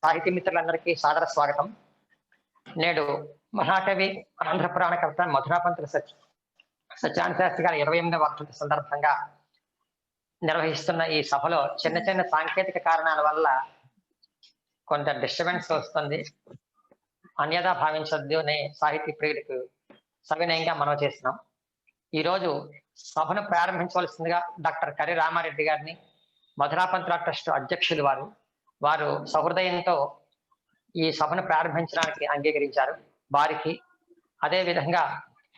సాహితీ మిత్రులందరికీ సాదర స్వాగతం. నేడు మహాకవి ఆంధ్ర పురాణ కవిత మధురాపంతుల సత్యనారాయణ శాస్త్రి గారి 28వ వర్ధంతి సందర్భంగా నిర్వహిస్తున్న ఈ సభలో చిన్న చిన్న సాంకేతిక కారణాల వల్ల కొంత డిస్టర్బెన్స్ వస్తుంది. అన్యదా భావించొద్దు అనే సాహితీ ప్రియులకు సవినయంగా మనవి చేస్తున్నాం. ఈరోజు సభను ప్రారంభించవలసిందిగా డాక్టర్ కర్రి రామారెడ్డి గారిని మధురాపంతుల ట్రస్ట్ అధ్యక్షులు వారు సహృదయంతో ఈ సభను ప్రారంభించడానికి అంగీకరించారు. వారికి అదేవిధంగా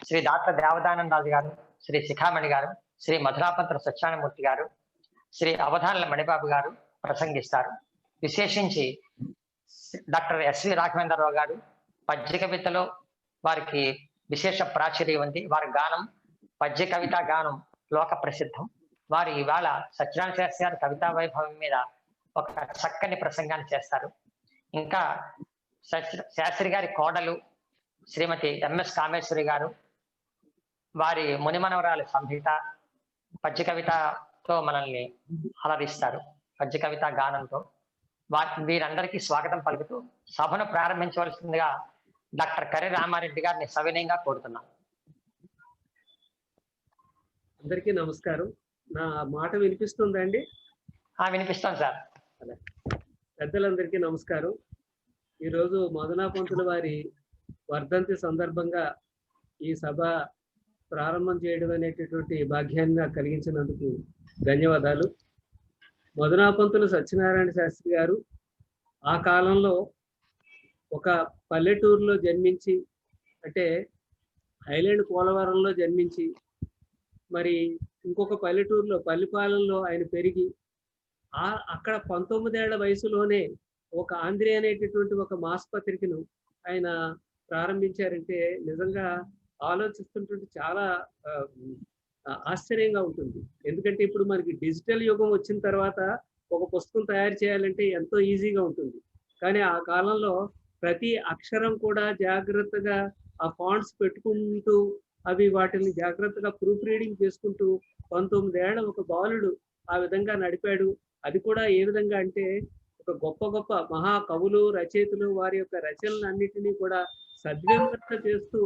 శ్రీ డాక్టర్ దేవదానందరాజు గారు, శ్రీ శిఖామణి గారు, శ్రీ మధురాపంతుల సత్యనారాయణమూర్తి గారు, శ్రీ అవధానుల మణిబాబు గారు ప్రసంగిస్తారు. విశేషించి డాక్టర్ ఎస్వి రాఘవేంద్రరావు గారు పద్య కవితలో వారికి విశేష ప్రాచుర్యం ఉంది. వారి గానం పద్య కవిత గానం లోక ప్రసిద్ధం. వారు ఇవాళ సత్యనారాయణ శాస్త్రి గారి కవితా వైభవం మీద ఒక చక్కని ప్రసంగాన్ని చేస్తారు. ఇంకా శాస్త్రి గారి కోడలు శ్రీమతి ఎంఎస్ కామేశ్వరి గారు వారి మునిమనవరాలు సంహిత పద్య కవితతో మనల్ని అలరిస్తారు. పద్య కవిత గానంతో వీరందరికీ స్వాగతం పలుకుతూ సభను ప్రారంభించవలసిందిగా డాక్టర్ కర్రి రామారెడ్డి గారిని సవినయంగా కోరుతున్నాం. అందరికీ నమస్కారం. నా మాట వినిపిస్తుందండి? వినిపిస్తాం సార్. పెద్దలందరికీ నమస్కారం. ఈరోజు మధురాపంతుల వారి వర్ధంతి సందర్భంగా ఈ సభ ప్రారంభం చేయడం అనేటటువంటి భాగ్యాన్ని నాకు కలిగించినందుకు ధన్యవాదాలు. మధురాపంతుల సత్యనారాయణ శాస్త్రి గారు ఆ కాలంలో ఒక పల్లెటూరులో జన్మించి, అంటే ఐలాండ్ పోలవరంలో జన్మించి, మరి ఇంకొక పల్లెటూరులో పల్లిపాలెంలో ఆయన పెరిగి అక్కడ 19 ఏళ్ల వయసులోనే ఒక ఆంధ్రే అనేటటువంటి ఒక మాసపత్రికను ఆయన ప్రారంభించారంటే నిజంగా ఆలోచిస్తుంటే చాలా ఆశ్చర్యంగా ఉంటుంది. ఎందుకంటే ఇప్పుడు మనకి డిజిటల్ యుగం వచ్చిన తర్వాత ఒక పుస్తకం తయారు చేయాలంటే ఎంతో ఈజీగా ఉంటుంది. కానీ ఆ కాలంలో ప్రతి అక్షరం కూడా జాగ్రత్తగా ఆ ఫాంట్స్ పెట్టుకుంటూ అవి వాటిని జాగ్రత్తగా ప్రూఫ్ రీడింగ్ చేసుకుంటూ 19 ఏళ్ల ఒక బాలుడు ఆ విధంగా నడిపాడు. అది కూడా ఏ విధంగా అంటే ఒక గొప్ప గొప్ప మహాకవులు రచయితలు వారి యొక్క రచనలన్నిటినీ కూడా సద్విమర్శ చేస్తూ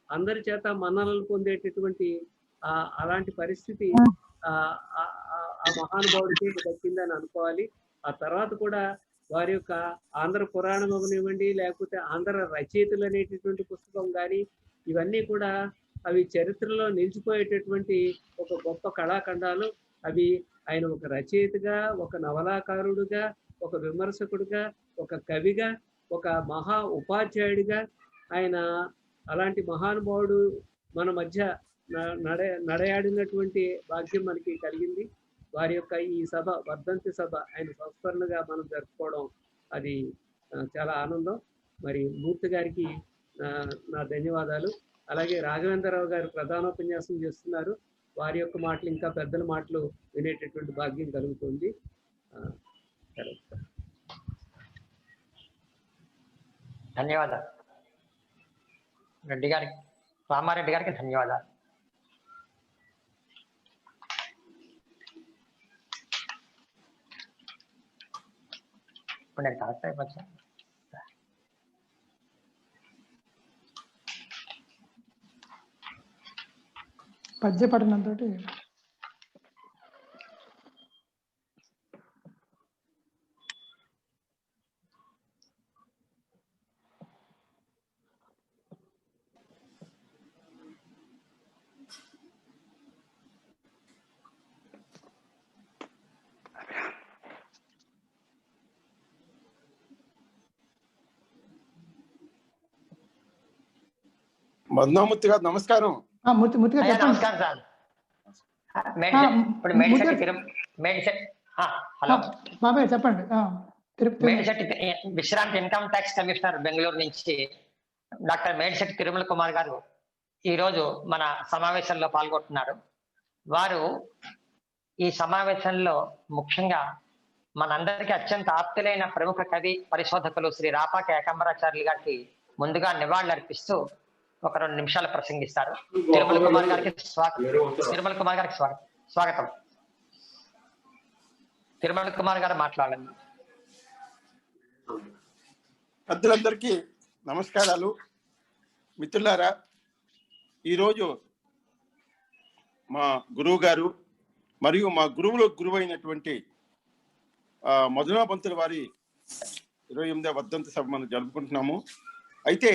అందరి చేత మన్ననలు పొందేటటువంటి అలాంటి పరిస్థితి ఆ మహానుభావుడికి దక్కిందని అనుకోవాలి. ఆ తర్వాత కూడా వారి యొక్క ఆంధ్ర పురాణం అవనివ్వండి, లేకపోతే ఆంధ్ర రచయితలు అనేటటువంటి పుస్తకం కానీ, ఇవన్నీ కూడా అవి చరిత్రలో నిలిచిపోయేటటువంటి ఒక గొప్ప కళాఖండాలు. అవి ఆయన ఒక రచయితగా, ఒక నవలాకారుడుగా, ఒక విమర్శకుడిగా, ఒక కవిగా, ఒక మహా ఉపాధ్యాయుడిగా ఆయన అలాంటి మహానుభావుడు మన మధ్య నడయాడినటువంటి భాగ్యం మనకి కలిగింది. వారి యొక్క ఈ సభ వర్ధంతి సభ ఆయన సంస్మరణగా మనం జరుపుకోవడం అది చాలా ఆనందం. మరి మూర్తి గారికి నా ధన్యవాదాలు. అలాగే రాఘవేంద్రరావు గారు ప్రధానోపన్యాసం చేస్తున్నారు. వారి యొక్క మాటలు ఇంకా పెద్దల మాటలు వినేటటువంటి భాగ్యం కలుగుతుంది. ధన్యవాదాలు రెడ్డి గారికి, రామారెడ్డి గారికి ధన్యవాదాలు. ఇప్పుడు నేను కరెక్ట్ అయిపోయా. పద్య పఠనంతో మధునామూర్తి గారు నమస్కారం. నమస్కారం సార్. చెప్పండి. విశ్రాంతి ఇన్కమ్ ట్యాక్స్ కమిషనర్ బెంగళూరు నుంచి డాక్టర్ మేడిశెట్టి తిరుమల కుమార్ గారు ఈరోజు మన సమావేశంలో పాల్గొంటున్నారు. వారు ఈ సమావేశంలో ముఖ్యంగా మనందరికీ అత్యంత ఆప్తులైన ప్రముఖ కవి పరిశోధకులు శ్రీ రాపాక ఏకాంబరాచార్యులు గారికి ముందుగా నివాళులు అర్పిస్తూ ఒక 2 నిమిషాలు ప్రసంగిస్తారు. తిరుమల కుమార్ గారికి స్వాగతం. తిరుమల కుమార్ గారు మాట్లాడండి. పెద్దలందరికీ నమస్కారాలు. మిత్రులారా, ఈరోజు మా గురువు గారు మరియు మా గురువుల గురువైనటువంటి మధునా పంతుల వారి 28వ వర్ధంతి సభ మనం జరుపుకుంటున్నాము. అయితే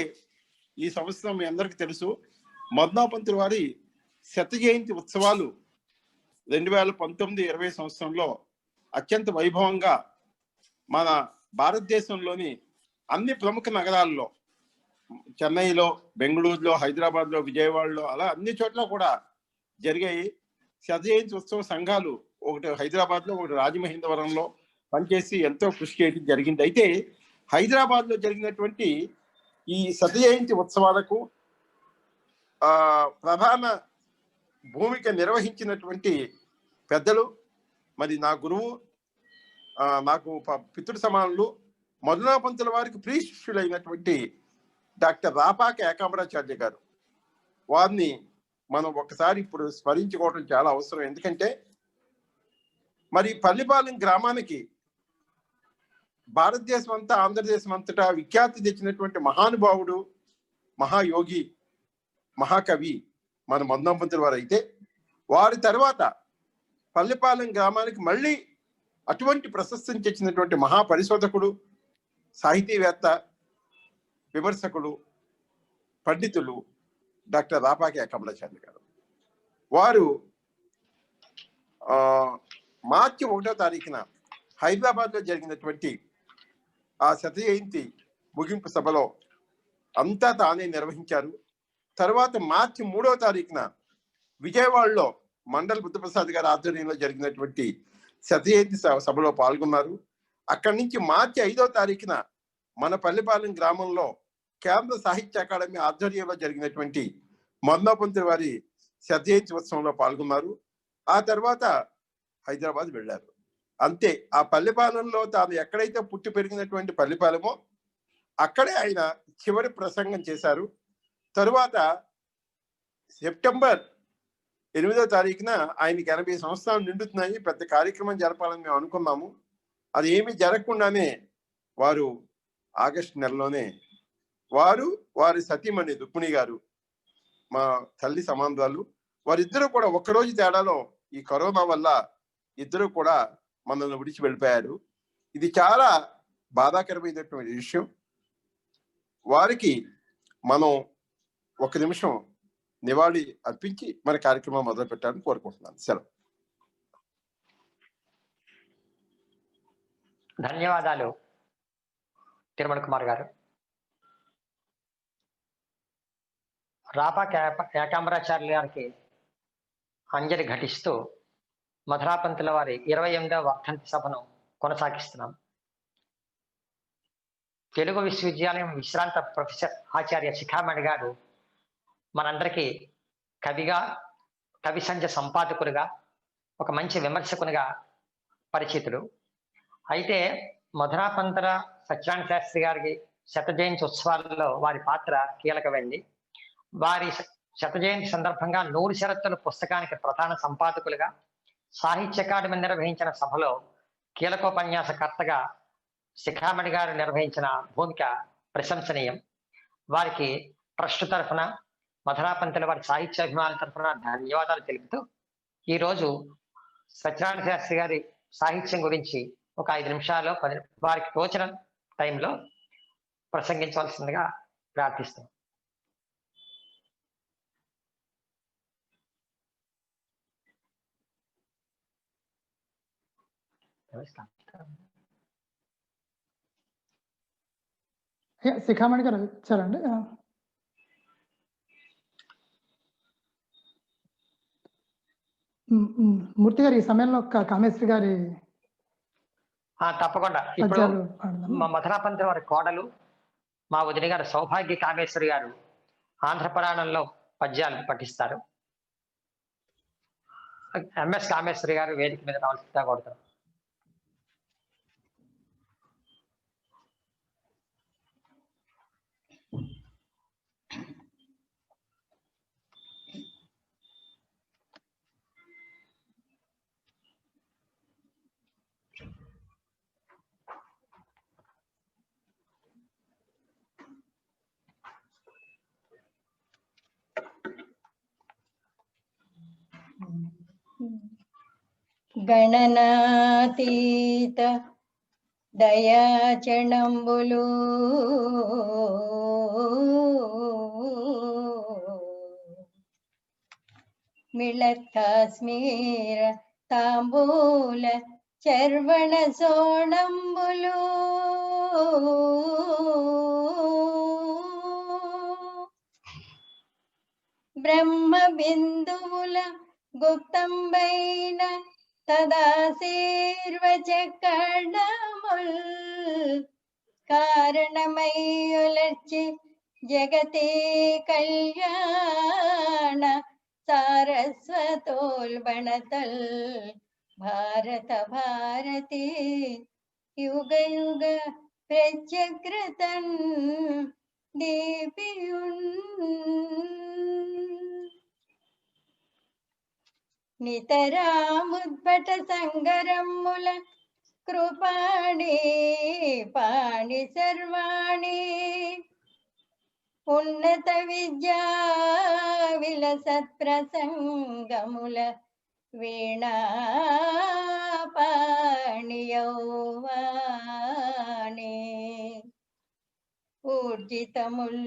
ఈ సంవత్సరం మీ అందరికీ తెలుసు, మధునా పంతుల వారి శత జయంతి ఉత్సవాలు 2019-20 సంవత్సరంలో అత్యంత వైభవంగా మన భారతదేశంలోని అన్ని ప్రముఖ నగరాల్లో, చెన్నైలో, బెంగళూరులో, హైదరాబాద్లో, విజయవాడలో, అలా అన్ని చోట్ల కూడా జరిగాయి. శత జయంతి ఉత్సవ సంఘాలు ఒకటి హైదరాబాద్లో, ఒకటి రాజమహేంద్రవరంలో పనిచేసి ఎంతో కృషి చేయడం జరిగింది. అయితే హైదరాబాద్లో జరిగినటువంటి ఈ శత జయంతి ఉత్సవాలకు ప్రధాన భూమిక నిర్వహించినటువంటి పెద్దలు, మరి నా గురువు, నాకు పితృ సమానులు, మధునా పంతుల వారికి ప్రియ శిష్యులైనటువంటి డాక్టర్ రాపాక ఏకాంబరాచార్య గారు. వారిని మనం ఒకసారి ఇప్పుడు స్మరించుకోవడం చాలా అవసరం. ఎందుకంటే మరి పల్లిపాలెం గ్రామానికి భారతదేశం అంతా, ఆంధ్రదేశం అంతటా విఖ్యాతి తెచ్చినటువంటి మహానుభావుడు, మహాయోగి, మహాకవి మన మధునా పంతుల వారు. అయితే వారి తర్వాత పల్లిపాలెం గ్రామానికి మళ్ళీ అటువంటి ప్రశస్తిని తెచ్చినటువంటి మహాపరిశోధకుడు, సాహితీవేత్త, విమర్శకుడు, పండితులు డాక్టర్ రాపాక ఏకాంబరాచార్య గారు. వారు మార్చి 1వ తారీఖున హైదరాబాద్లో జరిగినటువంటి ఆ శత జయంతి ముగింపు సభలో అంతా తానే నిర్వహించారు. తర్వాత మార్చి 3వ తారీఖున విజయవాడలో మండల్ బుద్ధప్రసాద్ గారి ఆధ్వర్యంలో జరిగినటువంటి శత జయంతి సభలో పాల్గొన్నారు. అక్కడి నుంచి మార్చి 5వ తారీఖున మన పల్లిపాలెం గ్రామంలో కేంద్ర సాహిత్య అకాడమీ ఆధ్వర్యంలో జరిగినటువంటి మధునా పంతుల వారి శత జయంతి ఉత్సవంలో పాల్గొన్నారు. ఆ తర్వాత హైదరాబాద్ వెళ్ళారు. అంతే. ఆ పల్లిపాలెంలో తాను ఎక్కడైతే పుట్టి పెరిగినటువంటి పల్లిపాలెమో అక్కడే ఆయన చివరి ప్రసంగం చేశారు. తరువాత సెప్టెంబర్ 8వ తారీఖున ఆయనకి 80 సంవత్సరాలు నిండుతున్నాయి. పెద్ద కార్యక్రమం జరపాలని మేము అనుకున్నాము. అది ఏమీ జరగకుండానే వారు ఆగస్టు నెలలోనే వారి సతీమణి రుక్మిణి గారు, మా తల్లి సమానురాలు, వారిద్దరూ కూడా ఒక్కరోజు తేడాలో ఈ కరోనా వల్ల ఇద్దరు కూడా మనల్ని విడిచి వెళ్ళిపోయారు. ఇది చాలా బాధాకరమైనటువంటి విషయం. వారికి మనం 1 నిమిషం నివాళి అర్పించి మన కార్యక్రమం మొదలు పెట్టాలని కోరుకుంటున్నాను. సెలవు. ధన్యవాదాలు తిరుమల కుమార్ గారు. రాపాక ఏకాంబరాచార్యుల గారికి అంజలి ఘటిస్తూ మధునా పంతుల వారి 28వ వర్ధంతి సభను కొనసాగిస్తున్నాం. తెలుగు విశ్వవిద్యాలయం విశ్రాంత ప్రొఫెసర్ ఆచార్య శిఖామణి గారు మనందరికీ కవిగా, కవి సంధ్య సంపాదకులుగా, ఒక మంచి విమర్శకునిగా పరిచితుడు. అయితే మధునా పంతుల సత్యనారాయణ శాస్త్రి గారికి శత జయంతి ఉత్సవాలలో వారి పాత్ర కీలకమైంది. వారి శత జయంతి సందర్భంగా 100 షరతులు పుస్తకానికి ప్రధాన సంపాదకులుగా, సాహిత్య అకాడమీ నిర్వహించిన సభలో కీలకోపన్యాసకర్తగా శిఖామణి గారు నిర్వహించిన భూమిక ప్రశంసనీయం. వారికి ట్రస్ట్ తరఫున, మధునా పంతుల వారి సాహిత్య అభిమానుల తరఫున ధన్యవాదాలు తెలుపుతూ, ఈరోజు సత్యనారాయణ శాస్త్రి గారి సాహిత్యం గురించి ఒక 5 నిమిషాల్లో వారికి తోచిన టైంలో ప్రసంగించవలసిందిగా ప్రార్థిస్తాం. శిఖామణి గారు వచ్చారండి. మూర్తి గారు, ఈ సమయంలో కామేశ్వరి గారి తప్పకుండా. ఇప్పుడు మా మధునా పంతుల వారి కోడలు, మా వదిన గారు సౌభాగ్య కామేశ్వరి గారు ఆంధ్ర పురాణంలో పద్యాలు పఠిస్తారు. ఎంఎస్ కామేశ్వరి గారు వేదిక మీద రావాల్సిందిగా కోరుతారు. గణనాతీత దయాచణంబులు మిళత్ కాశ్మీర తాంబూల చర్వణ సోణంబులు బ్రహ్మ బిందువుల గుప్తంబైన తదాశీర్వచకర్ణముల్ కారణమయ్యులర్చి జగతే కళ్యాణ సారస్వతోల్బణతల్ భారత భారతి యుగ యుగ ప్రత్యగ్రతన్ దీపియున్ నితరాముద్భట సంగరమ్ముల కృపాణి పాణి సర్వాణి ఉన్నత విద్యా విలసత్ ప్రసంగముల వీణా పాణి యౌవాణి ఊర్జితముల్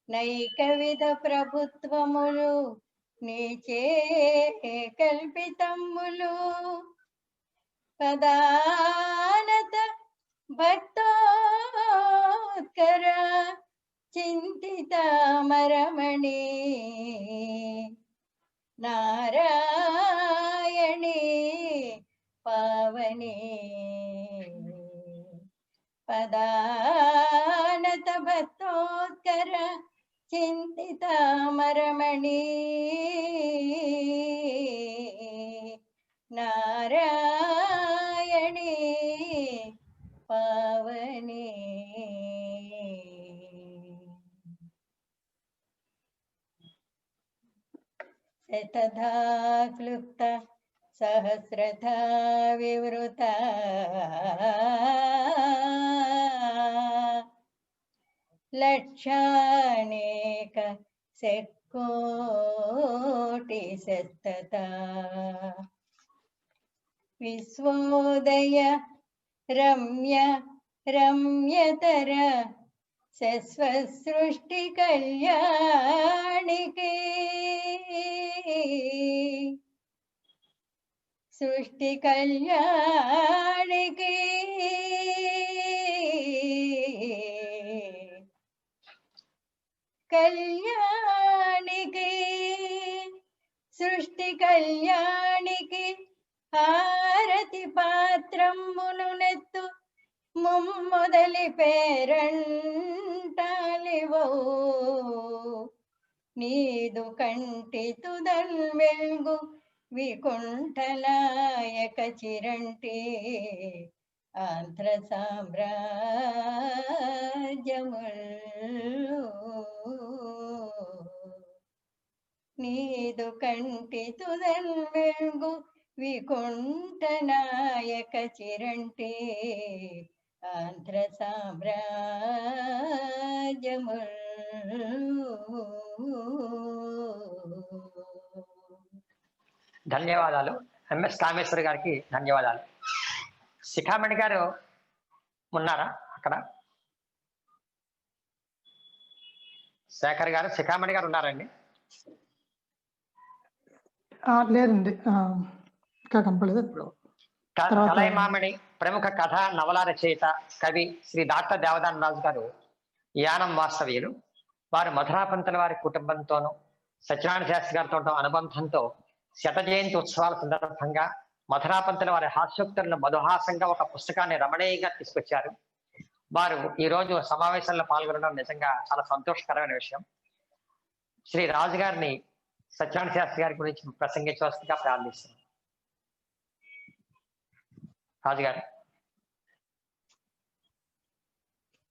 నైక విధ ప్రభుత్వములు నీచే కల్పితములు పదానత భక్తోత్కర చింతితామరమణి నారాయణి పావని పదానత భక్తోత్కర చింతితామరమణి నారాయణి పావని శతధా క్లుప్త సహస్రధా వివృత లక్షానేక శకోటి శతత విశ్వోదయ రమ్య రమ్యతర సృష్టి కళ్యాణికి సృష్టి కళ్యాణికి కళ్యాణికి సృష్టి కళ్యాణికి హారతి పాత్రమును నెత్తు ముమ్మొదలి పేరంటాలివో నీదు కంటి తుదల్ వెల్గు వికుంఠలాయక చిరంటి ఆంధ్ర సామ్రాజ్యముల్ నీదు కంటి తుదల్ వెల్గు వికుంఠనాయక చిరంటి ఆంధ్ర సామ్రాజ్యముల్ ధన్యవాదాలు. ఎంఎస్ కామేశ్వరి గారికి ధన్యవాదాలు. శిఖామణి గారు ఉన్నారా అక్కడ? శేఖర్ గారు, శిఖామణి గారు ఉన్నారండి? లేదండి, ఇంకా కనపడలేదు. ఇప్పుడు కలైమామిడి ప్రముఖ కథ నవల రచయిత కవి శ్రీ డాక్టర్ దేవదాన రాజు గారు యానం వాస్తవ్యులు. వారు మధురాపంతుల వారి కుటుంబంతోనూ సత్యనారాయణ శాస్త్రి గారితో అనుబంధంతో శత జయంతి ఉత్సవాల సందర్భంగా మధురాపంతుల వారి హాస్యోక్తులను మధుహాసంగా ఒక పుస్తకాన్ని రమణీయంగా తీసుకొచ్చారు. వారు ఈ రోజు సమావేశంలో పాల్గొనడం నిజంగా చాలా సంతోషకరమైన విషయం. శ్రీ రాజు గారిని సత్యనారాయణ శాస్త్రి గారి గురించి ప్రసంగించవలసిందిగా ప్రార్థిస్తున్నాం. రాజుగారు.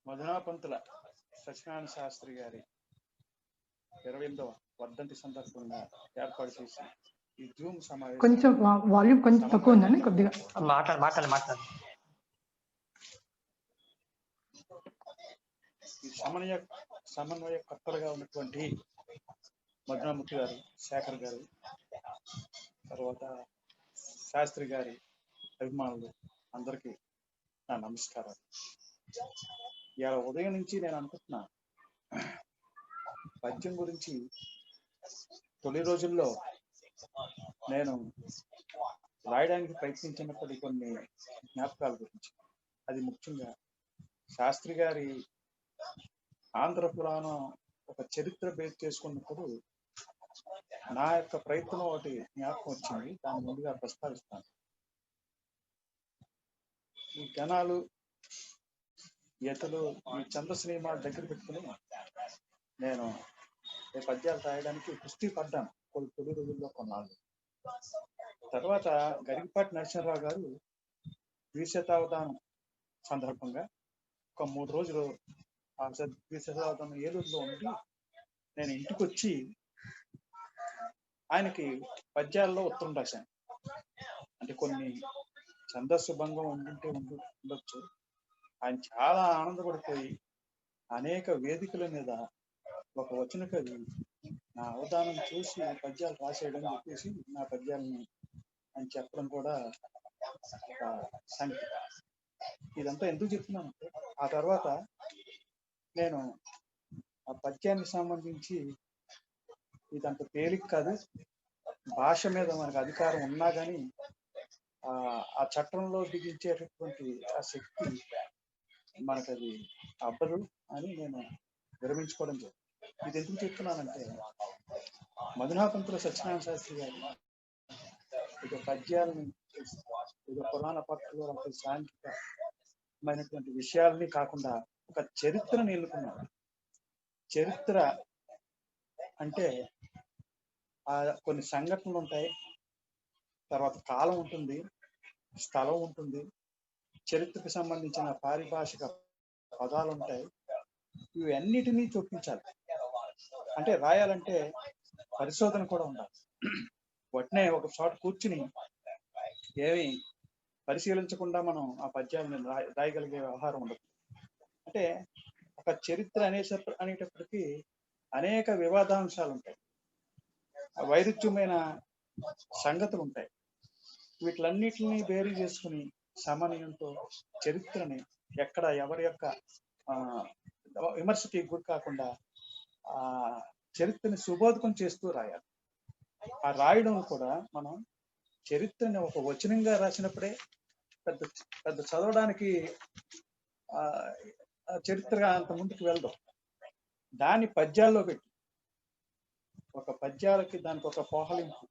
మధురాపంతుల సత్యనారాయణ శాస్త్రి గారి 28వ వర్ధంతి సందర్భంగా ఏర్పాటు చేసి ఈ జూమ్ సమావేశం కొంచెం వాల్యూమ్ కొంచెం తక్కువ ఉందండి, కొద్దిగా మాట్లాడు. ఈ సమన్వయకర్తలుగా ఉన్నటువంటి మధురామూర్తి గారు, శేఖర్ గారు, తర్వాత శాస్త్రి గారి అభిమానులు అందరికీ నా నమస్కారాలు. ఇవాళ ఉదయం నుంచి నేను అనుకుంటున్నా పద్యం గురించి. తొలి రోజుల్లో నేను రాయడానికి ప్రయత్నించినప్పటి కొన్ని జ్ఞాపకాల గురించి, అది ముఖ్యంగా శాస్త్రి గారి ఆంధ్ర పురాణం ఒక చరిత్ర బేస్ చేసుకున్నప్పుడు నా యొక్క ప్రయత్నం ఒకటి జ్ఞాపకం వచ్చింది. దాన్ని ముందుగా ప్రస్తావిస్తాను. ఈ గణాలు, ఈతలు, ఈ ఛందస్సు నియమాలు దగ్గర పెట్టుకుని నేను ఈ పద్యాలు రాయడానికి పుష్టి పడ్డాను తొలి రోజుల్లో కొన్నాళ్ళు. తర్వాత గరికపాటి నరసింహరావు గారు ద్విశతావధానం సందర్భంగా ఒక 3 రోజులు ఆ ద్విశతావధానం ఏలూరులో ఉండి నేను ఇంటికి వచ్చి ఆయనకి పద్యాల్లో ఉత్తరం రాశాను. అంటే కొన్ని ఛందస్సు భంగం ఉండొచ్చు. ఆయన చాలా ఆనందపడిపోయి అనేక వేదికల మీద ఒక వచన కవి నా అవధానం చూసి పద్యాలు రాసేయడం చెప్పేసి నా పద్యాలని ఆయన చెప్పడం కూడా ఒక సంగతి. ఇదంతా ఎందుకు చెప్తున్నానంటే, ఆ తర్వాత నేను ఆ పద్యానికి సంబంధించి ఇదంత తేలిక కాదు, భాష మీద మనకు అధికారం ఉన్నా కానీ ఆ చట్టంలో బిగించేటటువంటి ఆ శక్తి మనకు అది అవ్వదు అని నేను విరమించుకోవడం జరిగింది. ఇది ఎందుకు చెప్తున్నానంటే, మధునాపంతుల సత్యనారాయణ శాస్త్రి గారు ఇక పద్యాలని, ఇక పురాణ పత్రాలు, సాంఘికమైనటువంటి విషయాలని కాకుండా ఒక చరిత్రను ఎన్నుకున్నారు. చరిత్ర అంటే కొన్ని సంఘటనలు ఉంటాయి, తర్వాత కాలం ఉంటుంది, స్థలం ఉంటుంది, చరిత్రకు సంబంధించిన పారిభాషిక పదాలు ఉంటాయి. ఇవన్నిటినీ చూపించాలి. అంటే రాయాలంటే పరిశోధన కూడా ఉండాలి. వాటినే ఒక చోట కూర్చుని ఏమి పరిశీలించకుండా మనం ఆ పద్యాలను రాయగలిగే వ్యవహారం ఉండదు. అంటే ఒక చరిత్ర అనేటప్పటికీ అనేక వివాదాంశాలు ఉంటాయి, వైరుధ్యమైన సంగతులు ఉంటాయి. వీటిలన్నిటిని బేరీ చేసుకుని సమన్వయంతో చరిత్రని ఎక్కడ ఎవరి యొక్క విమర్శకి గురి కాకుండా ఆ చరిత్రని సుబోధకం చేస్తూ రాయాలి. ఆ రాయడం కూడా మనం చరిత్రని ఒక వచనంగా రాసినప్పుడే పెద్ద పెద్ద చదవడానికి చరిత్రగా అంత ముందుకు వెళ్దాం. దాన్ని పద్యాల్లో పెట్టి ఒక పద్యాలకి దానికి ఒక పోహలింపు,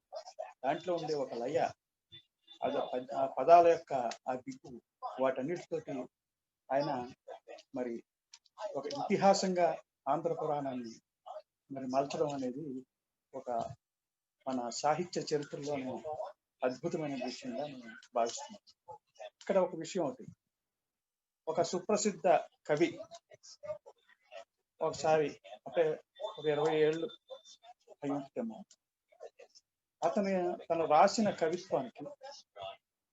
దాంట్లో ఉండే ఒక లయ, అది ఆ పదాల యొక్క ఆ దిక్కు, వాటన్నిటితోటి ఆయన మరి ఒక ఇతిహాసంగా ఆంధ్ర పురాణాన్ని మరి మలచడం అనేది ఒక మన సాహిత్య చరిత్రలోనే అద్భుతమైన విషయంగా నేను భావిస్తున్నాను. ఇక్కడ ఒక విషయం అవుతుంది. ఒక సుప్రసిద్ధ కవి ఒకసారి అంటే ఒక 20 ఏళ్ళు అయ్యేమో, తను రాసిన కవిత్వానికి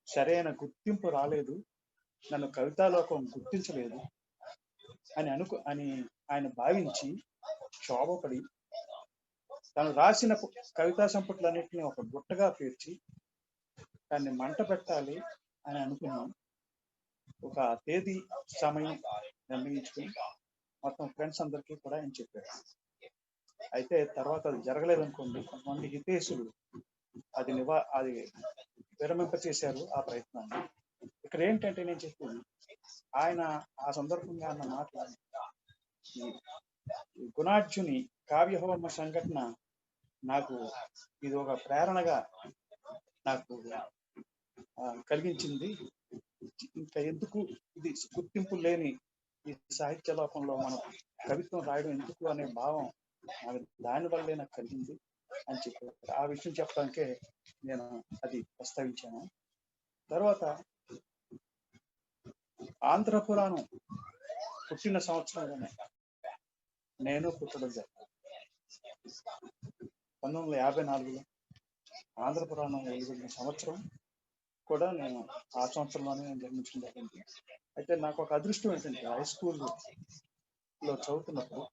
సరైన గుర్తింపు రాలేదు, నన్ను కవితాలోకం గుర్తించలేదు అని ఆయన భావించి క్షోభపడి తను రాసిన కవితా సంపుట్లన్నింటినీ ఒక గుట్టగా పేర్చి దాన్ని మంట పెట్టాలి అని అనుకున్నాం. ఒక తేదీ సమయం నిర్ణయించుకుని మొత్తం ఫ్రెండ్స్ అందరికీ కూడా ఆయన చెప్పారు. అయితే తర్వాత అది జరగలేదనుకోండి, కొంతమంది హితేశులు అది విరమింపచేశారు ఆ ప్రయత్నాన్ని. ఇక్కడ ఏంటంటే నేను చెప్పేది, ఆయన ఆ సందర్భంగా అన్న మాటలు, ఈ గుణాఢ్యుని కావ్యహోమ సంఘటన నాకు ఇది ఒక ప్రేరణగా నాకు కలిగించింది. ఇంకా ఎందుకు ఇది గుర్తింపు లేని ఈ సాహిత్య లోకంలో మనం కవిత్వం రాయడం ఎందుకు అనే భావం దానివల్లే నాకు కలిగింది అని చెప్పారు. ఆ విషయం చెప్పడానికే నేను అది ప్రస్తావించాను. తర్వాత ఆంధ్ర పురాణం పుట్టిన సంవత్సరంలోనే నేను పుట్టడం జరిగింది. 1954లో ఆంధ్ర పురాణం వెలువడిన సంవత్సరం కూడా నేను ఆ సంవత్సరంలోనే జన్మించడం జరిగింది. అయితే నాకు ఒక అదృష్టం ఏంటంటే, హై స్కూల్లో చదువుతున్నప్పుడు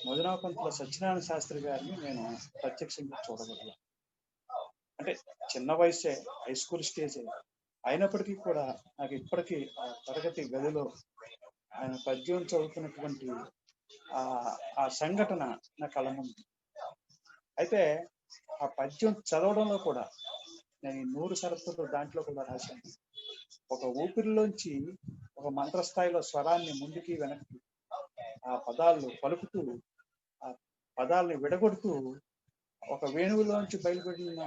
మధునాపంతుల సత్యనారాయణ శాస్త్రి గారిని నేను ప్రత్యక్షంగా చూడగలిగాను. అంటే చిన్న వయసే, హై స్కూల్ స్టేజే, అయినప్పటికీ కూడా నాకు ఇప్పటికీ ఆ తరగతి గదిలో ఆయన పద్యం చదువుతున్నటువంటి ఆ ఆ సంఘటన నా కళ్ళ ముందు. అయితే ఆ పద్యం చదవడంలో కూడా నేను ఈ 100 షరతులు దాంట్లో కూడా రాశాను. ఒక ఊపిరిలోంచి ఒక మంత్రస్థాయిలో స్వరాన్ని ముందుకి వెనక్కి ఆ పదాలు పలుకుతూ, ఆ పదాలని విడగొడుతూ, ఒక వేణువులోంచి బయలుపడిన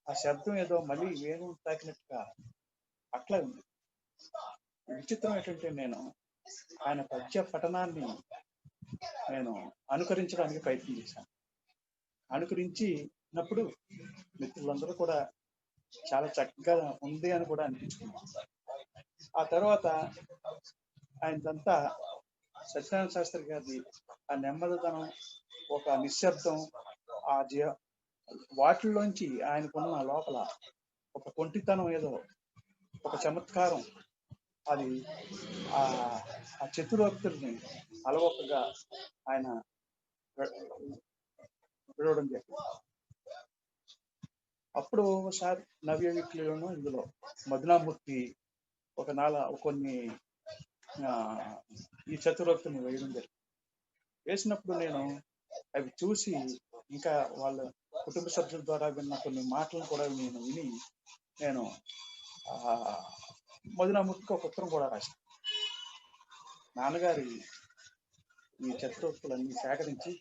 ఆ శబ్దం ఏదో మళ్ళీ వేణువు తాకినట్టుగా అట్లా ఉంది. విచిత్రం ఏంటంటే నేను ఆయన పద్య పఠనాన్ని నేను అనుకరించడానికి ప్రయత్నం చేశాను. అనుకరించినప్పుడు మిత్రులందరూ కూడా చాలా చక్కగా ఉంది అని కూడా అనిపించుకున్నాను. ఆ తర్వాత ఆయనదంతా సత్యనారాయణ శాస్త్రి గారి ఆ నెమ్మదితనం, ఒక నిశ్శబ్దం, ఆ వాటిల్లోంచి ఆయనకున్న లోపల ఒక కొంటితనం, ఏదో ఒక చమత్కారం, అది ఆ చతురోక్తుల్ని అలవోకగా ఆయన విడవడం జరిగింది. అప్పుడు ఒకసారి నవ్య వీక్లీలోనూ ఇందులో మధునామూర్తి కొన్ని ఈ చతురోక్తుల్ని వేయడం జరిగింది. వేసినప్పుడు నేను అవి చూసి, ఇంకా వాళ్ళ కుటుంబ సభ్యుల ద్వారా విన్న కొన్ని మాటలను కూడా నేను మధునామూర్తికి ఒక ఉత్తరం కూడా రాశాను. నాన్నగారి ఈ చతురోక్తులన్నీ సేకరించి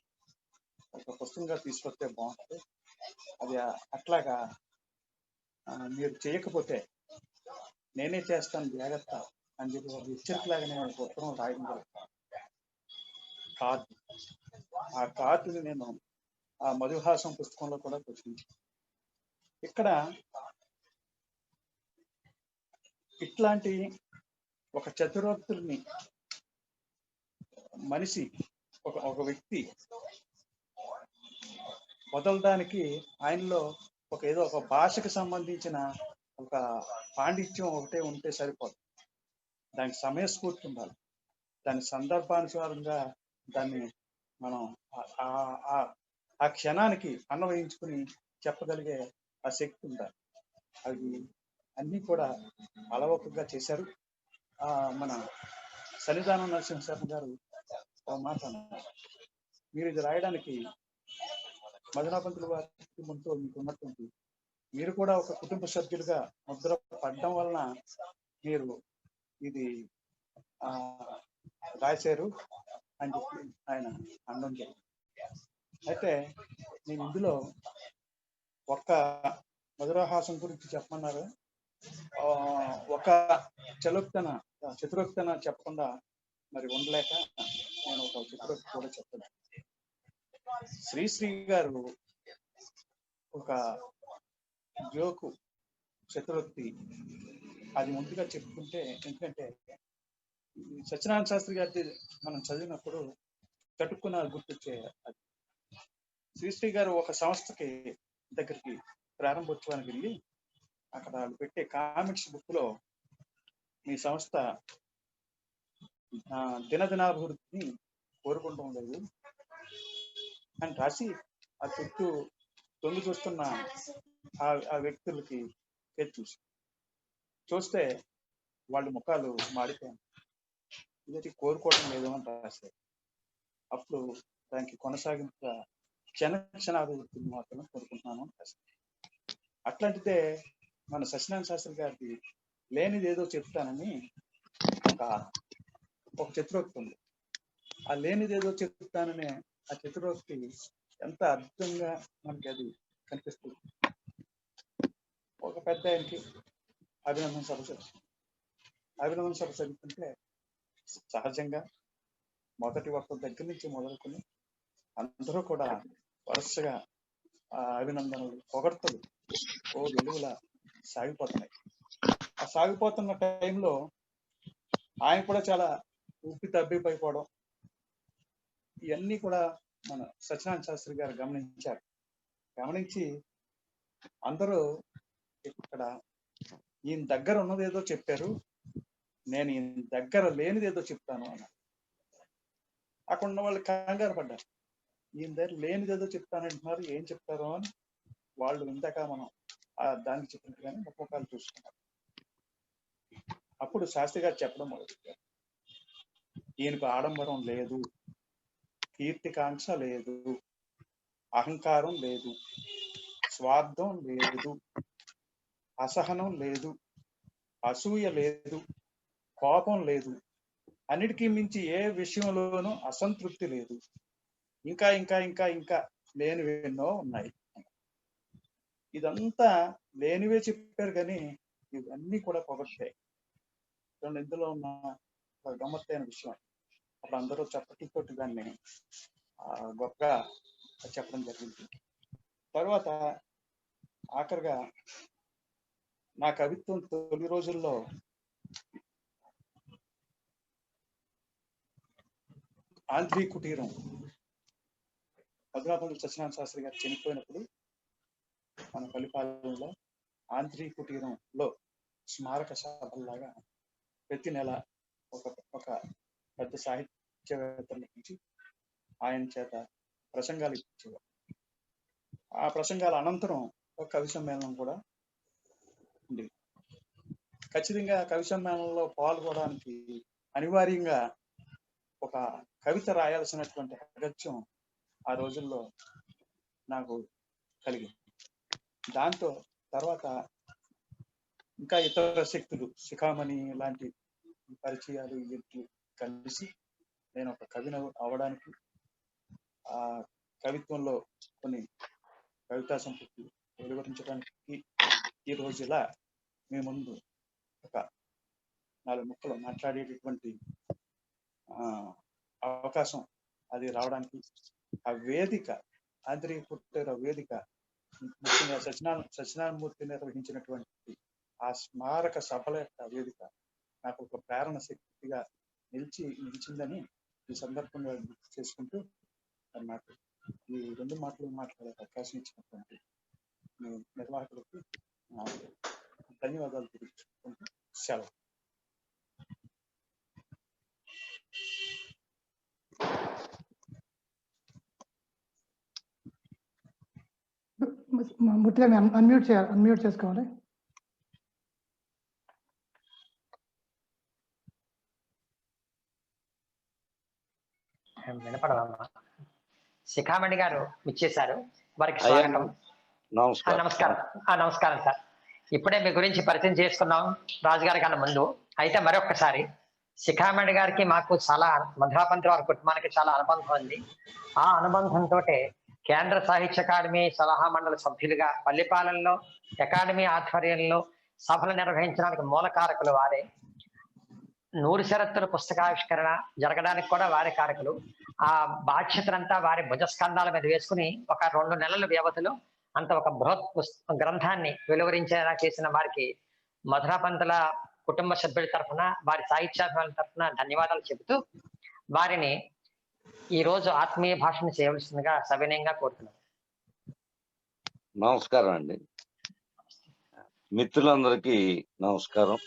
ఒక పుస్తకంగా తీసుకొస్తే బాగుంటుంది, అది అట్లాగా మీరు చేయకపోతే నేనే చేస్తాను జాగ్రత్త అని చెప్పి ఒక హెచ్చరికలాగానే ఒక ఉత్తరం రాయడం జరుగుతుంది. కార్డు, ఆ కార్డుని నేను ఆ మధుహాసం పుస్తకంలో కూడా ప్రచురించాను. ఇక్కడ ఇట్లాంటి ఒక చతురోక్తుల్ని మనిషి, ఒక వ్యక్తి వదలడానికి ఆయనలో ఏదో ఒక భాషకు సంబంధించిన ఒక పాండిత్యం ఒకటే ఉంటే సరిపోదు. దానికి సమయస్ఫూర్తి ఉండాలి, దాని సందర్భానుసారంగా దాన్ని మనం ఆ క్షణానికి అన్వయించుకుని చెప్పగలిగే ఆ శక్తి ఉండాలి. అవి అన్నీ కూడా అలవోకగా చేశారు. మన సన్నిధానం నరసింహశర్మ గారు ఒక మాట అన్నారు, మీరు ఇది రాయడానికి మధునాపంతుల వారి ముందు మీకు ఉన్నటువంటి, మీరు కూడా ఒక కుటుంబ సభ్యులుగా ముద్ర పడడం వలన మీరు ఇది రాశారు అని చెప్పి ఆయన అనడం జరిగింది. అయితే నేను ఇందులో ఒక్క మధురహాసం గురించి చెప్పమన్నారు, ఒక చతురోక్తన చెప్పకుండా మరి ఉండలేక నేను ఒక చతురోక్తి కూడా చెప్పాను. శ్రీశ్రీ గారు ఒక జోకు చతురోక్తి అది ముందుగా చెప్పుకుంటే, ఎందుకంటే సత్యనారాయణ శాస్త్రి గారి మనం చదివినప్పుడు చటుక్కున గుర్తొచ్చే అది. శ్రీశ్రీ గారు ఒక సంస్థకి దగ్గరికి ప్రారంభోత్సవానికి వెళ్ళి అక్కడ వాళ్ళు పెట్టే కామెంట్స్ బుక్ లో మీ సంస్థ దినదినాభివృద్ధిని కోరుకుంటూ లేదు అని రాసి ఆ చుట్టూ తొంగి చూస్తున్న ఆ వ్యక్తులకి చూస్తే వాళ్ళ ముఖాలు మాడిపోయాయి. ఇది కోరుకోవడం లేదు అని రాశారు. అప్పుడు దానికి కొనసాగింపుగా క్షణాభివృద్ధిని మాత్రమే కోరుకుంటున్నాను అని రాశారు. అట్లాంటిదే మన సత్యనారాయణ శాస్త్రి గారికి లేనిది ఏదో చెప్తానని ఒక చతురోక్తి ఉంది. ఆ లేనిది ఏదో చెప్తాననే ఆ చతురోక్తి ఎంత అద్భుతంగా మనకి అది కనిపిస్తుంది. ఒక పెద్ద ఆయనకి అభినందన సభ జరుగుతుంటే సహజంగా మొదటి వక్త దగ్గర నుంచి మొదలుకొని అందరూ కూడా వరుసగా అభినందనలు, పొగడ్తలు వెలుగులా సాగిపోతున్నాయి. ఆ సాగిపోతున్న టైంలో ఆయన కూడా చాలా ఉప్పి తబ్బిపోయిపోవడం, ఇవన్నీ కూడా మన సత్యనారాయణ శాస్త్రి గారు గమనించి అందరూ ఇక్కడ ఈయన దగ్గర ఉన్నదేదో చెప్పారు, నేను ఈయన దగ్గర లేనిదేదో చెప్తాను అన్నారు. అక్కడ ఉన్న వాళ్ళు కంగారు పడ్డారు, ఈయన దగ్గర లేనిదేదో చెప్తానంటున్నారు, ఏం చెప్తారో అని. వాళ్ళు ఇందాక మనం దానికి చెప్పినట్టుగానే ముఖముఖాలు చూసుకున్నారు. అప్పుడు శాస్త్రి గారు చెప్పడం మొదలుపెట్టారు, ఈయనకు ఆడంబరం లేదు, కీర్తికాంక్ష లేదు, అహంకారం లేదు, స్వార్థం లేదు, అసహనం లేదు, అసూయ లేదు, కోపం లేదు, అన్నిటికీ మించి ఏ విషయంలోనూ అసంతృప్తి లేదు, ఇంకా ఇంకా ఇంకా ఇంకా లేనివి ఎన్నో ఉన్నాయి. ఇదంతా లేనివే చెప్పారు, కానీ ఇవన్నీ కూడా పొగట్టాయి. ఇందులో ఉన్న ఒక గమ్మత్తైన విషయం, అప్పుడు అందరూ చప్పట్లతోటి దాన్ని గొప్పగా చెప్పడం జరిగింది. తర్వాత ఆఖరిగా నా కవిత్వం తొలి రోజుల్లో ఆంధ్రీ కుటీరం మధునాపంతుల సత్యనారాయణ శాస్త్రి గారు చనిపోయినప్పుడు మన పల్లిపాలెంలో ఆంధ్రీ కుటీరంలో స్మారక సభల్లాగా ప్రతి నెల ఒక పెద్ద సాహిత్యవేత్తల నుంచి ఆయన చేత ప్రసంగాలు ఇచ్చేవారు. ఆ ప్రసంగాల అనంతరం ఒక కవి సమ్మేళనం కూడా ఉండేది. ఖచ్చితంగా కవి సమ్మేళనంలో పాల్గొనడానికి అనివార్యంగా ఒక కవిత రాయాల్సినటువంటి అగత్యం ఆ రోజుల్లో నాకు కలిగింది. దాంతో తర్వాత ఇంకా ఇతర శక్తులు, శిఖామణి లాంటి పరిచయాలు వీటికి కలిసి నేను ఒక కవిని అవడానికి, ఆ కవిత్వంలో కొన్ని కవితా సంపత్తి వెలువరించడానికి ఈ రోజు ఇలా మీ ముందు ఒక 4 ముక్కలు మాట్లాడేటటువంటి అవకాశం అది రావడానికి, ఆ వేదిక ఆంధ్రీ కుటీర వేదిక ముఖ్యంగా సత్యనారాయణమూర్తి నిర్వహించినటువంటి ఆ స్మారక సభల యొక్క వేదిక నాకు ఒక ప్రేరణ శక్తిగా నిలిచిందని ఈ సందర్భంగా గుర్తు చేసుకుంటూ నాకు ఈ 2 మాటలు మాట్లాడే అవకాశం ఇచ్చినటువంటి నిర్వాహకులకు ధన్యవాదాలు తెలుసుకుంటూ సెలవు. మూర్తి గారిని అన్మ్యూట్ చేసుకోవాలి. వినపడదమ్మా. శిఖామణి గారు ఇచ్చేశారు, వారికి స్వాగతం. నమస్కారం. నమస్కారం సార్. ఇప్పుడే మీ గురించి పరిచయం చేసుకున్నాం రాజుగారి కన్నా ముందు. అయితే మరొకసారి శిఖామణి గారికి మాకు చాలా మధురాపంతుల వారి కుటుంబానికి చాలా అనుబంధం ఉంది. ఆ అనుబంధంతో కేంద్ర సాహిత్య అకాడమీ సలహా మండలి సభ్యులుగా పల్లిపాలెంలో అకాడమీ ఆధ్వర్యంలో సభలు నిర్వహించడానికి మూలకారకులు వారే. 100 షరతుల పుస్తకావిష్కరణ జరగడానికి కూడా వారి కారకులు. ఆ బాధ్యతనంతా వారి భుజస్కంధాల మీద వేసుకుని ఒక 2 నెలల వ్యవధిలో అంత ఒక బృహత్ గ్రంథాన్ని వెలువరించేలా చేసిన వారికి మధురాపంతుల కుటుంబ సభ్యుల తరఫున, వారి సాహిత్యాభిమానుల తరఫున ధన్యవాదాలు చెబుతూ వారిని ఈ రోజు ఆత్మీయ భాషను చేయవలసిందిగా సవినయంగా కోరుతున్నాను. నమస్కారం అండి. మిత్రులందరికీ నమస్కారం.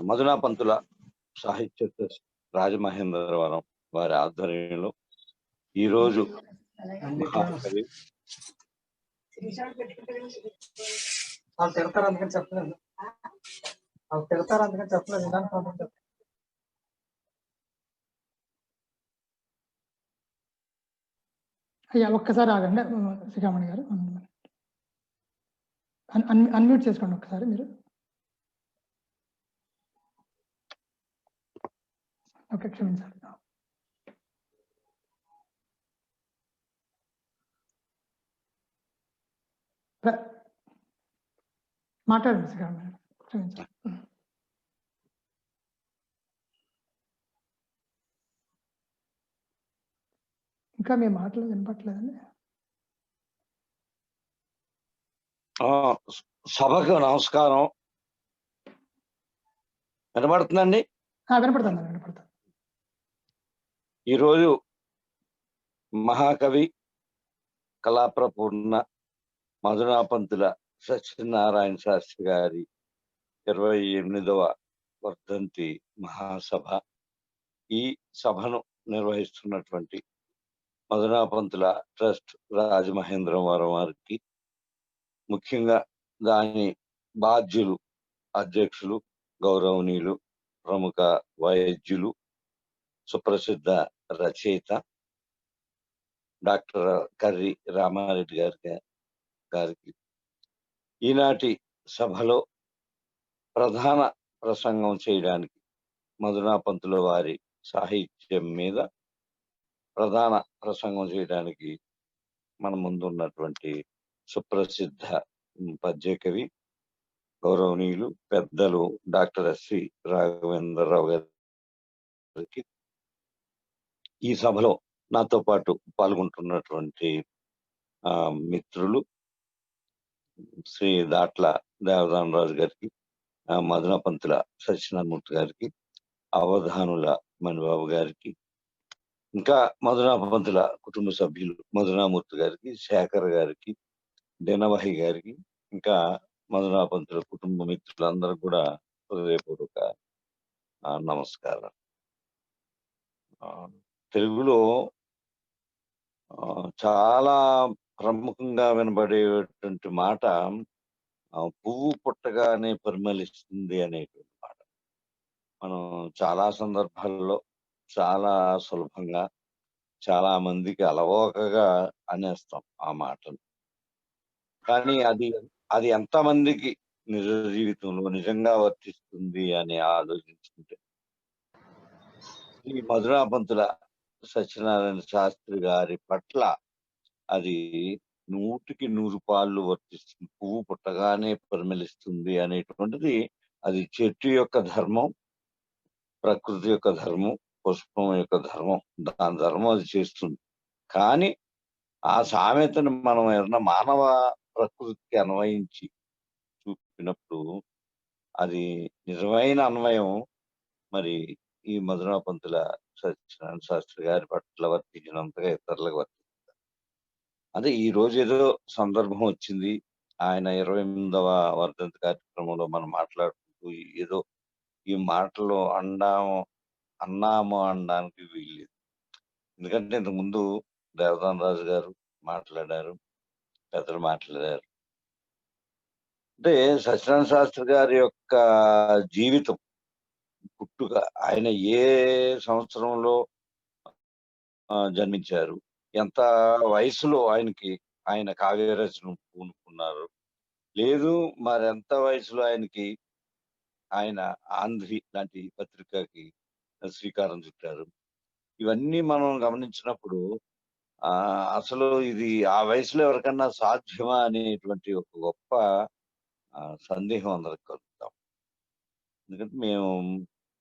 మధునాపంతుల సాహిత్య ట్రస్ట్ రాజమహేంద్రవరం వారి ఆధ్వర్యంలో ఈరోజు మహాకవి అయ్యా ఒక్కసారి ఆగండి శిఖామణి గారు, అన్మ్యూట్ చేసుకోండి ఒక్కసారి మీరు. ఓకే, క్షమించాలి. మాట్లాడండి శిఖామణి గారు, క్షమించాలి. ఇంకా మీ మాటలు వినపట్లేదండి. సభకు నమస్కారం. వినపడుతుందండి? వినపడుతుంది. ఈరోజు మహాకవి కళాప్రపూర్ణ మధునాపంతుల సత్యనారాయణ శాస్త్రి గారి 28వ వర్ధంతి మహాసభ. ఈ సభను నిర్వహిస్తున్నటువంటి మధునాపంతుల ట్రస్ట్ రాజమహేంద్రవరం వారికి, ముఖ్యంగా దాని బాధ్యులు అధ్యక్షులు, గౌరవనీయులు, ప్రముఖ వైద్యులు, సుప్రసిద్ధ రచయిత డాక్టర్ కర్రి రామారెడ్డి గారికి ఈనాటి సభలో ప్రధాన ప్రసంగం చేయడానికి మధునాపంతుల వారి సాహిత్యం మీద ప్రధాన ప్రసంగం చేయడానికి మన ముందు ఉన్నటువంటి సుప్రసిద్ధ పద్యకవి, గౌరవనీయులు, పెద్దలు డాక్టర్ ఎస్వి రాఘవేంద్రరావు గారికి, ఈ సభలో నాతో పాటు పాల్గొంటున్నటువంటి మిత్రులు శ్రీ దాట్ల దేవదానరాజు గారికి, మధునాపంతుల సత్యనారాయణమూర్తి గారికి, అవధానుల మణిబాబు గారికి, ఇంకా మధునాపంతుల కుటుంబ సభ్యులు మధునామూర్తి గారికి, శేఖర్ గారికి, దినవహి గారికి, ఇంకా మధునాపంతుల కుటుంబ మిత్రులందరూ కూడా హృదయపూర్వక నమస్కారం. తెలుగులో చాలా ప్రముఖంగా వినబడేటువంటి మాట పువ్వు పుట్టగానే పరిమళిస్తుంది అనేటువంటి మాట. మనం చాలా సందర్భాల్లో చాలా సులభంగా చాలా మందికి అలవోకగా అనేస్తాం ఆ మాటను. కానీ అది ఎంతమందికి నిజ జీవితంలో నిజంగా వర్తిస్తుంది అని ఆలోచించుకుంటే శ్రీ మధునాపంతుల సత్యనారాయణ శాస్త్రి గారి పట్ల అది 100కి 100 పాళ్ళు వర్తిస్తుంది. పువ్వు పుట్టగానే పరిమళిస్తుంది అనేటువంటిది అది చెట్టు యొక్క ధర్మం, ప్రకృతి యొక్క ధర్మం, పుష్పం యొక్క ధర్మం. దాని ధర్మం అది చేస్తుంది. కానీ ఆ సామెతను మనం ఏదైనా మానవ ప్రకృతికి అన్వయించి చూపినప్పుడు అది నిజమైన అన్వయం మరి ఈ మధునాపంతుల సత్యనారాయణ శాస్త్రి గారి పట్ల వర్తించినంతగా ఇతరులకు వర్తించారు. అదే ఈ రోజు ఏదో సందర్భం వచ్చింది, ఆయన 28వ వర్ధంతి కార్యక్రమంలో మనం మాట్లాడుకుంటూ ఏదో ఈ మాటలు అన్నాము అనడానికి వీల్లేదు. ఎందుకంటే ఇంతకుముందు దేవదానరాజు గారు మాట్లాడారు, పెద్దలు మాట్లాడారు. అంటే సత్యనారాయణ శాస్త్రి గారి యొక్క జీవితం, పుట్టుక, ఆయన ఏ సంవత్సరంలో జన్మించారు, ఎంత వయసులో ఆయన కావ్య రచన పూనుకున్నారు, లేదు మరెంత వయసులో ఆయన ఆంధ్రి లాంటి పత్రికకి శ్రీకారం చుట్టారు. ఇవన్నీ మనం గమనించినప్పుడు అసలు ఇది ఆ వయసులో ఎవరికన్నా సాధ్యమా అనేటువంటి ఒక గొప్ప సందేహం అందరికి కలుగుతాం. ఎందుకంటే మేము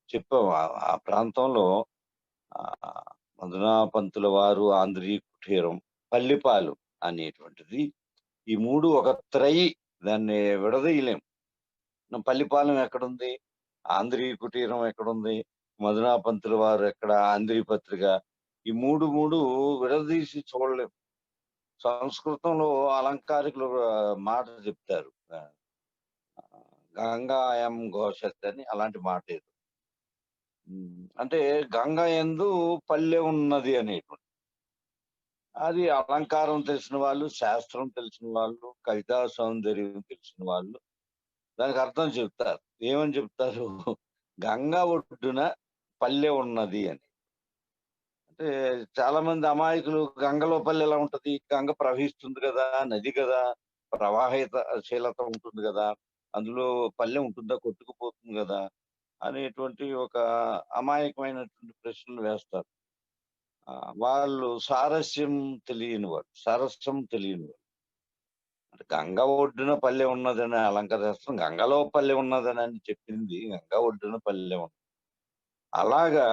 చెప్పాం ఆ ప్రాంతంలో మధునాపంతుల వారు, ఆంధ్రీ కుటీరం, పల్లిపాలు అనేటువంటిది, ఈ 3 ఒక త్రయి, దాన్ని విడదీయలేం. పల్లిపాలెం ఎక్కడుంది, ఆంధ్రీ కుటీరం ఎక్కడుంది, మధునాపంతుల వారు ఎక్కడ, ఆంధ్రీ పత్రిక, ఈ మూడు విడదీసి చూడలేం. సంస్కృతంలో అలంకారికులు మాట చెప్తారు, గంగాయం ఘోషత్ అని, అలాంటి మాట ఏదో. అంటే గంగ యందు పల్లె ఉన్నది అనేటువంటి, అది అలంకారం తెలిసిన వాళ్ళు, శాస్త్రం తెలిసిన వాళ్ళు, కవితా సౌందర్యం తెలిసిన వాళ్ళు దానికి అర్థం చెప్తారు. ఏమని చెప్తారు, గంగ ఒడ్డున పల్లె ఉన్నది అని. అంటే చాలా మంది అమాయకులు గంగలో పల్లె ఎలా ఉంటది, గంగ ప్రవహిస్తుంది కదా, నది కదా, ప్రవాహశీలత ఉంటుంది కదా, అందులో పల్లె ఉంటుందా, కొట్టుకుపోతుంది కదా అనేటువంటి ఒక అమాయకమైనటువంటి ప్రశ్నలు వేస్తారు. వాళ్ళు సారస్యం తెలియని వాడు. అంటే గంగ ఒడ్డున పల్లె ఉన్నదని అలంకరిస్తాం, గంగలో పల్లె ఉన్నదని అని చెప్పింది గంగ ఒడ్డున పల్లె ఉన్నది. అలాగా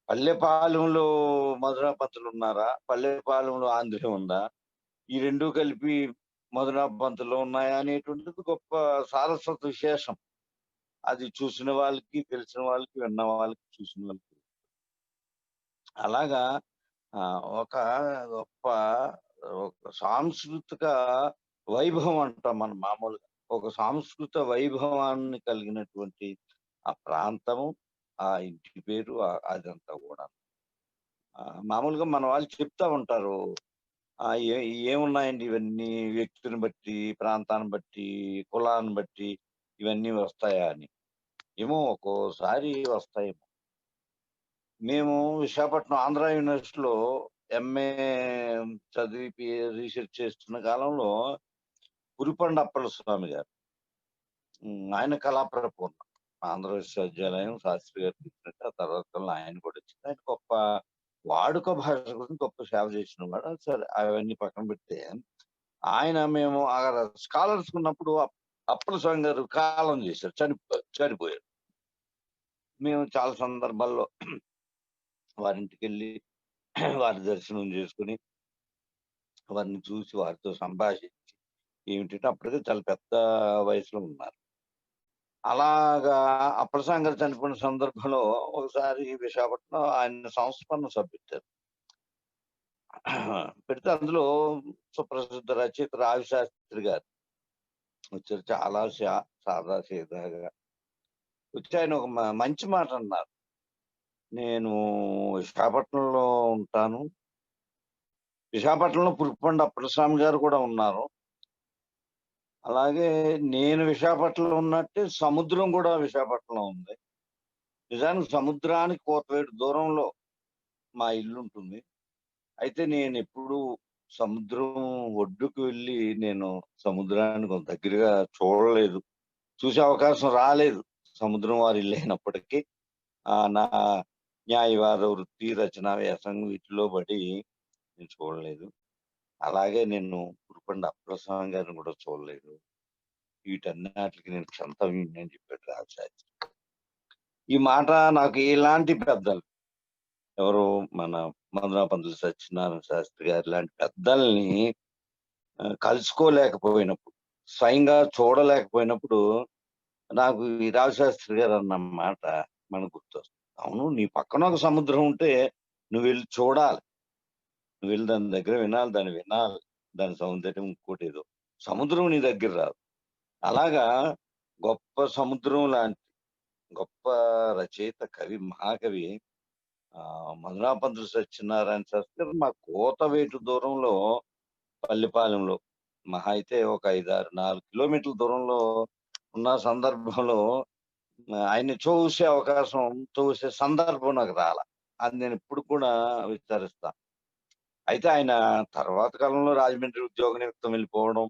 పల్లెపాలెంలో మధునాపంతులు ఉన్నారా, పల్లెపాలెంలో ఆంధ్రీ ఉందా, ఈ రెండు కలిపి మధునాపంతులు ఉన్నాయా అనేటువంటిది గొప్ప సారస్వత విశేషం. అది చూసిన వాళ్ళకి, తెలిసిన వాళ్ళకి, విన్న వాళ్ళకి, చూసిన వాళ్ళకి. అలాగా ఒక గొప్ప సాంస్కృతిక వైభవం అంటాం మనం మామూలుగా, ఒక సాంస్కృతిక వైభవాన్ని కలిగినటువంటి ఆ ప్రాంతము, ఆ ఇంటి పేరు, అదంతా కూడా మామూలుగా మన వాళ్ళు చెప్తా ఉంటారు, ఏమున్నాయండి ఇవన్నీ వ్యక్తిని బట్టి, ప్రాంతాన్ని బట్టి, కులాన్ని బట్టి ఇవన్నీ వస్తాయా అని. ఏమో ఒక్కోసారి వస్తాయేమో. మేము విశాఖపట్నం ఆంధ్ర యూనివర్సిటీలో ఎంఏ చదివి రీసెర్చ్ చేస్తున్న కాలంలో కురిపండ అప్పలస్వామి గారు, ఆయన కళాప్రపూర్ణ ఆంధ్ర విశ్వవిద్యాలయం శాస్త్రి గారు తీసుకుంటే ఆ తర్వాత కల్లా ఆయన కూడా వచ్చింది. ఆయన గొప్ప వాడుక భాష గురించి గొప్ప సేవ చేసిన వాడు. సరే అవన్నీ పక్కన పెడితే ఆయన మేము స్కాలర్స్ ఉన్నప్పుడు అప్పలస్వామి గారు కాలం చేశారు, చనిపోయారు. మేము చాలా సందర్భాల్లో వారింటికి వెళ్ళి వారి దర్శనం చేసుకుని వారిని చూసి వారితో సంభాషించి ఏమిటంటే అప్పటికే చాలా పెద్ద వయసులో ఉన్నారు. అలాగా అప్పలస్వామి గారు చనిపోయిన సందర్భంలో ఒకసారి విశాఖపట్నం ఆయన సంస్మరణ సభ పెట్టారు. పెడితే అందులో సుప్రసిద్ధ రచయిత రావి శాస్త్రి గారు వచ్చారు. చాలా సాదా సీదాగా వచ్చి ఆయన ఒక మంచి మాట అన్నారు. నేను విశాఖపట్నంలో ఉంటాను, విశాఖపట్నంలో పురుప్పండి అప్పలస్వామి గారు కూడా ఉన్నారు, అలాగే నేను విశాఖపట్నంలో ఉన్నట్టే సముద్రం కూడా విశాఖపట్నంలో ఉంది. నిజానికి సముద్రానికి కోతవేటు దూరంలో మా ఇల్లు ఉంటుంది. అయితే నేను ఎప్పుడు సముద్రం ఒడ్డుకు వెళ్ళి నేను సముద్రాన్ని కొంత దగ్గరగా చూడలేదు, చూసే అవకాశం రాలేదు. సముద్రం వారి ఇల్లు అయినప్పటికీ నా న్యాయవాద వృత్తి, రచనా వ్యాసంగం వీటిలో పడి నేను చూడలేదు. అలాగే నేను పురుప్పండి అప్పలస్వామి గారిని కూడా చూడలేదు. వీటన్నిటికి నేను క్షంతవ్యుణ్ణి అని చెప్పాడు రాజశాస్త్రి. ఈ మాట నాకు ఎలాంటి పెద్దలు ఎవరు మన మధునాపంతుల సత్యనారాయణ శాస్త్రి గారు లాంటి పెద్దల్ని కలుసుకోలేకపోయినప్పుడు, స్వయంగా చూడలేకపోయినప్పుడు నాకు ఈ రాజశాస్త్రి గారు అన్న మాట మనకు గుర్తొస్తుంది. అవును, నీ పక్కన ఒక సముద్రం ఉంటే నువ్వు వెళ్ళి చూడాలి, నువ్వు వెళ్ళి దాని దగ్గర వినాలి, దాన్ని వినాలి, దాని సౌందర్యం ఇంకోటి ఏదో. సముద్రం నీ దగ్గర రాదు. అలాగా గొప్ప సముద్రం లాంటి గొప్ప రచయిత, కవి, మహాకవి మధునాపంతుల సత్యనారాయణ శాస్త్రి గారు మా కోతవేటు దూరంలో పల్లిపాలెంలో మహా అయితే ఒక 4 కిలోమీటర్ల దూరంలో ఉన్న సందర్భంలో ఆయన్ని చూసే సందర్భం నాకు రాల. అది నేను ఇప్పుడు కూడా విచారిస్తాను. అయితే ఆయన తర్వాత కాలంలో రాజమండ్రి ఉద్యోగ నిమిత్తం వెళ్ళిపోవడం,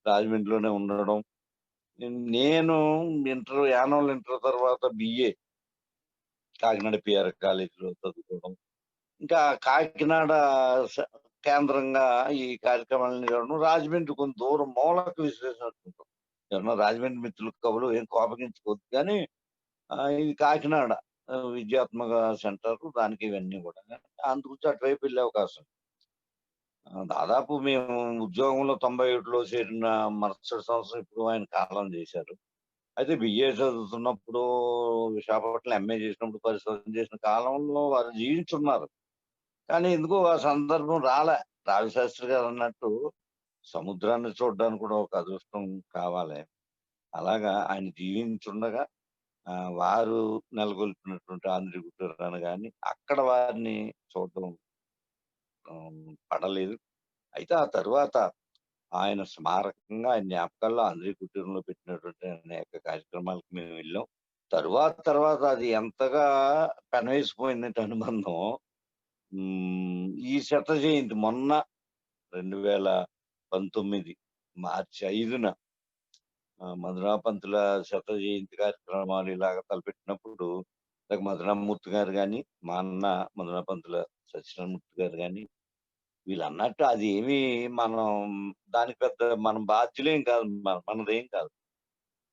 రాజమండ్రిలోనే ఉండడం. నేను యాన్యువల్ ఇంటర్ తర్వాత BA కాకినాడ PR కాలేజీలో చదువుకోవడం, ఇంకా కాకినాడ కేంద్రంగా ఈ కార్యక్రమాలను నిర్వహించడం, రాజమండ్రి కొంత దూరం మూలకు విశ్లేషించుకుంటాం. ఎవరన్నా రాజమండ్రి మిత్రులు కవులు ఏం కోపగించుకోవద్దు, కానీ ఇది కాకినాడ విద్యాత్మక సెంటర్, దానికి ఇవన్నీ కూడా అందుకు అటువైపు వెళ్ళే అవకాశం. దాదాపు మేము ఉద్యోగంలో 97లో చేరిన మరుసటి సంవత్సరం ఇప్పుడు ఆయన కాలం చేశారు. అయితే BA చదువుతున్నప్పుడు విశాఖపట్నం MA చేసినప్పుడు పరిశోధన చేసిన కాలంలో వారు జీవించున్నారు. కానీ ఎందుకో ఆ సందర్భం రాలే. రావిశాస్త్రి గారు అన్నట్టు సముద్రాన్ని చూడడానికి కూడా ఒక అదృష్టం కావాలి. అలాగా ఆయన జీవించుండగా వారు నెలకొల్పినటువంటి ఆంధ్రగుట్టూరు కానీ అక్కడ వారిని చూడడం పడలేదు. అయితే ఆ తర్వాత ఆయన స్మారకంగా ఆయన జ్ఞాపకాల్లో ఆంధ్రగుట్టూరులో పెట్టినటువంటి అనేక కార్యక్రమాలకు మేము వెళ్ళాం. తర్వాత అది ఎంతగా పెనవేసిపోయిందంటే అనుబంధం, ఈ శత జయంతి మొన్న 2019 మార్చి 5న మధునాపంతుల శత జయంతి కార్యక్రమాలు ఇలాగ తలపెట్టినప్పుడు మధురామూర్తి గారు కానీ, మా అన్న మధునాపంతుల సత్యనారాయణమూర్తి గారు కానీ, వీళ్ళు అన్నట్టు అది ఏమి మనం దానికి పెద్ద మనం బాధ్యులేం కాదు, మనదేం కాదు.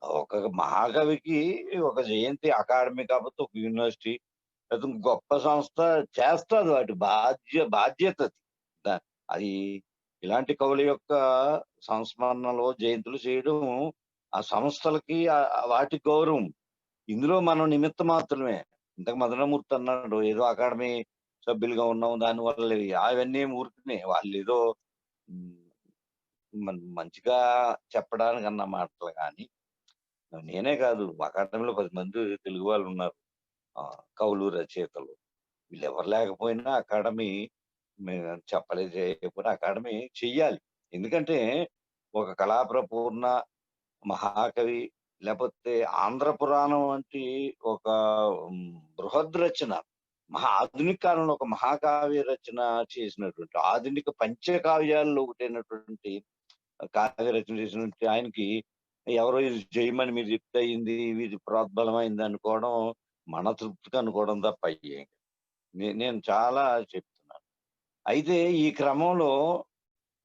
ఒక మహాకవికి ఒక జయంతి అకాడమీ కాకపోతే ఒక యూనివర్సిటీ లేదా గొప్ప సంస్థ చేస్తుంది, వాటి బాధ్యత అది. ఇలాంటి కవుల యొక్క సంస్మరణలో జయంతులు చేయడం ఆ సంస్థలకి వాటి గౌరవం. ఇందులో మనం నిమిత్త మాత్రమే. ఇంతకు మధురమూర్తి అన్నాడు ఏదో అకాడమీ సభ్యులుగా ఉన్నాం దానివల్ల అవన్నీ ఊరుకునే వాళ్ళు ఏదో మంచిగా చెప్పడానికి అన్న మాటలు. కానీ నేనే కాదు, అకాడమీలో 10 మంది తెలుగు వాళ్ళు ఉన్నారు, కవులు, రచయితలు. వీళ్ళు ఎవరు లేకపోయినా అకాడమీ చెప్పలేదు, చేయకపోయినా అకాడమీ చెయ్యాలి. ఎందుకంటే ఒక కళాప్రపూర్ణ మహాకవి లేకపోతే ఆంధ్ర పురాణం వంటి ఒక బృహద్ రచన, ఆధునిక కాలంలో ఒక మహాకావ్య రచన చేసినటువంటి, ఆధునిక పంచకావ్యాల్లో ఒకటైనటువంటి కావ్య రచన చేసినటువంటి ఆయనకి ఎవరో ఇది చేయమని మీరు చెప్తే అయింది, ఇది ప్రోద్బలమైంది అనుకోవడం మన తృప్తికి అనుకోవడం తప్ప నేను చాలా చెప్తున్నాను. అయితే ఈ క్రమంలో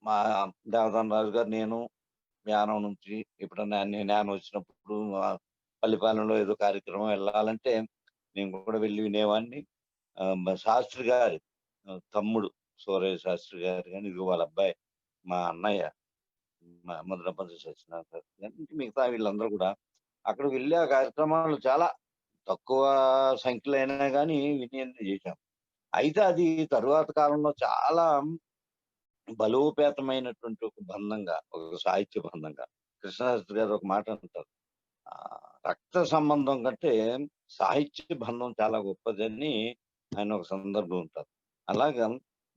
మా దేవదాన రాజు గారు, నేను యానం నుంచి ఎప్పుడన్నా నేను వచ్చినప్పుడు పల్లిపాలెంలో ఏదో కార్యక్రమం వెళ్ళాలంటే నేను కూడా వెళ్ళి వినేవాడిని. శాస్త్రి గారి తమ్ముడు సూరయ్య శాస్త్రి గారు కానీ, ఇది వాళ్ళ అబ్బాయి మా అన్నయ్య మధురపంచ సత్యనారాయణ శాస్త్రి గారు, మిగతా వీళ్ళందరూ కూడా అక్కడ వెళ్ళి ఆ కార్యక్రమాలు చాలా తక్కువ సంఖ్యలో అయినా కానీ విని చేశాం. అయితే అది తరువాత కాలంలో చాలా బలోపేతమైనటువంటి ఒక బంధంగా, ఒక సాహిత్య బంధంగా, కృష్ణశాస్త్రి గారు ఒక మాట అంటారు, రక్త సంబంధం కంటే సాహిత్య బంధం చాలా గొప్పదని ఆయన ఒక సందర్భం ఉంటారు. అలాగా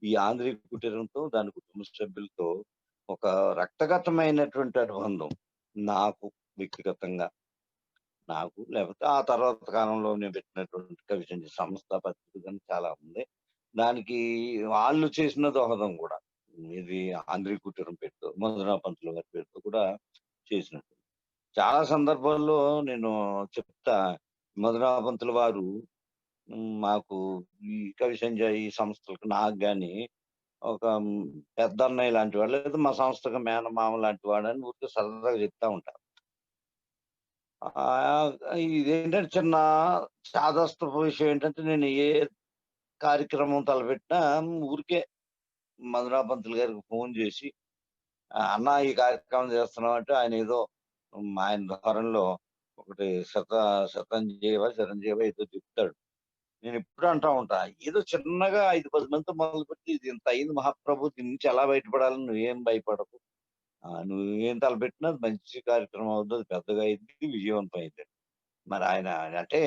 ఈ ఆంధ్రీ కుటీరంతో దాని కుటుంబ సభ్యులతో ఒక రక్తగతమైనటువంటి అనుబంధం నాకు వ్యక్తిగతంగా, నాకు లేకపోతే ఆ తర్వాత కాలంలో నేను పెట్టినటువంటి కవిచండి సంస్థ పత్రిక చాలా ఉంది. దానికి వాళ్ళు చేసిన దోహదం కూడా, ఇది ఆంధ్రీ కుటీరం పేరుతో, మధురా పంతులు గారి పేరుతో కూడా చేసినట్టు చాలా సందర్భాల్లో నేను చెప్తా. మధురా పంతుల వారు మాకు ఈ కవి సంజయ్ ఈ సంస్థలకు నాకు కానీ ఒక పెద్ద అన్నయ్య లాంటి వాడు, లేదా మా సంస్థకు మేనమామ లాంటి వాడు అని ఊరికే సరదాగా చెప్తా ఉంటారు. ఇదేంటంటే చిన్న చాదస్తపు విషయం ఏంటంటే, నేను ఏ కార్యక్రమం తలపెట్టినా ఊరికే మధురా పంతులు గారికి ఫోన్ చేసి, అన్న ఈ కార్యక్రమం చేస్తున్నాం అంటే ఆయన ఏదో ఆయన ధోరణిలో ఒకటి చిరంజీవ ఏదో చెప్తాడు. నేను ఎప్పుడు అంటా ఉంటా, ఏదో చిన్నగా 5-10 మందితో మొదలుపెట్టి ఇది ఇంత అయింది మహాప్రభు, దీని నుంచి ఎలా బయటపడాలని నువ్వేం భయపడకు, నువ్వేం తలపెట్టినా మంచి కార్యక్రమం అవుతుంది, పెద్దగా అయింది, విజయవంతం అయింది. మరి ఆయన అంటే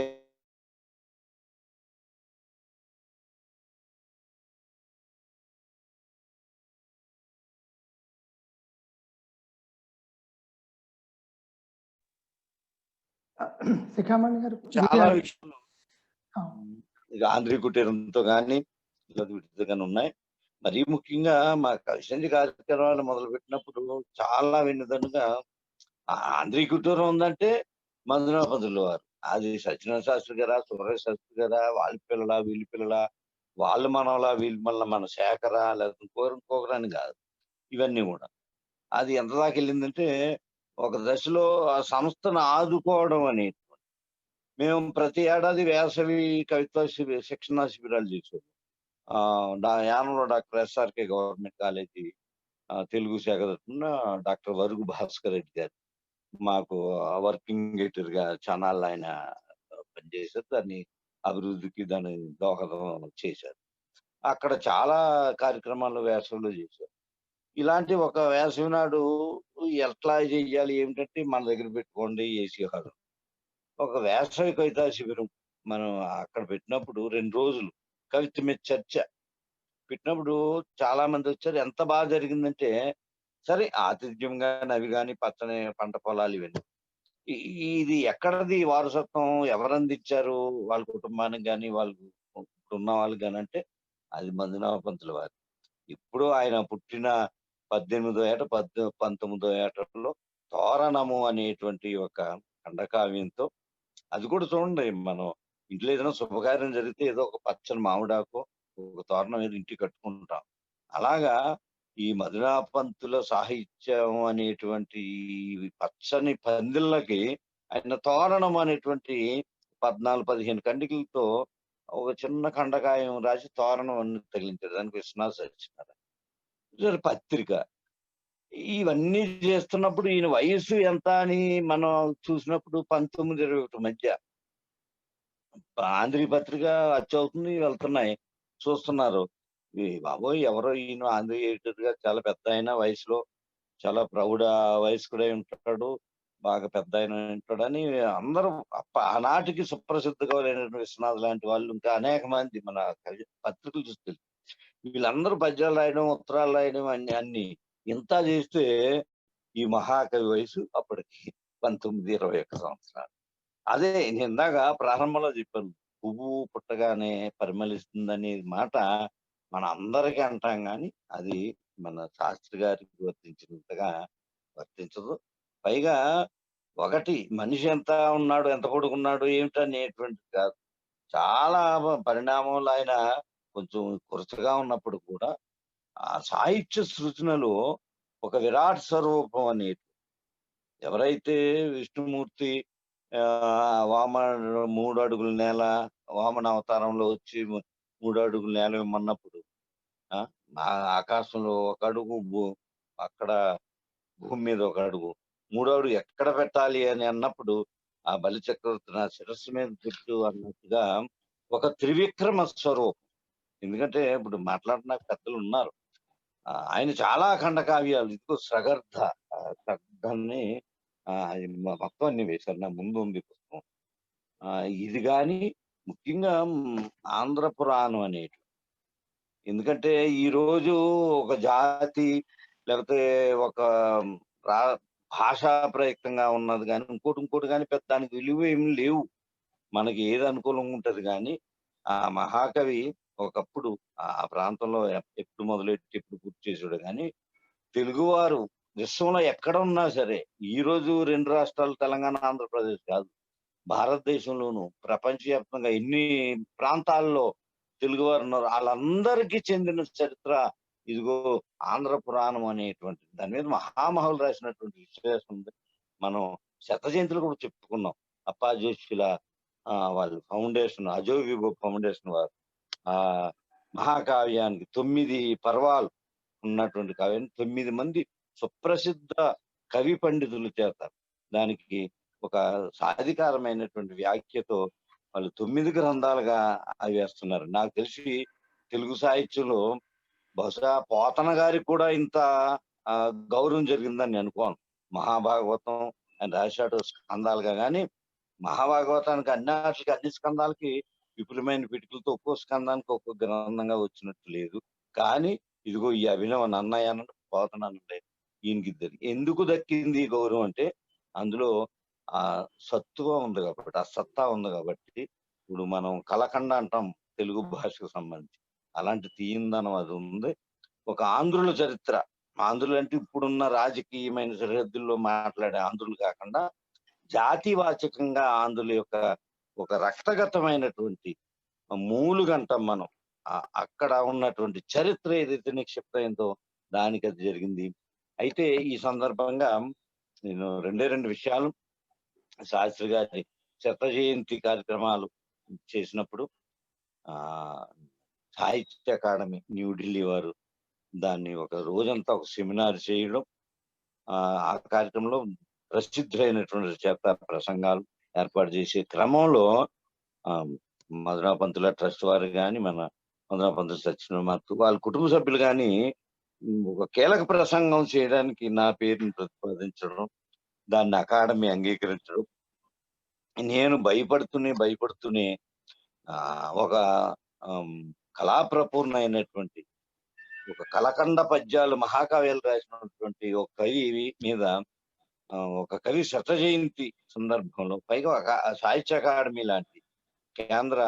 శిఖామణి గారు చాలా విషయాలు ఆంధ్రీ కుటీరంతో కానీ వీటితో కానీ ఉన్నాయి. మరీ ముఖ్యంగా మా కవిశంజి కార్యక్రమాలు మొదలు పెట్టినప్పుడు చాలా వినోదంగా, ఆంధ్రీ కుటీరం ఉందంటే మధురా పంతులు వారు, అది సత్యనారాయణ శాస్త్రి గారా, సూరయ్య శాస్త్రి గారా, వాళ్ళ పిల్లల వీళ్ళ పిల్లల, వాళ్ళ మనవల వీళ్ళ మళ్ళీ మన శేఖరా, లేకపోతే ఇంకొకరని కాదు, ఇవన్నీ కూడా అది ఎంత దాకా వెళ్ళిందంటే ఒక దశలో ఆ సంస్థను ఆదుకోవడం అనేది, మేము ప్రతి ఏడాది వేసవి కవిత్వ శిక్షణ శిబిరాలు చేసేవాళ్ళం. యానంలో doctor SRK government college Telugu శాఖ తరఫున డాక్టర్ వరుగు భాస్కర్ రెడ్డి గారు మాకు వర్కింగ్ ఎడిటర్ గా ఛానల్ ఆయన పనిచేశారు. దాన్ని అభివృద్ధికి దాని దోహదం చేశారు. అక్కడ చాలా కార్యక్రమాలు వేసవిలో చేశారు. ఇలాంటి ఒక వేసవి నాడు ఎట్లా చెయ్యాలి ఏమిటంటే, మన దగ్గర పెట్టుకోండి ఏసీ హాల్, ఒక వేసవి కవితా శిబిరం మనం అక్కడ పెట్టినప్పుడు 2 రోజులు కవిత మీద చర్చ పెట్టినప్పుడు చాలా మంది వచ్చారు. ఎంత బాగా జరిగిందంటే, సరే ఆతిథ్యం కానీ అవి కానీ పచ్చని పంట పొలాలు ఇవన్నీ, ఇది ఎక్కడది వారసత్వం, ఎవరు అందించారు వాళ్ళ కుటుంబానికి కానీ వాళ్ళు ఉన్న వాళ్ళకి కానీ అంటే అది మధురా పంతుల వారు. ఇప్పుడు ఆయన పుట్టిన 18వ ఏట 19వ ఏటలో తోరణము అనేటువంటి ఒక ఖండకావ్యంతో, అది కూడా చూడండి, మనం ఇంట్లో ఏదైనా శుభకార్యం జరిగితే ఏదో ఒక పచ్చని మామిడాకు ఒక తోరణం ఏదో ఇంటికి కట్టుకుంటాం. అలాగా ఈ మధురా పంతుల సాహిత్యం అనేటువంటి పచ్చని పందిళ్ళకి ఆయన తోరణం అనేటువంటి 14-15 కండికలతో ఒక చిన్న ఖండకాయం రాసి తోరణం అన్ని తగిలించారు. దానికి విశ్వనాథ సత్యనారాయణ పత్రిక. ఇవన్నీ చేస్తున్నప్పుడు ఈయన వయసు ఎంత అని మనం చూసినప్పుడు 19-21 మధ్య ఆంధ్రీ పత్రిక అచ్చవుతుంది, వెళ్తున్నాయి, చూస్తున్నారు, బాబోయ్ ఎవరో ఈయన ఆంధ్రీ ఎడిటర్ గా చాలా పెద్ద ఆయన, వయసులో చాలా ప్రౌఢ వయస్కుడై ఉంటాడు, బాగా పెద్ద ఆయన ఉంటాడని అందరూ ఆనాటికి సుప్రసిద్ధగా లేనటువంటి విశ్వనాథ్ లాంటి వాళ్ళు ఇంకా అనేక మంది మన పత్రికలు చూస్తే వీళ్ళందరూ పద్యాలు రాయడం, ఉత్తరాలు రాయడం అన్ని ఇంత చేస్తే ఈ మహాకవి వయసు అప్పటికి 19, 21 సంవత్సరాలు. అదే నేను ఇందాక ప్రారంభంలో చెప్పాను, పువ్వు పుట్టగానే పరిమళిస్తుందనే మాట మన అందరికీ అంటాం కానీ అది మన శాస్త్రి గారికి వర్తించినంతగా వర్తించదు. పైగా ఒకటి మనిషి ఎంత ఉన్నాడు, ఎంత పొడుగున్నాడు ఏమిటనేటువంటిది కాదు. చాలా పరిణామంలో ఆయన కొంచెం కురచగా ఉన్నప్పుడు కూడా ఆ సాహిత్య సృజనలో ఒక విరాట్ స్వరూపం అనేది, ఎవరైతే విష్ణుమూర్తి వామ 3 అడుగుల నేల వామన అవతారంలో వచ్చి 3 అడుగుల నేల ఇమ్మన్నప్పుడు ఆకాశంలో ఒక అడుగు అక్కడ భూమి మీద ఒక అడుగు, 3వ అడుగు ఎక్కడ పెట్టాలి అని అన్నప్పుడు ఆ బలి చక్రవర్తి నా శిరస్సు మీద పెట్టు అన్నట్టుగా ఒక త్రివిక్రమ స్వరూపం. ఎందుకంటే ఇప్పుడు మాట్లాడిన పెద్దలు ఉన్నారు, ఆయన చాలా ఖండ కావ్యాలు, ఇదిగో శ్రగర్ధాన్ని మొత్తం అన్ని వేశారు, నా ముందు ఉంది పుస్తకం. ఇది కానీ ముఖ్యంగా ఆంధ్ర పురాణం అనేటి, ఎందుకంటే ఈ రోజు ఒక జాతి లేకపోతే ఒక భాషా ప్రయుక్తంగా ఉన్నది కానీ ఇంకోటి కానీ పెద్ద దానికి విలువ ఏమి లేవు, మనకి ఏది అనుకూలంగా ఉంటది. కానీ ఆ మహాకవి ఒకప్పుడు ఆ ప్రాంతంలో ఎప్పుడు మొదలెట్టి ఎప్పుడు పూర్తి చేసాడు. కానీ తెలుగువారు విశ్వంలో ఎక్కడ ఉన్నా సరే, ఈ రోజు 2 రాష్ట్రాలు తెలంగాణ ఆంధ్రప్రదేశ్ కాదు, భారతదేశంలోను ప్రపంచవ్యాప్తంగా ఎన్ని ప్రాంతాల్లో తెలుగువారు ఉన్నారు, వాళ్ళందరికీ చెందిన చరిత్ర ఇదిగో ఆంధ్ర పురాణం అనేటువంటి దాని మీద మహామహులు రాసినటువంటి విశ్లేషణ ఉంది. మనం శత జయంతులు కూడా చెప్పుకున్నాం. అప్పాజోషుల వాళ్ళ ఫౌండేషన్, అజో విభో ఫౌండేషన్ వారు ఆ మహాకావ్యానికి 9 పర్వాలు ఉన్నటువంటి కావ్యాన్ని 9 మంది సుప్రసిద్ధ కవి పండితుల చేత దానికి ఒక సాధికారమైనటువంటి వ్యాఖ్యతో వాళ్ళు 9 గ్రంథాలుగా అవి వేస్తున్నారు. నాకు తెలిసి తెలుగు సాహిత్యంలో బహుశా పోతన గారికి కూడా ఇంత గౌరవం జరిగిందని అనుకోను. మహాభాగవతం ఆయన రాశాడు స్కందాలుగా, కానీ మహాభాగవతానికి అన్ని స్కందాలకి విపులమైన పిటికలతో ఒక్కో స్కందానికి ఒక్కో గ్రంథంగా వచ్చినట్టు లేదు. కానీ ఇదిగో ఈ అభినవ నన్నయ్య అన్నట్టు పోతన అన్నట్టు ఈయనకి ఎందుకు దక్కింది గౌరవం అంటే అందులో ఆ సత్తువ ఉంది కాబట్టి, ఆ సత్తా ఉంది కాబట్టి. ఇప్పుడు మనం కలకండ అంటాం తెలుగు భాషకు సంబంధించి, అలాంటి తీయిందనం అది ఉంది. ఒక ఆంధ్రుల చరిత్ర, ఆంధ్రులు అంటే ఇప్పుడున్న రాజకీయమైన సరిహద్దుల్లో మాట్లాడే ఆంధ్రులు కాకుండా జాతివాచకంగా ఆంధ్రుల యొక్క ఒక రక్తగతమైనటువంటి మూలుగంటాం మనం. అక్కడ ఉన్నటువంటి చరిత్ర ఏదైతే నిక్షిప్తమైందో దానికి అది జరిగింది. అయితే ఈ సందర్భంగా నేను 2 విషయాలు, శాస్త్రి గారి శత జయంతి కార్యక్రమాలు చేసినప్పుడు సాహిత్య అకాడమీ న్యూఢిల్లీ వారు దాన్ని ఒక రోజంతా ఒక సెమినార్ చేయడం, ఆ కార్యక్రమంలో ప్రసిద్ధులైనటువంటి చేత ప్రసంగాలు ఏర్పాటు చేసే క్రమంలో మధురాపంతుల ట్రస్ట్ వారు కానీ, మన మధురాపంతుల సత్యనారాయణ వాళ్ళ కుటుంబ సభ్యులు కానీ ఒక కీలక ప్రసంగం చేయడానికి నా పేరుని ప్రతిపాదించడం, దాన్ని అకాడమీ అంగీకరించడం, నేను భయపడుతూనే ఒక కళాప్రపూర్ణ అయినటువంటి ఒక కలకండ పద్యాలు మహాకావ్యాలు రాసినటువంటి ఒక కవి మీద ఒక కవి శత జయంతి సందర్భంలో, పైగా సాహిత్య అకాడమీ లాంటి కేంద్ర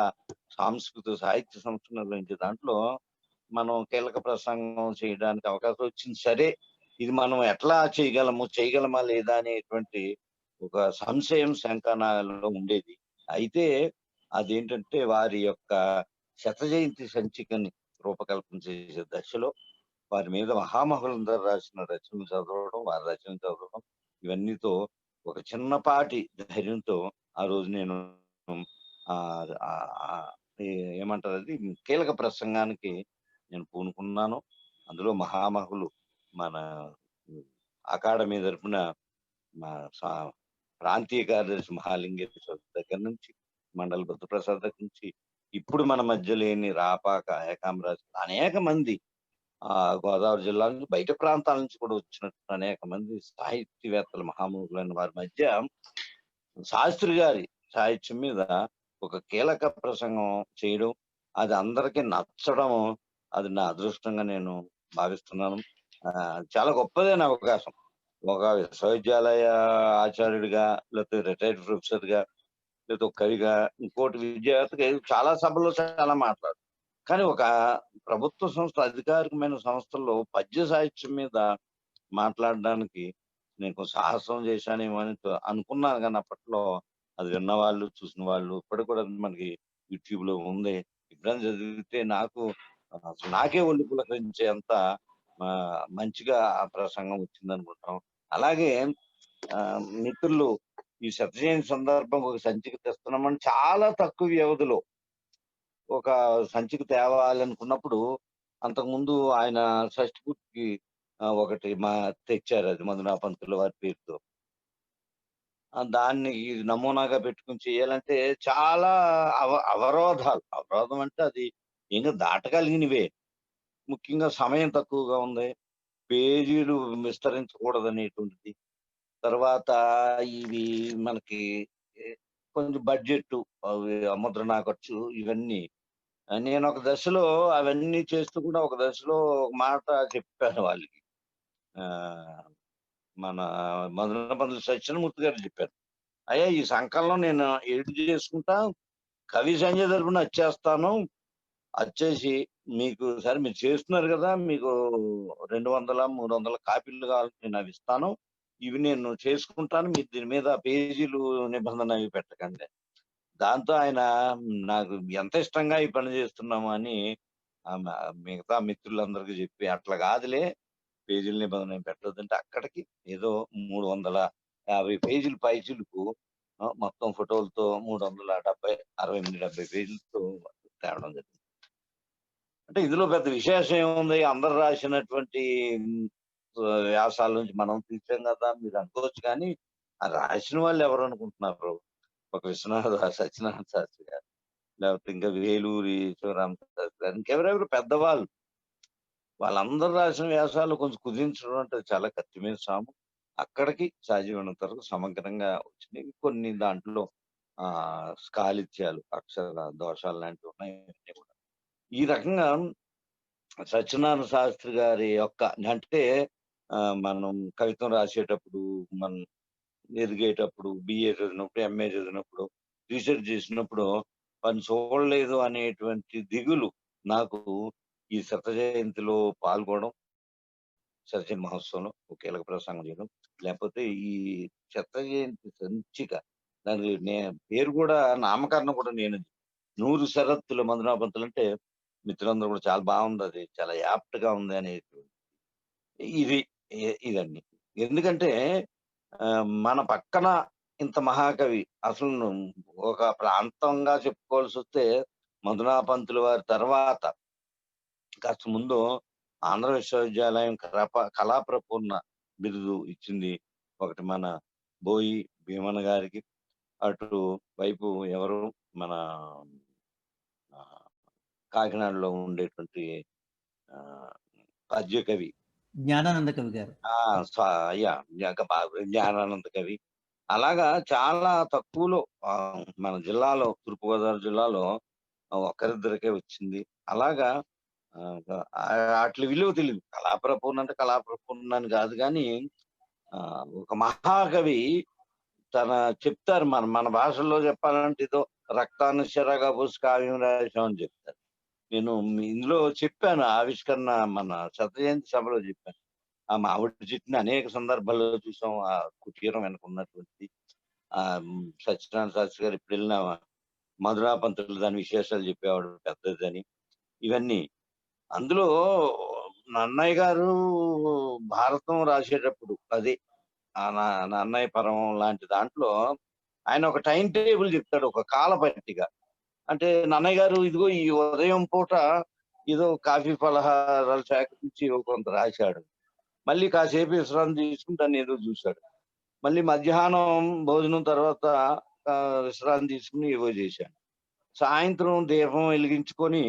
సాంస్కృతిక సాహిత్య సంస్థ నిర్వహించే దాంట్లో మనం కీలక ప్రసంగం చేయడానికి అవకాశం వచ్చింది. సరే, ఇది మనం ఎట్లా చేయగలమా లేదా అనేటువంటి ఒక సంశయం శంకనాలో ఉండేది. అయితే అదేంటంటే వారి యొక్క శత జయంతి సంచికని రూపకల్పన చేసే దశలో వారి మీద మహామహులందరూ రాసిన రచనలు చదవడం, వారి రచనలు చదవడం, ఇవన్నీతో ఒక చిన్నపాటి ధైర్యంతో ఆ రోజు నేను ఏమంటారు అది కీలక ప్రసంగానికి నేను పూనుకున్నాను. అందులో మహామహులు మన అకాడమీ తరఫున మా ప్రాంతీయ కార్యదర్శి మహాలింగేశ్వర దగ్గర నుంచి, మండల బుద్ధప్రసాద్ దగ్గర నుంచి, ఇప్పుడు మన మధ్య లేని రాపాక ఏకాంబరాజు, అనేక మంది గోదావరి జిల్లా నుంచి బయట ప్రాంతాల నుంచి కూడా వచ్చినట్టు అనేక మంది సాహిత్యవేత్తలు మహామహులైన వారి మధ్య శాస్త్రి గారి సాహిత్యం మీద ఒక కీలక ప్రసంగం చేయడం, అది అందరికీ నచ్చడం, అది నా అదృష్టంగా నేను భావిస్తున్నాను. చాలా గొప్పదైన అవకాశం. ఒక విశ్వవిద్యాలయ ఆచార్యుడిగా, లేకపోతే రిటైర్డ్ ప్రొఫెసర్గా, లేకపోతే ఒక కవిగా, ఇంకోటి విద్యార్థిగా చాలా సభల్లో చాలా మాట్లాడు. కానీ ఒక ప్రభుత్వ సంస్థ, అధికారికమైన సంస్థల్లో పద్య సాహిత్యం మీద మాట్లాడడానికి నేను కొంచెం సాహసం చేశానేమో అని అనుకున్నాను. కానీ అప్పట్లో అది విన్నవాళ్ళు, చూసిన వాళ్ళు ఇప్పటికి కూడా మనకి యూట్యూబ్ లో ఉంది. ఎప్పుడైనా చదివితే అసలు నాకే ఒళ్ళు పులకరించేంత మంచిగా ఆ ప్రసంగం వచ్చింది అనుకుంటాం. అలాగే మిత్రులు ఈ శతజయంతి సందర్భం ఒక సంచిక తెస్తున్నామని చాలా తక్కువ వ్యవధిలో ఒక సంచిక తేవాలనుకున్నప్పుడు, అంతకుముందు ఆయన షష్ఠి పూర్తికి ఒకటి తెచ్చారు, అది మధునా పంతుల వారి పేరుతో. దాన్ని నమూనాగా పెట్టుకుని చేయాలంటే చాలా అవరోధం అంటే అది ఇంకా దాటగలిగినవే. ముఖ్యంగా సమయం తక్కువగా ఉంది, పేజీలు విస్తరించకూడదనేటువంటిది. తర్వాత ఇవి మనకి కొంచెం బడ్జెట్, ముద్రణా ఖర్చు, ఇవన్నీ నేను ఒక దశలో అవన్నీ చేస్తూ కూడా ఒక దశలో ఒక మాట చెప్పాను వాళ్ళకి. మన మధున పంతులు సత్యనారాయణమూర్తి గారు చెప్పారు, అయ్యా ఈ సంకలనం నేను ఎడిట్ చేసుకుంటా, కవి సంజయ్ తరపున వచ్చేస్తాను, వచ్చేసి మీకు సరే మీరు చేస్తున్నారు కదా, మీకు 200-300 కాపీలు కావాలని నేను అవి ఇస్తాను, ఇవి నేను చేసుకుంటాను, మీరు దీని మీద పేజీలు నిబంధన అవి పెట్టకండి. దాంతో ఆయన నాకు ఎంత ఇష్టంగా ఈ పని చేస్తున్నాము అని మిగతా మిత్రులందరికీ చెప్పి, అట్లా కాదులే పేజీల నిబంధన పెట్టొద్దంటే అక్కడికి ఏదో 350 పేజీలు పైచీలకు మొత్తం ఫోటోలతో 370 పేజీలతో తేవడం జరిగింది. అంటే ఇందులో పెద్ద విశేషం ఏముంది, అందరు రాసినటువంటి వ్యాసాల నుంచి మనం తీసాం కదా మీరు అనుకోవచ్చు. కానీ ఆ రాసిన వాళ్ళు ఎవరు అనుకుంటున్నారు? ఒక విశ్వనాథ సత్యనారాయణ శాస్త్రి గారు, లేకపోతే ఇంకా వేలూరి శివరామ శాస్త్రి గారు, ఇంకెవరెవరు పెద్దవాళ్ళు, వాళ్ళందరూ రాసిన వ్యాసాలు కొంచెం కుదించడం అంటే చాలా కత్తిమీద సాము. అక్కడికి సహజీవనంత వరకు సమగ్రంగా వచ్చినాయి. కొన్ని దాంట్లో స్కాలిత్యాలు, అక్షర దోషాలు లాంటివి ఉన్నాయి. ఈ రకంగా సత్యనారాయణ శాస్త్రి గారి యొక్క అంటే మనం కవిత్వం రాసేటప్పుడు, మనం ఎదిగేటప్పుడు, బిఏ చదివినప్పుడు, ఎంఏ చదివినప్పుడు, రీసెర్చ్ చేసినప్పుడు పని చూడలేదు అనేటువంటి దిగులు నాకు ఈ శత జయంతిలో పాల్గొనడం, శత మహోత్సవంలో ఒక కీలక ప్రసంగం చేయడం, లేకపోతే ఈ శత జయంతి సంచిక దాని పేరు కూడా నామకరణం కూడా నేను 100 షరత్తుల మధునా పంతులు అంటే మిత్రులందరూ కూడా చాలా బాగుంది, అది చాలా యాప్ట్ గా ఉంది అనేటువంటి ఇదండి. ఎందుకంటే మన పక్కన ఇంత మహాకవి, అసలు ఒక ప్రాంతంగా చెప్పుకోవాల్సి వస్తే మధునా పంతుల వారి తర్వాత కాస్త ముందు ఆంధ్ర విశ్వవిద్యాలయం కళాప్రపూర్ణ బిరుదు ఇచ్చింది ఒకటి మన బోయి భీమన్న గారికి, అటు వైపు ఎవరు మన కాకినాడలో ఉండేటువంటి పద్య కవి జ్ఞానానంద కవి గారు, జ్ఞానానంద కవి. అలాగా చాలా తక్కువలో మన జిల్లాలో, తూర్పుగోదావరి జిల్లాలో ఒకరిద్దరికే వచ్చింది. అలాగా అట్ల విలువ తెలియదు. కళాప్రపూర్ణ అంటే కళాప్రపూర్ణ అని కాదు, కానీ ఒక మహాకవి చెప్తారు, మన భాషలో చెప్పాలంటే ఏదో రక్తాన్ని చెరగా పోసి కావ్యం రాశామని చెప్తారు. నేను ఇందులో చెప్పాను, ఆవిష్కరణ మన శత జయంతి సభలో చెప్పాను. ఆ మామిడి చెట్టుని అనేక సందర్భాల్లో చూసాం, ఆ కుటీరం వెనక ఉన్నటువంటి సత్యనారాయణ శాస్త్రి గారు ఇప్పుడు వెళ్ళిన మధునా పంతులు దాని విశేషాలు చెప్పేవాడు పెద్దదని. ఇవన్నీ అందులో నన్నయ్య గారు భారతం రాసేటప్పుడు, అదే నన్నయ్య పరం లాంటి దాంట్లో ఆయన ఒక టైం టేబుల్ చెప్తాడు, ఒక కాల పట్టిక. అంటే నన్నయ్య గారు ఇదిగో ఈ ఉదయం పూట ఏదో కాఫీ పలహారాలు సేకరించి కొంత రాశాడు, మళ్ళీ కాసేపు విశ్రాంతి తీసుకుని దాన్ని ఏదో చూశాడు, మళ్ళీ మధ్యాహ్నం భోజనం తర్వాత విశ్రాంతి తీసుకుని ఏవో చేశాడు, సాయంత్రం దీపం వెలిగించుకొని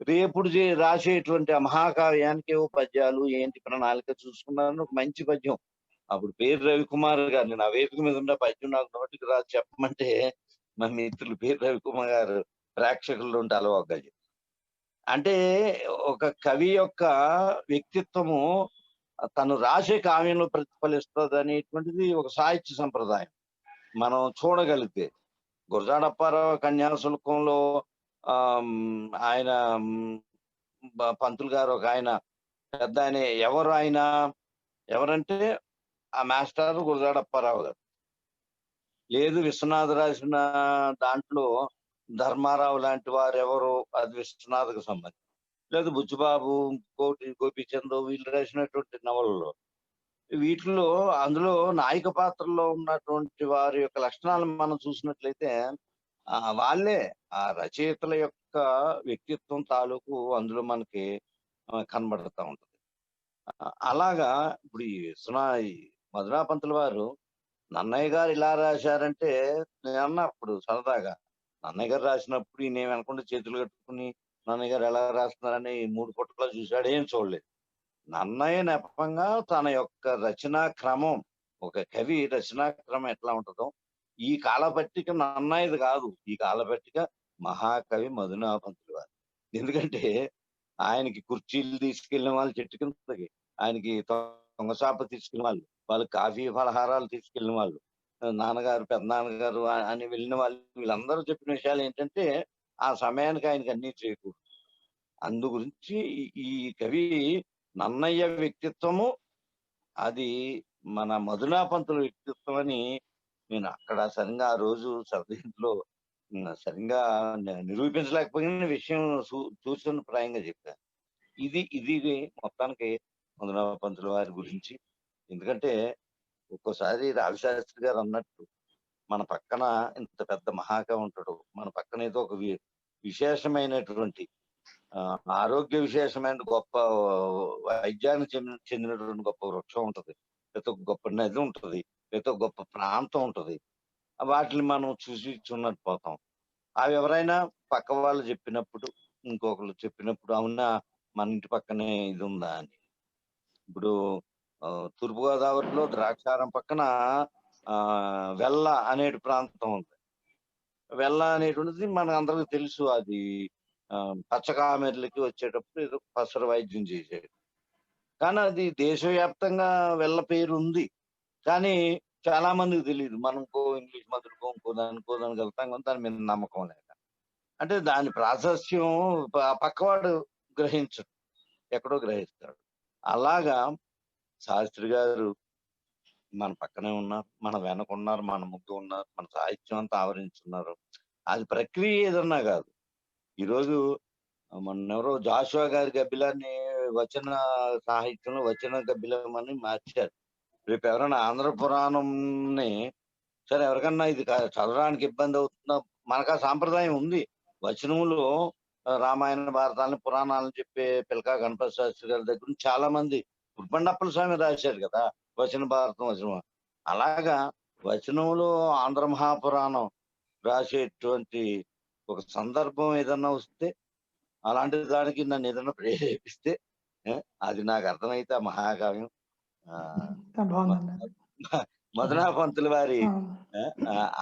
రేపుడు రాసేటువంటి ఆ మహాకావ్యానికి ఏవో పద్యాలు ఏంటి ప్రణాళిక చూసుకున్నాను. ఒక మంచి పద్యం, అప్పుడు పేరు రవికుమార్ గారు, నేను ఆ వేదిక మీద ఉన్న పద్యం నాకు నోటికి రాదు చెప్పమంటే మా మిత్రులు పేరు రవికుమార్ గారు ప్రేక్షకుల్లో ఉంటే అలవాగ్గా చెప్పారు. అంటే ఒక కవి యొక్క వ్యక్తిత్వము తను రాసే కావ్యంలో ప్రతిఫలిస్తుంది అనేటువంటిది ఒక సాహిత్య సంప్రదాయం మనం చూడగలిగితే. గురజాడ అప్పారావు కన్యాశుల్కంలో ఆయన పంతులు గారు ఒక ఆయన పెద్ద ఆయన, ఎవరంటే ఆ మాస్టర్ గురజాడ అప్పారావు గారు. లేదు విశ్వనాథ్ రాసిన దాంట్లో ధర్మారావు లాంటి వారు ఎవరు, అది విశ్వనాథ్కు సంబంధించి. లేదు బుచ్చిబాబు, కోటి గోపీచంద్ వీళ్ళు రాసినటువంటి నవలలో వీటిలో అందులో నాయక పాత్రలో ఉన్నటువంటి వారి యొక్క లక్షణాలను మనం చూసినట్లయితే వాళ్ళే ఆ రచయితల యొక్క వ్యక్తిత్వం తాలూకు అందులో మనకి కనబడుతూ ఉంటుంది. అలాగా ఇప్పుడు ఈ మధురా పంతులు వారు నన్నయ్య గారు ఇలా రాశారంటే నేను అన్నా అప్పుడు సరదాగా, నన్నయ్య గారు రాసినప్పుడు ఈయన అనుకుంటే చేతులు కట్టుకుని నన్నయ్య గారు ఎలా రాస్తున్నారని 3 పుటలో చూశాడు, ఏం చూడలేదు. నన్నయ్య నెపంగా తన యొక్క రచనా క్రమం, ఒక కవి రచనా క్రమం ఎట్లా ఉంటుందో, ఈ కాలపట్టిక నన్నయ్యది కాదు, ఈ కాలపట్టిక మహాకవి మధునా పంతులు వారు. ఎందుకంటే ఆయనకి కుర్చీలు తీసుకెళ్ళిన వాళ్ళు చెట్టు కిందకి, ఆయనకి దొంగసాప తీసుకెళ్ళిన వాళ్ళు కాఫీ ఫలహారాలు తీసుకెళ్ళిన వాళ్ళు, నాన్నగారు పెద్దనాన్నగారు అని వెళ్ళిన వాళ్ళు, వీళ్ళందరూ చెప్పిన విషయాలు ఏంటంటే ఆ సమయానికి ఆయనకి అన్నీ చేయకూడదు. అందు గురించి ఈ కవి నన్నయ్య వ్యక్తిత్వము అది మన మధునా పంతుల వ్యక్తిత్వం అని నేను అక్కడ సరిగ్గా ఆ రోజు సరిగ్గా సరిగ్గా నిరూపించలేకపోయిన విషయం సూచన ప్రాయంగా చెప్పాను. ఇది మొత్తానికి మధునా పంతుల వారి గురించి. ఎందుకంటే ఒక్కోసారి రావిశాస్త్రి గారు అన్నట్టు మన పక్కన ఇంత పెద్ద మహాకవి ఉంటాడు, మన పక్కన ఏదో ఒక విశేషమైనటువంటి ఆరోగ్య విశేషమైన గొప్ప వైద్యానికి చెందినటువంటి గొప్ప వృక్షం ఉంటుంది, లేకపోతే గొప్ప నది ఉంటుంది, లేకపోతే గొప్ప ప్రాంతం ఉంటుంది. వాటిని మనం చూసి చూన్నట్టు పోతాం. అవి ఎవరైనా పక్క వాళ్ళు చెప్పినప్పుడు, ఇంకొకరు చెప్పినప్పుడు అవునా మన ఇంటి పక్కనే ఇది ఉందా అని. ఇప్పుడు తూర్పుగోదావరిలో ద్రాక్షారం పక్కన వెల్ల అనే ప్రాంతం ఉంది. వెల్ల అనేటువంటిది మన అందరికి తెలుసు, అది పచ్చకామెర్లకి వచ్చేటప్పుడు ఏదో పసర వైద్యం చేసేది. కానీ అది దేశవ్యాప్తంగా వెల్ల పేరు ఉంది, కానీ చాలా మందికి తెలియదు. మనం ఇంగ్లీష్ మధురకో ఇంకోదానికి వెళ్తాం కానీ దాని మీద నమ్మకం లేక, అంటే దాని ప్రాశస్యం పక్కవాడు గ్రహించడు, ఎక్కడో గ్రహిస్తాడు. అలాగా శాస్త్రి గారు మన పక్కనే ఉన్నారు, మన వెనక ఉన్నారు, మన ముందు ఉన్నారు, మన సాహిత్యం అంతా ఆవరించున్నారు. అది ప్రక్రియ ఏదన్నా కాదు. ఈరోజు మొన్నెవరో జాషువా గారి గబ్బిలాన్ని వచన సాహిత్యంలో వచన గబ్బిలం అని మార్చారు. రేపు ఎవరైనా ఆంధ్ర పురాణంని సరే ఎవరికన్నా ఇది చదవడానికి ఇబ్బంది అవుతుందా, మనకు ఆ సాంప్రదాయం ఉంది. వచనములో రామాయణ భారతాలను పురాణాలను చెప్పే పిలకా గణపతి శాస్త్రి గారి దగ్గర నుంచి చాలా మంది, గుర్బండప్పల స్వామి రాశారు కదా వచన భారతం వచనం. అలాగా వచనంలో ఆంధ్ర మహాపురాణం రాసేటువంటి ఒక సందర్భం ఏదన్నా వస్తే, అలాంటి దానికి నన్ను ఏదన్నా ప్రేరేపిస్తే అది నాకు అర్థమైతే ఆ మహాకావ్యం మధునా పంతుల వారి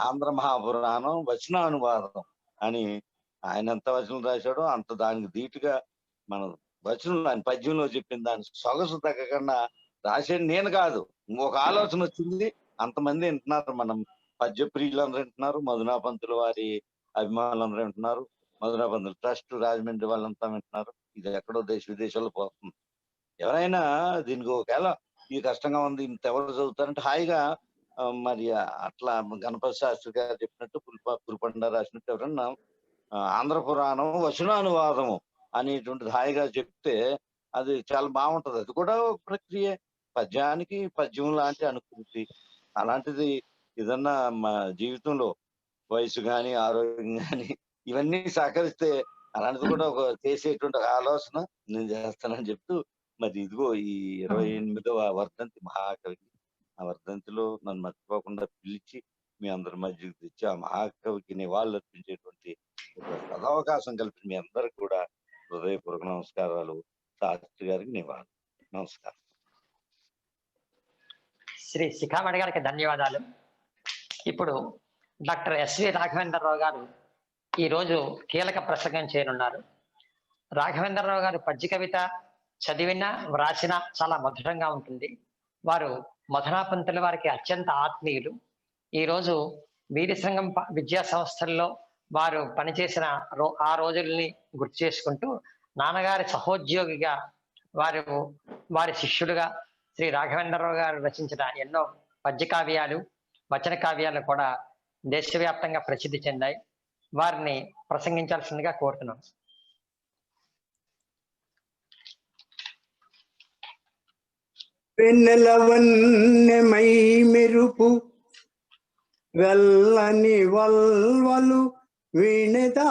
ఆంధ్ర మహాపురాణం వచనానువాదం అని. ఆయన ఎంత వచనం రాశాడో అంత దానికి ధీటుగా మనం వచనంలో ఆయన పద్యంలో చెప్పిన దాని సొగసు తగ్గకుండా రాసేది నేను కాదు, ఇంకొక ఆలోచన వచ్చింది. అంతమంది వింటున్నారు, మనం పద్య ప్రియులందరూ వింటున్నారు, మధునా పంతుల వారి అభిమానులందరూ వింటున్నారు, మధునా పంతుల ట్రస్ట్ రాజమండ్రి వాళ్ళంతా వింటున్నారు. ఇది ఎక్కడో దేశ విదేశాల్లో పోతుంది. ఎవరైనా దీనికి ఒకవేళ ఇది కష్టంగా ఉంది ఇంత ఎవరు చదువుతారంటే హాయిగా మరి అట్లా గణపతి శాస్త్రి గారు చెప్పినట్టు పులిపండ రాసినట్టు ఎవరన్నా ఆంధ్ర పురాణం వచనానువాదము అనేటువంటిది హాయిగా చెప్తే అది చాలా బాగుంటది. అది కూడా ఒక ప్రక్రియ, పద్యానికి పద్యం లాంటి అనుకూర్తి. అలాంటిది ఏదన్నా మా జీవితంలో వయసు కానీ ఆరోగ్యం కానీ ఇవన్నీ సహకరిస్తే అలాంటిది కూడా ఒక చేసేటువంటి ఆలోచన నేను చేస్తానని చెప్తూ, మరి ఇదిగో ఈ 28వ వర్ధంతి మహాకవికి, ఆ వర్ధంతిలో నన్ను మర్చిపోకుండా పిలిచి మీ అందరి మధ్యకి తెచ్చి ఆ మహాకవికి నివాళులు అర్పించేటువంటి ఒక సదవకాశం కల్పించి మీ అందరికి కూడా హృదయపూర్వక నమస్కారాలు. శాస్త్రి గారికి నివాళులు. నమస్కారం. శ్రీ శిఖామణి గారికి ధన్యవాదాలు. ఇప్పుడు డాక్టర్ ఎస్వి రాఘవేంద్రరావు గారు ఈరోజు కీలక ప్రసంగం చేయనున్నారు. రాఘవేంద్రరావు గారు పద్య కవిత, చదివిన వ్రాసిన చాలా మధురంగా ఉంటుంది. వారు మధునాపంతుల వారికి అత్యంత ఆత్మీయులు. ఈరోజు వీరసంగం విద్యా సంస్థల్లో వారు పనిచేసిన ఆ రోజుల్ని గుర్తు చేసుకుంటూ నాన్నగారి సహోద్యోగిగా వారి శిష్యుడుగా శ్రీ రాఘవేంద్రరావు గారు రచించిన ఎన్నో పద్య కావ్యాలు, వచన కావ్యాలు కూడా దేశవ్యాప్తంగా ప్రసిద్ధి చెందాయి. వారిని ప్రసంగించాల్సిందిగా కోరుతున్నాను. వెన్నెలవన్నెమై మెరుపు వెల్లని వల్వలు వీణెదాల్చియున్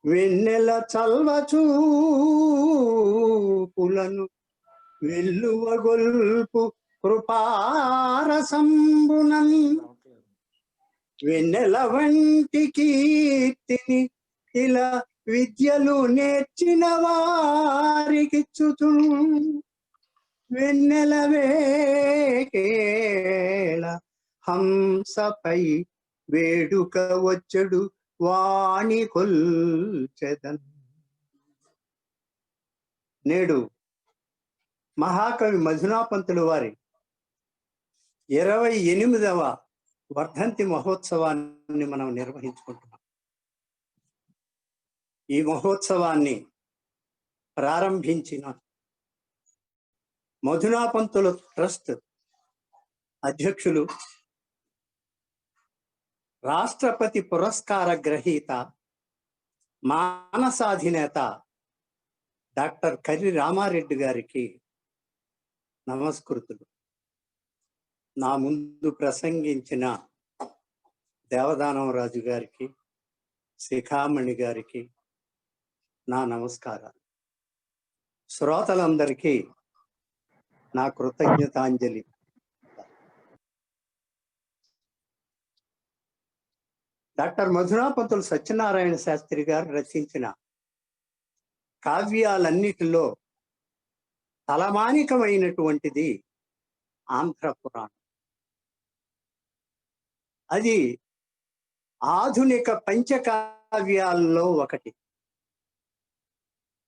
వెన్నెల చల్వచూపులను వెల్లువగొల్పు కృపారసంబునన్ వెన్నెల వంటి కీర్తిని ఇలా విద్యలు నేర్చిన వారికిచ్చుతు వెన్నెల వేకేళ హంసపై వేడుక వచ్చడు వాణి కొల్చెదన్. నేడు మహాకవి మధునాపంతులు వారి 28వ వర్ధంతి మహోత్సవాన్ని మనం నిర్వహించుకుంటున్నాం. ఈ మహోత్సవాన్ని ప్రారంభించిన మధునాపంతుల ట్రస్ట్ అధ్యక్షులు, రాష్ట్రపతి పురస్కార గ్రహీత, మానసాధినేత డాక్టర్ కర్రి రామారెడ్డి గారికి నమస్కృతులు. నా ముందు ప్రసంగించిన దేవదానవరాజు గారికి, శిఖామణి గారికి నా నమస్కారాలు. శ్రోతలందరికీ నా కృతజ్ఞతాంజలి. డాక్టర్ మధునాపంతులు సత్యనారాయణ శాస్త్రి గారు రచించిన కావ్యాలన్నిటిలో తలమానికమైనటువంటిది ఆంధ్ర పురాణం. అది ఆధునిక పంచకావ్యాల్లో ఒకటి.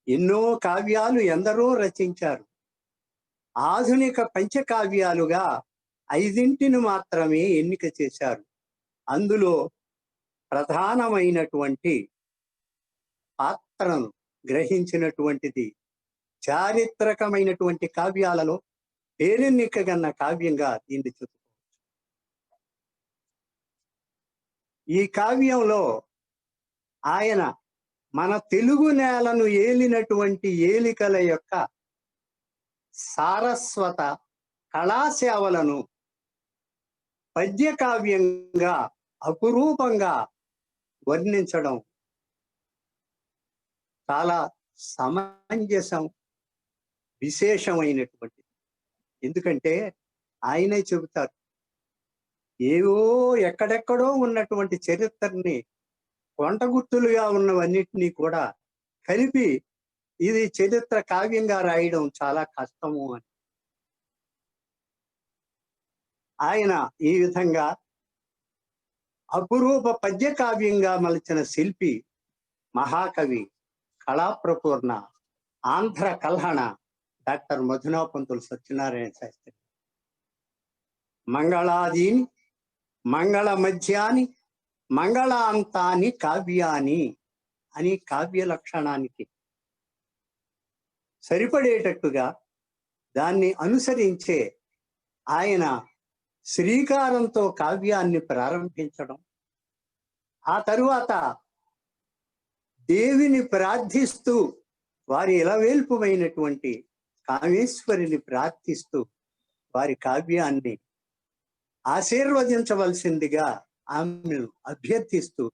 ఎన్నో కావ్యాలు ఎందరో రచించారు. ఆధునిక పంచకావ్యాలుగా 5 మాత్రమే ఎన్నిక చేశారు. అందులో ప్రధానమైనటువంటి పాత్రను గ్రహించినటువంటిది, చారిత్రకమైనటువంటి కావ్యాలలో పేరెన్నికగన్న కావ్యంగా దీన్ని చెప్పుకోవచ్చు. ఈ కావ్యంలో ఆయన మన తెలుగు నేలను ఏలినటువంటి ఏలికల యొక్క సారస్వత కళాసేవలను పద్యకావ్యంగా అపురూపంగా వర్ణించడం చాలా సమంజసం, విశేషమైనటువంటిది. ఎందుకంటే ఆయనే చెబుతారు, ఏవో ఎక్కడెక్కడో ఉన్నటువంటి చరిత్రని కొంటగుర్తులుగా ఉన్నవన్నిటినీ కూడా కలిపి ఇది చరిత్ర కావ్యంగా రాయడం చాలా కష్టము అని. ఆయన ఈ విధంగా అపురూప పద్య కావ్యంగా మలిచిన శిల్పి, మహాకవి, కళాప్రపూర్ణ, ఆంధ్ర కల్హణ డాక్టర్ మధునాపంతులు సత్యనారాయణ శాస్త్రి. మంగళాదీని, మంగళ మధ్యాని, మంగళాంతాని కావ్యాని అని కావ్య లక్షణానికి సరిపడేటట్టుగా దాన్ని అనుసరించే ఆయన శ్రీకారంతో కావ్యాన్ని ప్రారంభించడం, ఆ తరువాత దేవిని ప్రార్థిస్తూ వారి ఇలవేల్పుమైనటువంటి కామేశ్వరిని ప్రార్థిస్తూ వారి కావ్యాన్ని ఆశీర్వదించవలసిందిగా ఆమెను అభ్యర్థిస్తూ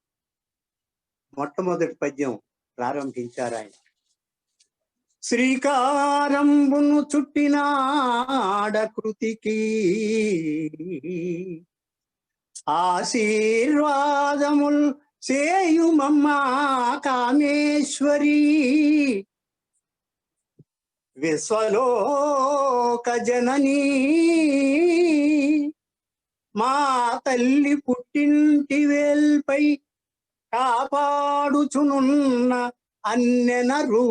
మొట్టమొదటి పద్యం ప్రారంభించారు ఆయన. శ్రీకారంబును చుట్టినాడ కృతికి ఆశీర్వాదముల్ సేయుమమ్మా కామేశ్వరి, విశ్వలోక జననీ మా తల్లి పుట్టింటి వేల్పై కాపాడుచునున్న అన్నెనరు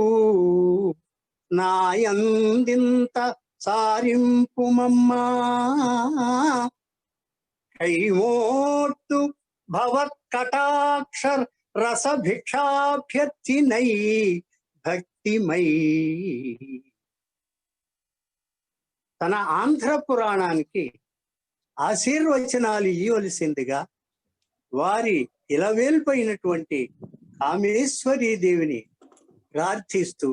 నాయందింత సారింపుమమ్మా కైమోట్టు భవత్కటాక్షర్ రసభిక్షాభ్యర్థినై భక్తిమై. తన ఆంధ్ర పురాణానికి ఆశీర్వచనాలు ఇవ్వవలసిందిగా వారి ఇలవేల్పైనటువంటి కామేశ్వరీ దేవిని ప్రార్థిస్తూ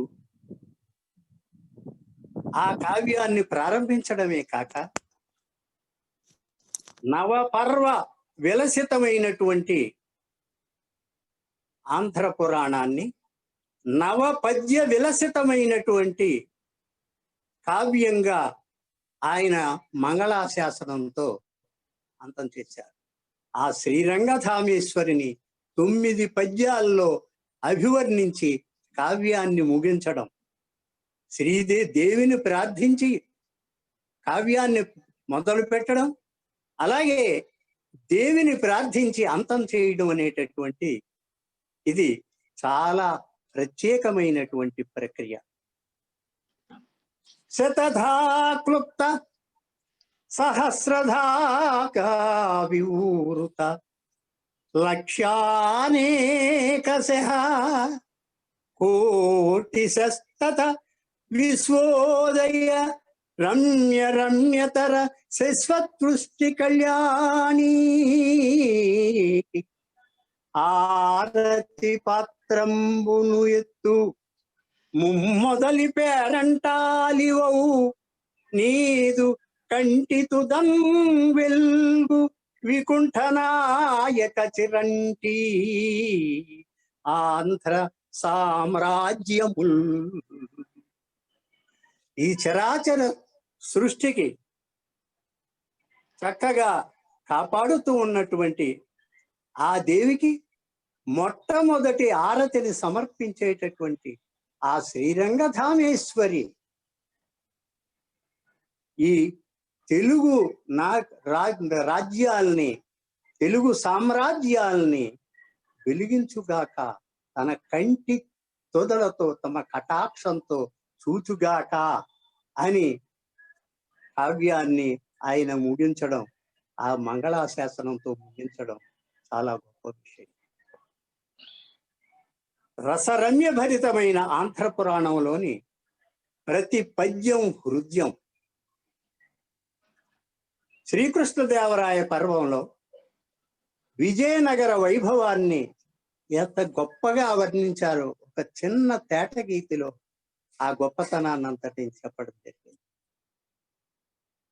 ఆ కావ్యాన్ని ప్రారంభించడమే కాక నవపర్వ విలసితమైనటువంటి ఆంధ్ర పురాణాన్ని నవపద్య విలసితమైనటువంటి కావ్యంగా ఆయన మంగళాశాసనంతో అంతం చేశారు. ఆ శ్రీరంగధామేశ్వరిని 9 పద్యాల్లో అభివర్ణించి కావ్యాన్ని ముగించడం, దేవిని ప్రార్థించి కావ్యాన్ని మొదలు పెట్టడం, అలాగే దేవిని ప్రార్థించి అంతం చేయడం అనేటటువంటి ఇది చాలా ప్రత్యేకమైనటువంటి ప్రక్రియ. శతధా క్లుప్త సహస్రధాకా వివృత లక్ష్యానేకశః కోటిశస్తత విశ్వోదయ రమ్య రమ్యతర శశ్వతృష్టి కళ్యాణి ఆరతి పాత్రంబును ఎత్తు ముమ్మొదలి పేరంటాలివవు నీదు కంటితుదం వెల్గు వికుంఠనాయక చిరంటి ఆంధ్ర సామ్రాజ్యముల్. ఈ చరాచర సృష్టికి చక్కగా కాపాడుతూ ఉన్నటువంటి ఆ దేవికి మొట్టమొదటి ఆరతిని సమర్పించేటటువంటి ఆ శ్రీరంగధామేశ్వరి ఈ తెలుగు రాజ్యాల్ని, తెలుగు సామ్రాజ్యాల్ని వెలిగించుగాక, తన కంటి తొదలతో తమ కటాక్షంతో చూచుగాక అని కావ్యాన్ని ఆయన ముగించడం, ఆ మంగళాశాసనంతో ముగించడం చాలా గొప్ప విషయం. రసరమ్య భరితమైన ఆంధ్ర పురాణంలోని ప్రతి పద్యం హృద్యం. శ్రీకృష్ణదేవరాయ పర్వంలో విజయనగర వైభవాన్ని ఎంత గొప్పగా వర్ణించారో ఒక చిన్న తేటగీతిలో ఆ గొప్పతనాన్ని అంతటిని చెప్పడం జరిగింది.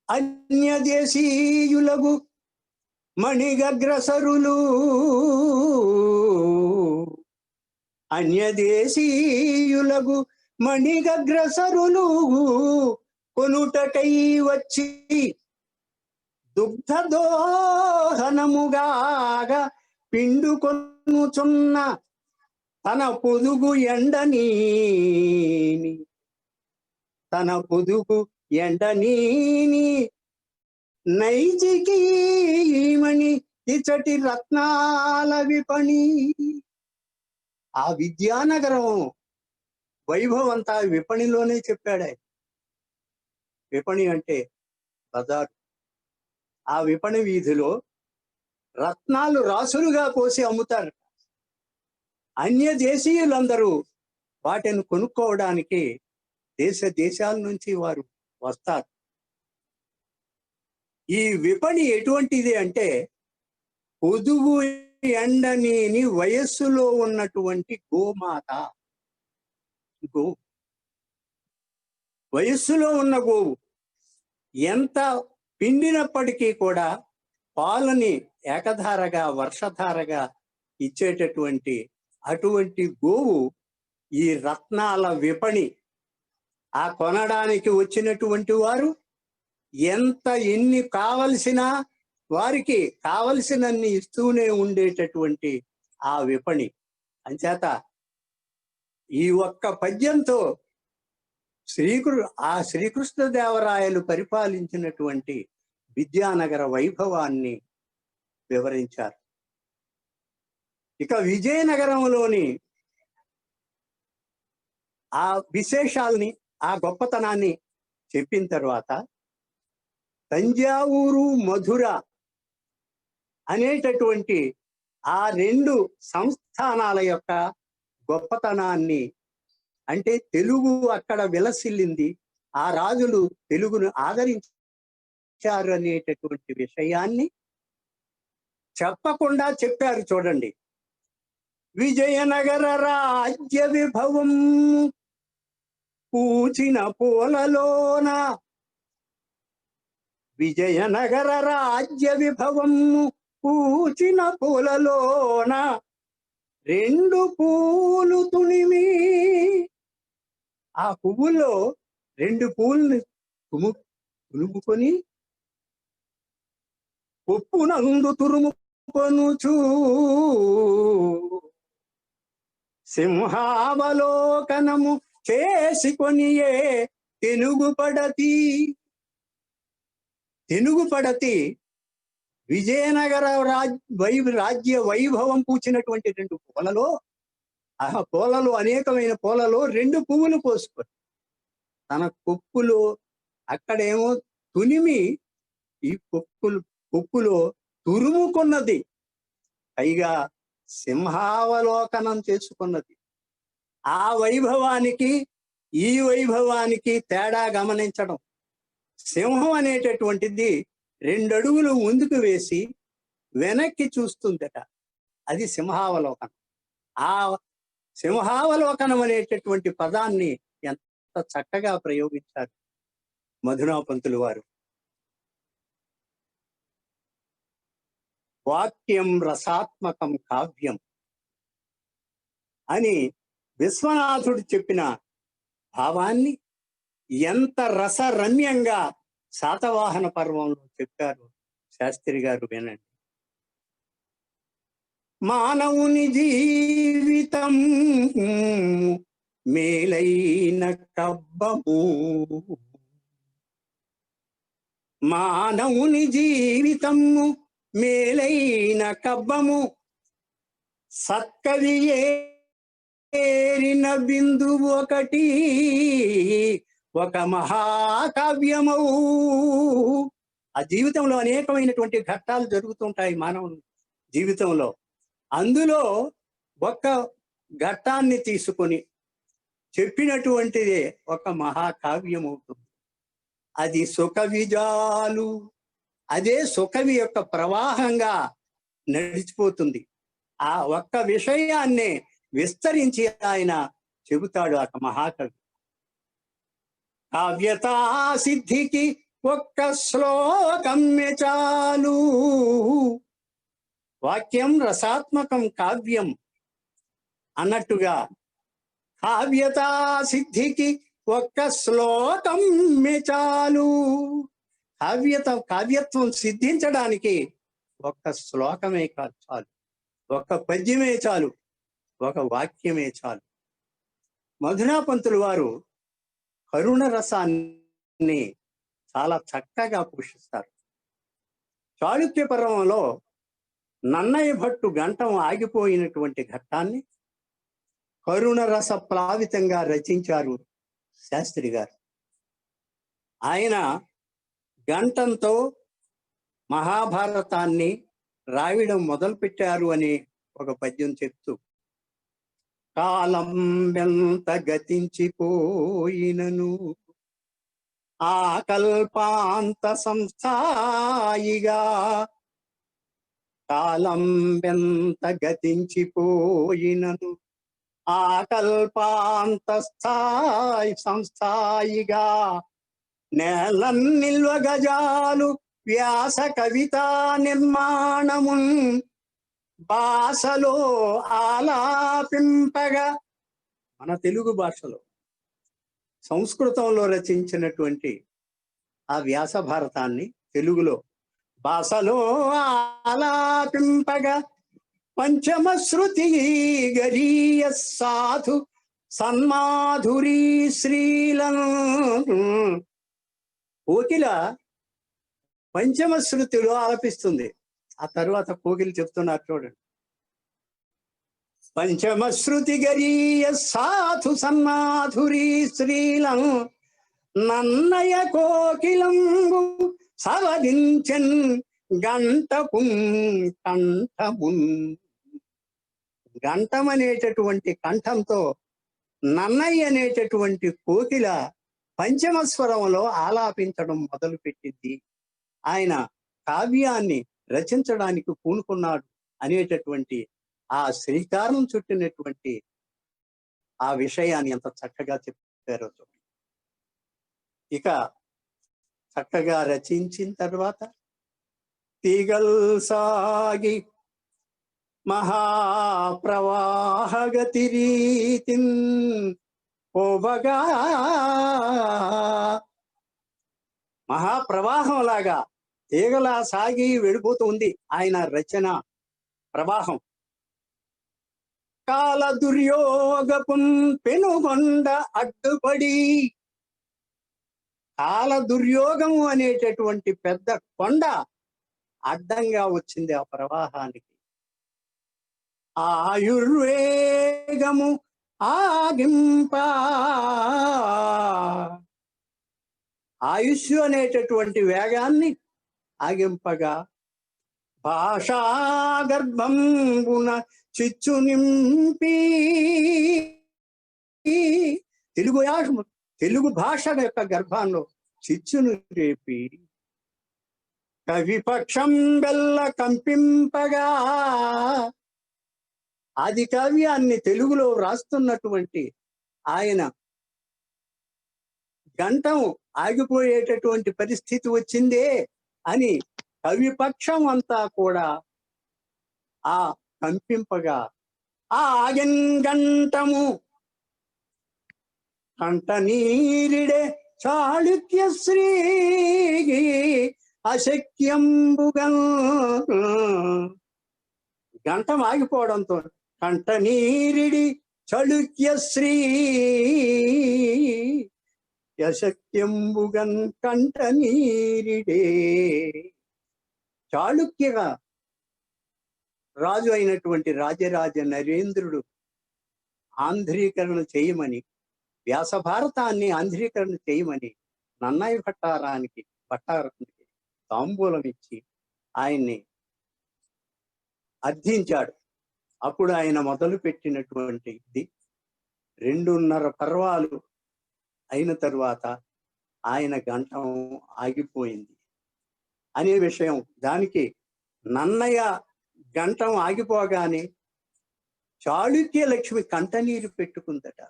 అన్యదేశీయులకు మణిగగ్రసరులు, అన్యదేశీయులకు మణిగగ్రసరులు కొనుటకై వచ్చి దుగ్ధదోహనముగాగా పిండుకొనుచున్న తన పొదుగు ఎండనీని, తన పొదుగు ఎండనీని నైజికీమణి ఇచటి రత్నాల విపణి. ఆ విద్యానగరం వైభవం అంతా విపణిలోనే చెప్పాడు. విపణి అంటే బజారు. ఆ విపణి వీధిలో రత్నాలు రాసులుగా పోసి అమ్ముతారు. అన్య దేశీయులందరూ వాటిని కొనుక్కోవడానికి దేశాల నుంచి వారు వస్తారు. ఈ విపణి ఎటువంటిది అంటే పొదుగు ఎండనేని వయస్సులో ఉన్నటువంటి గోమాత. వయస్సులో ఉన్న గోవు ఎంత పిండినప్పటికీ కూడా పాలని ఏకధారగా వర్షధారగా ఇచ్చేటటువంటి అటువంటి గోవు ఈ రత్నాల విపణి. ఆ కొనడానికి వచ్చినటువంటి వారు ఎన్ని కావలసినా వారికి కావలసినన్ని ఇస్తూనే ఉండేటటువంటి ఆ విపణి. అంచేత ఈ ఒక్క పద్యంతో శ్రీకృష్ణదేవరాయలు పరిపాలించినటువంటి విద్యానగర వైభవాన్ని వివరించారు. ఇక విజయనగరంలోని ఆ విశేషాల్ని, ఆ గొప్పతనాన్ని చెప్పిన తర్వాత తంజావూరు, మధుర అనేటటువంటి ఆ 2 సంస్థానాల యొక్క గొప్పతనాన్ని, అంటే తెలుగు అక్కడ విలసిల్లింది, ఆ రాజులు తెలుగును ఆదరించారు అనేటటువంటి విషయాన్ని చెప్పకుండా చెప్పారు. చూడండి, విజయనగర రాజ్య విభవం పూచిన పూలలోన, విజయనగర రాజ్య విభవం పూచిన పూలలోన 2 పూలు తునిమి, ఆ పువ్వుల్లో 2 పూల్ని తులుముకొని ఉప్పునందు తురుముకొనుచూ సింహావలోకనము చేసుకొనియే తెనుగుపడతి. తెనుగుపడతి విజయనగర రాజ్య వైభవం పూచినటువంటి 2 పూలలో, ఆ పూలలో అనేకమైన పూలలో 2 పువ్వులు పోసుకొని తన కొప్పులో అక్కడేమో తునిమి ఈ కొప్పులో తురుముకున్నది, పైగా సింహావలోకనం చేసుకున్నది. ఆ వైభవానికి ఈ వైభవానికి తేడా గమనించడం. సింహం అనేటటువంటిది 2 అడుగులు ముందుకు వేసి వెనక్కి చూస్తుందట, అది సింహావలోకనం. ఆ సింహావలోకనం అనేటటువంటి పదాన్ని ఎంత చక్కగా ప్రయోగించారు మధునా పంతులు వారు. వాక్యం రసాత్మకం కావ్యం అని విశ్వనాథుడు చెప్పిన భావాన్ని ఎంత రసరమ్యంగా శాతవాహన పర్వంలో చెప్పారు శాస్త్రి గారు. వినండి. మానవుని జీవితం మేలైన కబ్బము, మానవుని జీవితము మేలైన కబ్బము, సత్కవి ఏరిన బిందువు ఒకటి ఒక మహాకావ్యమౌ. ఆ జీవితంలో అనేకమైనటువంటి ఘట్టాలు జరుగుతుంటాయి మానవుని జీవితంలో. అందులో ఒక్క ఘట్టాన్ని తీసుకొని చెప్పినటువంటిదే ఒక మహాకావ్యం అవుతుంది. అది సుకవిజాలు, అదే సుకవి యొక్క ప్రవాహంగా నడిచిపోతుంది. ఆ ఒక్క విషయాన్నే విస్తరించి ఆయన చెబుతాడు ఆ మహాకవి. కావ్యతా సిద్ధికి ఒక్క శ్లోకమ్మె చాలు, వాక్యం రసాత్మకం కావ్యం అన్నట్టుగా కావ్యతా సిద్ధికి ఒక్క శ్లోకమ్మె చాలు. కావ్యత్వం సిద్ధించడానికి ఒక్క శ్లోకమే కాదు చాలు, ఒక్క పద్యమే చాలు, ఒక వాక్యమే చాలు. మధునా పంతులు వారు కరుణ రసాన్ని చాలా చక్కగా పోషిస్తారు. చాళుక్య పర్వంలో నన్నయ్య భట్టు గంటం ఆగిపోయినటువంటి ఘట్టాన్ని కరుణ రస ప్లావితంగా రచించారు శాస్త్రి గారు. ఆయన గంటంతో మహాభారతాన్ని రాయడం మొదలుపెట్టారు అని ఒక పద్యం చెప్తూ, కాలం ఎంత గతించిపోయినను ఆ కల్పాంత సంస్థాయిగా, కాలం ఎంత గతించిపోయినను ఆ కల్పాంత సంస్థాయిగా, నేలం నిల్వ గజాలు వ్యాస కవితా నిర్మాణమున్ భాషలో ఆలాపింపగా. మన తెలుగు భాషలో సంస్కృతంలో రచించినటువంటి ఆ వ్యాస భారతాన్ని తెలుగులో భాషలో ఆలాపింపగా, పంచమ శృతి గరీయ సాధు సన్మాధురీ శ్రీలను. కోకిల పంచమ శృతిలో ఆలపిస్తుంది. ఆ తరువాత కోకిలు చెప్తున్నారు చూడండి. పంచమశ్రుతి గరీయ సాధు సన్మాధురీ శ్రీలం నన్నయ కోకిలంబు సవరించన్ గంటపుం కంఠమున్. గంటం అనేటటువంటి కంఠంతో నన్నయ్య అనేటటువంటి కోకిల పంచమస్వరంలో ఆలాపించడం మొదలుపెట్టింది. ఆయన కావ్యాన్ని రచించడానికి పూనుకున్నాడు అనేటటువంటి ఆ శ్రీకారం చుట్టినటువంటి ఆ విషయాన్ని ఎంత చక్కగా చెప్పారో. ఇక చక్కగా రచించిన తర్వాత తీగల్ సాగి మహాప్రవాహగతి రీతిన్ పోవగా, మహాప్రవాహం లాగా తీగలా సాగి వెళ్ళిపోతుంది ఆయన రచన ప్రవాహం. కాల దుర్యోగపుం పెనుగొండ అడ్డుపడి, కాల దుర్యోగము అనేటటువంటి పెద్ద కొండ అడ్డంగా వచ్చింది ఆ ప్రవాహానికి. ఆయుర్వేగము ఆగింప, ఆయుష్ అనేటటువంటి వేగాన్ని ఆగింపగా, భాషా గర్భంబున చిచ్చు నింపి, తెలుగు భాష యొక్క గర్భంలో చిచ్చును రేపి, కవిపక్షం బెల్ల కంపింపగా, ఆది కావ్యాన్ని తెలుగులో వ్రాస్తున్నటువంటి ఆయన గంటం ఆగిపోయేటటువంటి పరిస్థితి వచ్చిందే అని కవిపక్షం అంతా కూడా ఆ కంపింపగా, ఆగన్ గంటము కంట నీరిడే చాళుక్య శ్రీ అశక్యంబుగా, గంటం ఆగిపోవడంతో కంట నీరిడి చాళుక్య శ్రీ అశక్యంబుగన్ కంట నీరిడే. చాళుక్యగా రాజు అయినటువంటి రాజరాజ నరేంద్రుడు ఆంధ్రీకరణ చేయమని, వ్యాస భారతాన్ని ఆంధ్రీకరణ చేయమని నన్నయ్య భట్టారానికి తాంబూలం ఇచ్చి ఆయన్ని అర్థించాడు. అప్పుడు ఆయన మొదలు పెట్టినటువంటి ఇది 2.5 పర్వాలు అయిన తరువాత ఆయన గంటం ఆగిపోయింది అనే విషయం. దానికి నన్నయ్య గంటం ఆగిపోగానే చాళుక్య లక్ష్మి కంటనీరు పెట్టుకుందట.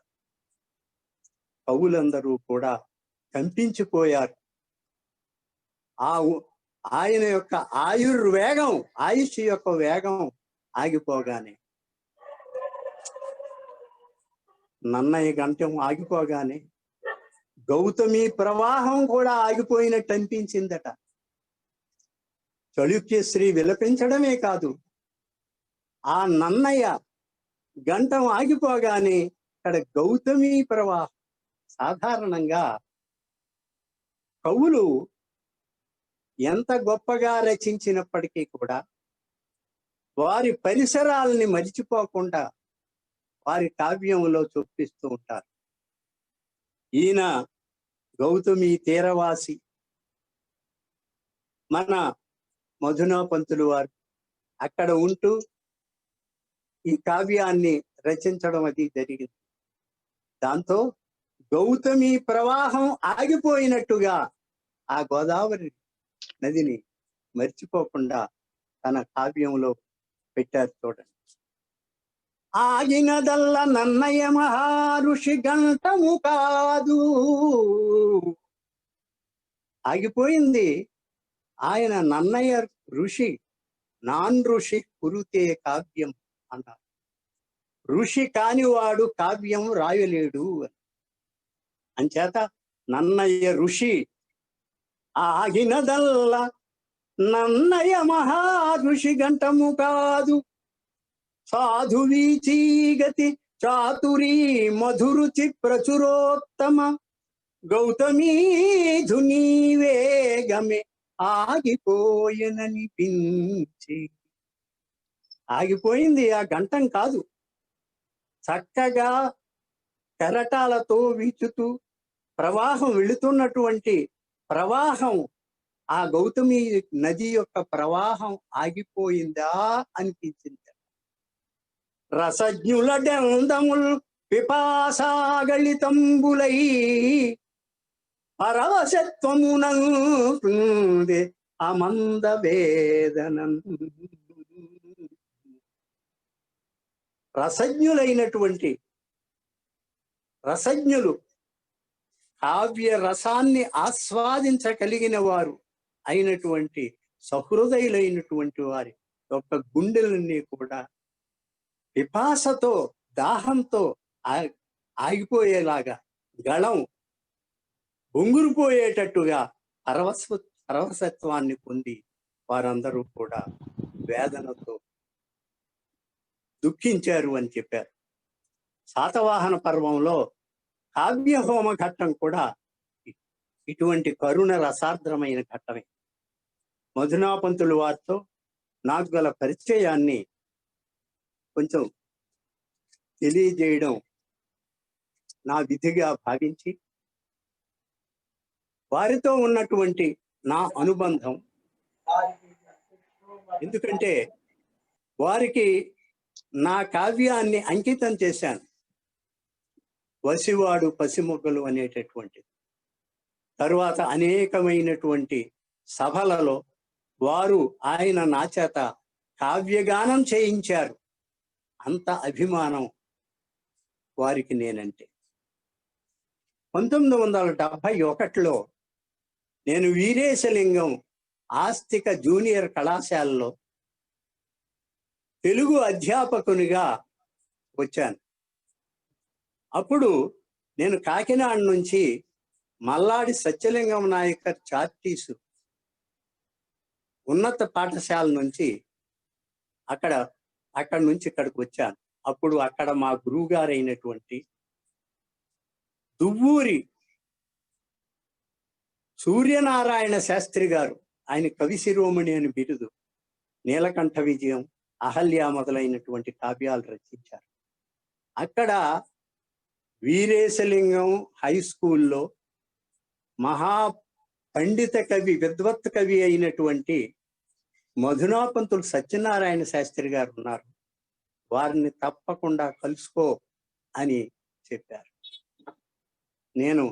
కవులందరూ కూడా కంపించిపోయారు. ఆయన యొక్క ఆయుర్వేగం, ఆయుష్ యొక్క వేగం ఆగిపోగానే, నన్నయ్య గంటం ఆగిపోగానే గౌతమి ప్రవాహం కూడా ఆగిపోయినట్టు అనిపించిందట. చాళుక్యశ్రీ విలపించడమే కాదు, ఆ నన్నయ్య గంటం ఆగిపోగానే ఇక్కడ గౌతమి ప్రవాహం. సాధారణంగా కవులు ఎంత గొప్పగా రచించినప్పటికీ కూడా వారి పరిసరాలని మరిచిపోకుండా వారి కావ్యంలో చూపిస్తూ ఉంటారు. ఈయన గౌతమి తీరవాసి మన మధునా పంతులు వారు అక్కడ ఉంటూ ఈ కావ్యాన్ని రచించడం అది జరిగింది. దాంతో గౌతమి ప్రవాహం ఆగిపోయినట్టుగా ఆ గోదావరి నదిని మర్చిపోకుండా తన కావ్యంలో పెట్టారు. చూడండి, ఆగినదల్ల నన్నయ్య మహారుషి గంటము కాదు. ఆగిపోయింది ఆయన నన్నయ్య ఋషి, నాన్ ఋషి కురుతే కావ్యం అన్నారు. ఋషి కానివాడు కావ్యం రాయలేడు అని. అంచేత నన్నయ్య ఋషి. ఆగినదల్ల నన్నయ్య మహారుషి గంటము కాదు. సాధువీచీగతి చాతురీ మధురుచి ప్రచురోత్తమ గౌతమీ ధునీ వేగమే ఆగిపోయననిపించి. ఆగిపోయింది ఆ గంటం కాదు, చక్కగా కెరటాలతో వీచుతూ ప్రవాహం వెళుతున్నటువంటి ప్రవాహం, ఆ గౌతమి నది యొక్క ప్రవాహం ఆగిపోయిందా అనిపించింది. రసజ్ఞుల డందముల్ పిపాసాగళితంబులై పరవశత్వమునందే అమంద వేదనం. రసజ్ఞులు కావ్య రసాన్ని ఆస్వాదించగలిగిన వారు అయినటువంటి సహృదయులైనటువంటి వారి యొక్క గుండెలన్నీ కూడా పిపాసతో, దాహంతో ఆగిపోయేలాగా, గళం బొంగురుపోయేటట్టుగా పరవశత్వాన్ని పొంది వారందరూ కూడా వేదనతో దుఃఖించారు అని చెప్పారు. శాతవాహన పర్వంలో కావ్యహోమ ఘట్టం కూడా ఇటువంటి కరుణ రసార్ద్రమైన ఘట్టమే. మధునాపంతులు వారితో నాకు గల పరిచయాన్ని కొంచెం తెలియజేయడం నా విధిగా భావించి, వారితో ఉన్నటువంటి నా అనుబంధం, ఎందుకంటే వారికి నా కావ్యాన్ని అంకితం చేశాను. వసివాడు పసిమొగ్గలు అనేటటువంటిది. తరువాత అనేకమైనటువంటి సభలలో వారు ఆయన నా చేత కావ్యగానం చేయించారు. అంత అభిమానం వారికి నేనంటే. 1971లో నేను వీరేశలింగం ఆస్తిక జూనియర్ కళాశాలలో తెలుగు అధ్యాపకునిగా వచ్చాను. అప్పుడు నేను కాకినాడ నుంచి మల్లాడి సత్యలింగం నాయకర్ చార్టీసు ఉన్నత పాఠశాల నుంచి అక్కడి నుంచి ఇక్కడికి వచ్చాను. అప్పుడు అక్కడ మా గురువు గారు అయినటువంటి దువ్వూరి సూర్యనారాయణ శాస్త్రి గారు, ఆయన కవి శిరోమణి అని బిరుదు, నీలకంఠ విజయం, అహల్య మొదలైనటువంటి కావ్యాలు రచించారు. అక్కడ వీరేశలింగం హై స్కూల్లో మహా పండిత కవి, విద్వత్ కవి అయినటువంటి మధునాపంతులు సత్యనారాయణ శాస్త్రి గారు ఉన్నారు. వారిని తప్పకుండా కలుసుకో అని చెప్పారు. నేను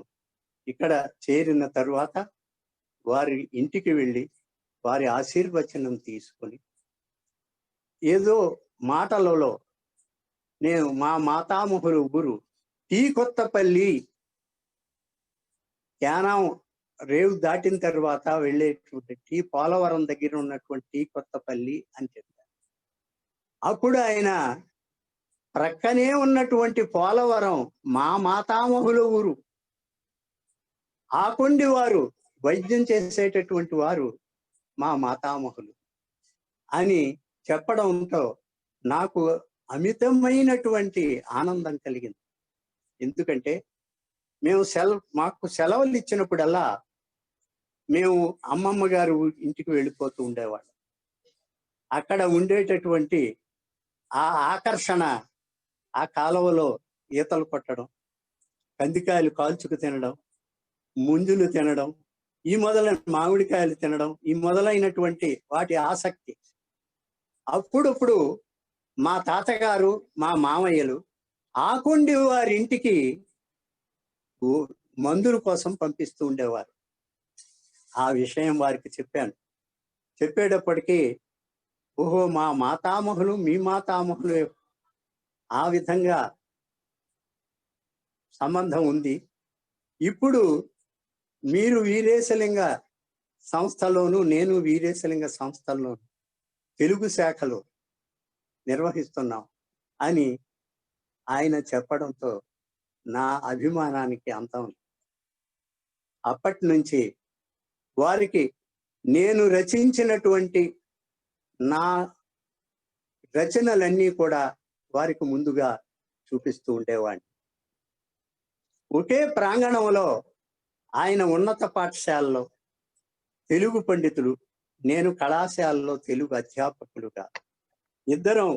ఇక్కడ చేరిన తరువాత వారి ఇంటికి వెళ్ళి వారి ఆశీర్వచనం తీసుకొని, ఏదో మాటలలో నేను మా మాతామహులు ఊరు టీ కొత్తపల్లి, యానం రేవు దాటిన తర్వాత వెళ్ళేటువంటి టీ పోలవరం దగ్గర ఉన్నటువంటి టీ కొత్తపల్లి అని చెప్పారు. అప్పుడు ఆయన ప్రక్కనే ఉన్నటువంటి పోలవరం మా మాతామహుల ఊరు, ఆకొండి వారు వైద్యం చేసేటటువంటి వారు మా మాతామహులు అని చెప్పడంతో నాకు అమితమైనటువంటి ఆనందం కలిగింది. ఎందుకంటే మాకు సెలవులు ఇచ్చినప్పుడల్లా మేము అమ్మమ్మ గారు ఇంటికి వెళ్ళిపోతూ ఉండేవాళ్ళం. అక్కడ ఉండేటటువంటి ఆ ఆకర్షణ, ఆ కాలువలో ఈతలు కొట్టడం, కందికాయలు కాల్చుకు తినడం, ముంజులు తినడం, ఈ మొదలైన మామిడికాయలు తినడం, ఈ మొదలైనటువంటి వాటి ఆసక్తి. అప్పుడప్పుడు మా తాతగారు, మా మామయ్యలు ఆకొండి వారి ఇంటికి మందుల కోసం పంపిస్తూ ఉండేవారు. ఆ విషయం వారికి చెప్పాను. చెప్పేటప్పటికీ, ఓహో మా మాతామహులు మీ మాతామహులు ఆ విధంగా సంబంధం ఉంది. ఇప్పుడు మీరు వీరేశలింగ సంస్థలోను, నేను వీరేశలింగ సంస్థల్లోను తెలుగు శాఖలో నిర్వహిస్తున్నాం అని ఆయన చెప్పడంతో నా అభిమానానికి అంతం. అప్పటి నుంచి వారికి నేను రచించినటువంటి నా రచనలన్నీ కూడా వారికి ముందుగా చూపిస్తూ ఉండేవాడిని. ఒకే ప్రాంగణంలో ఆయన ఉన్నత పాఠశాలలో తెలుగు పండితులు, నేను కళాశాలలో తెలుగు అధ్యాపకులుగా ఇద్దరం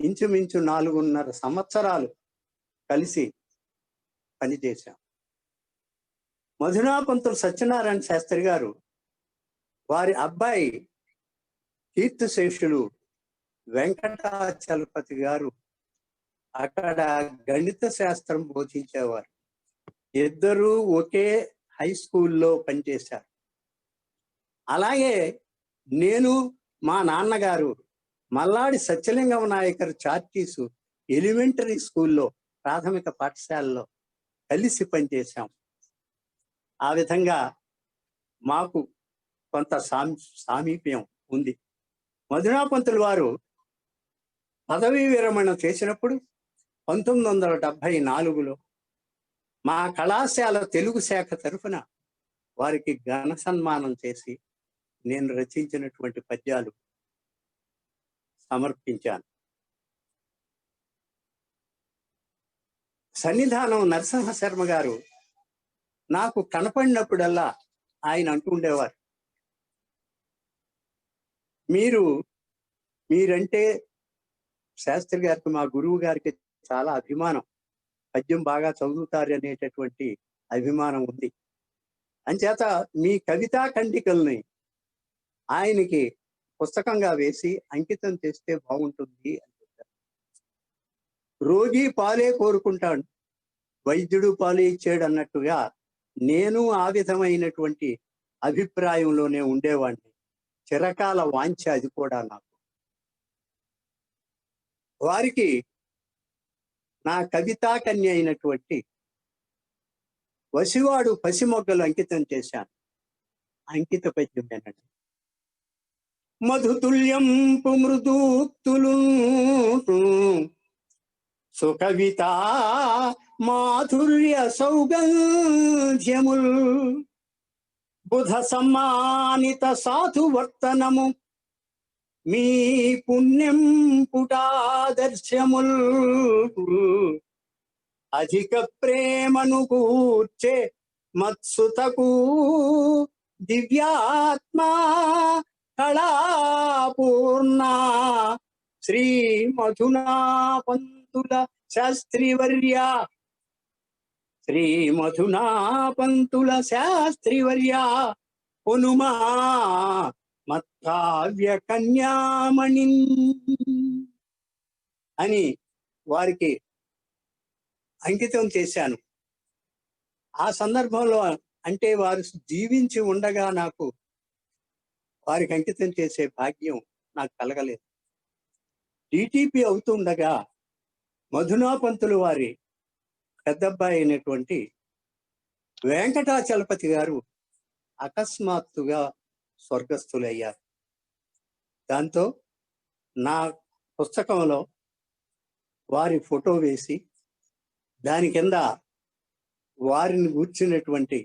ఇంచుమించు 4.5 సంవత్సరాలు కలిసి పనిచేశాం. మధునాపంతులు సత్యనారాయణ శాస్త్రి గారు, వారి అబ్బాయి కీర్తిశేషులు వెంకటాచలపతి గారు అక్కడ గణిత శాస్త్రం బోధించేవారు. ఇద్దరూ ఒకే హై స్కూల్లో పనిచేశారు. అలాగే నేను, మా నాన్నగారు మల్లాడి సత్యలింగం నాయకర్ చార్టీసు ఎలిమెంటరీ స్కూల్లో, ప్రాథమిక పాఠశాలలో కలిసి పనిచేశాం. ఆ విధంగా మాకు కొంత సామీప్యం ఉంది. మధునాపంతులు వారు పదవీ విరమణ చేసినప్పుడు 1974లో మా కళాశాల తెలుగు శాఖ తరఫున వారికి ఘన సన్మానం చేసి నేను రచించినటువంటి పద్యాలు సమర్పించాను. సన్నిధానం నరసింహ శర్మ గారు నాకు కనపడినప్పుడల్లా ఆయన అంటుండేవారు, మీరంటే శాస్త్రి గారికి, మా గురువు గారికి చాలా అభిమానం, పద్యం బాగా చదువుతారు అనేటటువంటి అభిమానం ఉంది. అంచేత మీ కవితా ఖండికల్ని ఆయనకి పుస్తకంగా వేసి అంకితం చేస్తే బాగుంటుంది అని చెప్పారు. రోగి పాలే కోరుకుంటాడు, వైద్యుడు పాలే ఇచ్చాడు అన్నట్టుగా నేను ఆ విధమైనటువంటి అభిప్రాయంలోనే ఉండేవాడిని. చిరకాల వాంఛ అది కూడా నాకు. వారికి నా కవితా కన్య అయినటువంటి వసివాడు పసిమొగ్గలు అంకితం చేశాను. అంకిత పద్యం వినండి. మధుతుల్యం మృదూక్తులు సుకవిత మాధుర్య సౌగంధ్యముల్ బుధ సమ్మానిత సాధువర్తనము మీ పుణ్యం పుటాదర్శముల్ అధిక ప్రేమను కూర్చే మత్సుతకు దివ్యాత్మా కళాపూర్ణ శ్రీ మధునాపంతుల శాస్త్రివర్య, శ్రీ మధునాపంతుల శాస్త్రివర్య పొనుమా మత్కావ్య కన్యామణి అని వారికి అంకితం చేశాను. ఆ సందర్భంలో అంటే వారు జీవించి ఉండగా నాకు వారికి అంకితం చేసే భాగ్యం నాకు కలగలేదు. డిటిపి అవుతుండగా మధునాపంతులు వారి పెద్దబ్బాయి అయినటువంటి వెంకటాచలపతి గారు అకస్మాత్తుగా స్వర్గస్థులయ్యారు. దాంతో నా పుస్తకంలో వారి ఫోటో వేసి దాని కింద వారిని గూర్చినటువంటి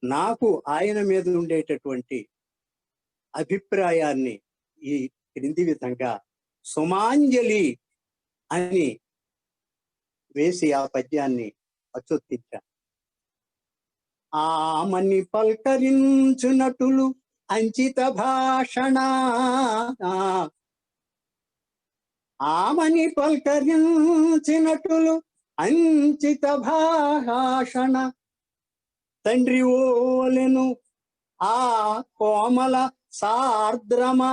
నాకు ఆయన మీద ఉండేటటువంటి అభిప్రాయాన్ని ఈ క్రింది విధంగా సుమాంజలి అని వేసి ఆ పద్యాన్ని అచ్చొత్తించాను. ఆమని పల్కరించునటులు అంచిత భాషణ, ఆమని పల్కరించినటులు అంచిత భాషణ తండ్రి ఓలెను ఆ కోమల సార్ద్రమానసము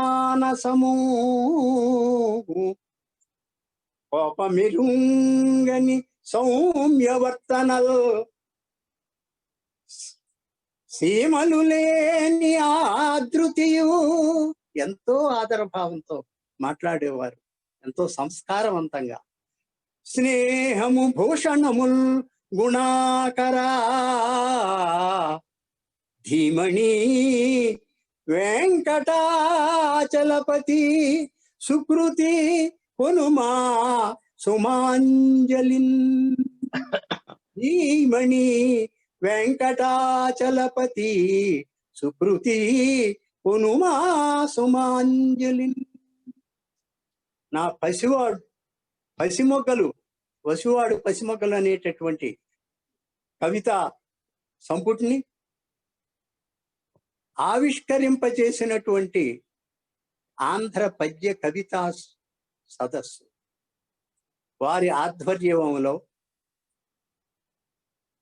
కోపమిరుంగని సౌమ్యవర్తనల్ సీమలు లేని ఆదృతియు. ఎంతో ఆదరభావంతో మాట్లాడేవారు, ఎంతో సంస్కారవంతంగా. స్నేహము భూషణముల్ గుణాకరా ధీమణి వెంకటాచలపతి సుకృతి కొనుమా సుమాంజలిన్. ధీమణి వెంకటాచలపతి సుకృతి కొనుమా సుమాంజలిన్. నా పసిమొగ్గలు వసివాడు పసిమొగ్గలు అనేటటువంటి కవిత సంపుటిని ఆవిష్కరింపచేసినటువంటి ఆంధ్ర పద్య కవితా సదస్సు. వారి ఆధ్వర్యంలో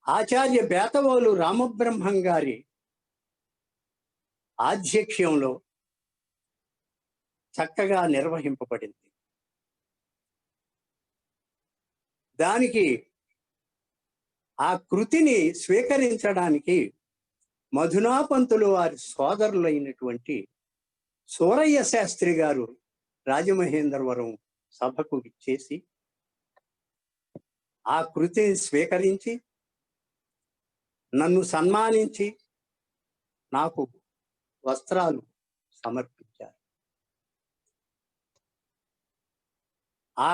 ఆచార్య బేతవోలు రామబ్రహ్మం గారి ఆధ్యక్ష్యంలో చక్కగా నిర్వహింపబడింది. దానికి ఆ కృతిని స్వీకరించడానికి మధునాపంతులు వారి సోదరులైనటువంటి సూరయ్య శాస్త్రి గారు రాజమహేంద్రవరం సభకు విచ్చేసి ఆ కృతిని స్వీకరించి నన్ను సన్మానించి నాకు వస్త్రాలు సమర్పించారు. ఆ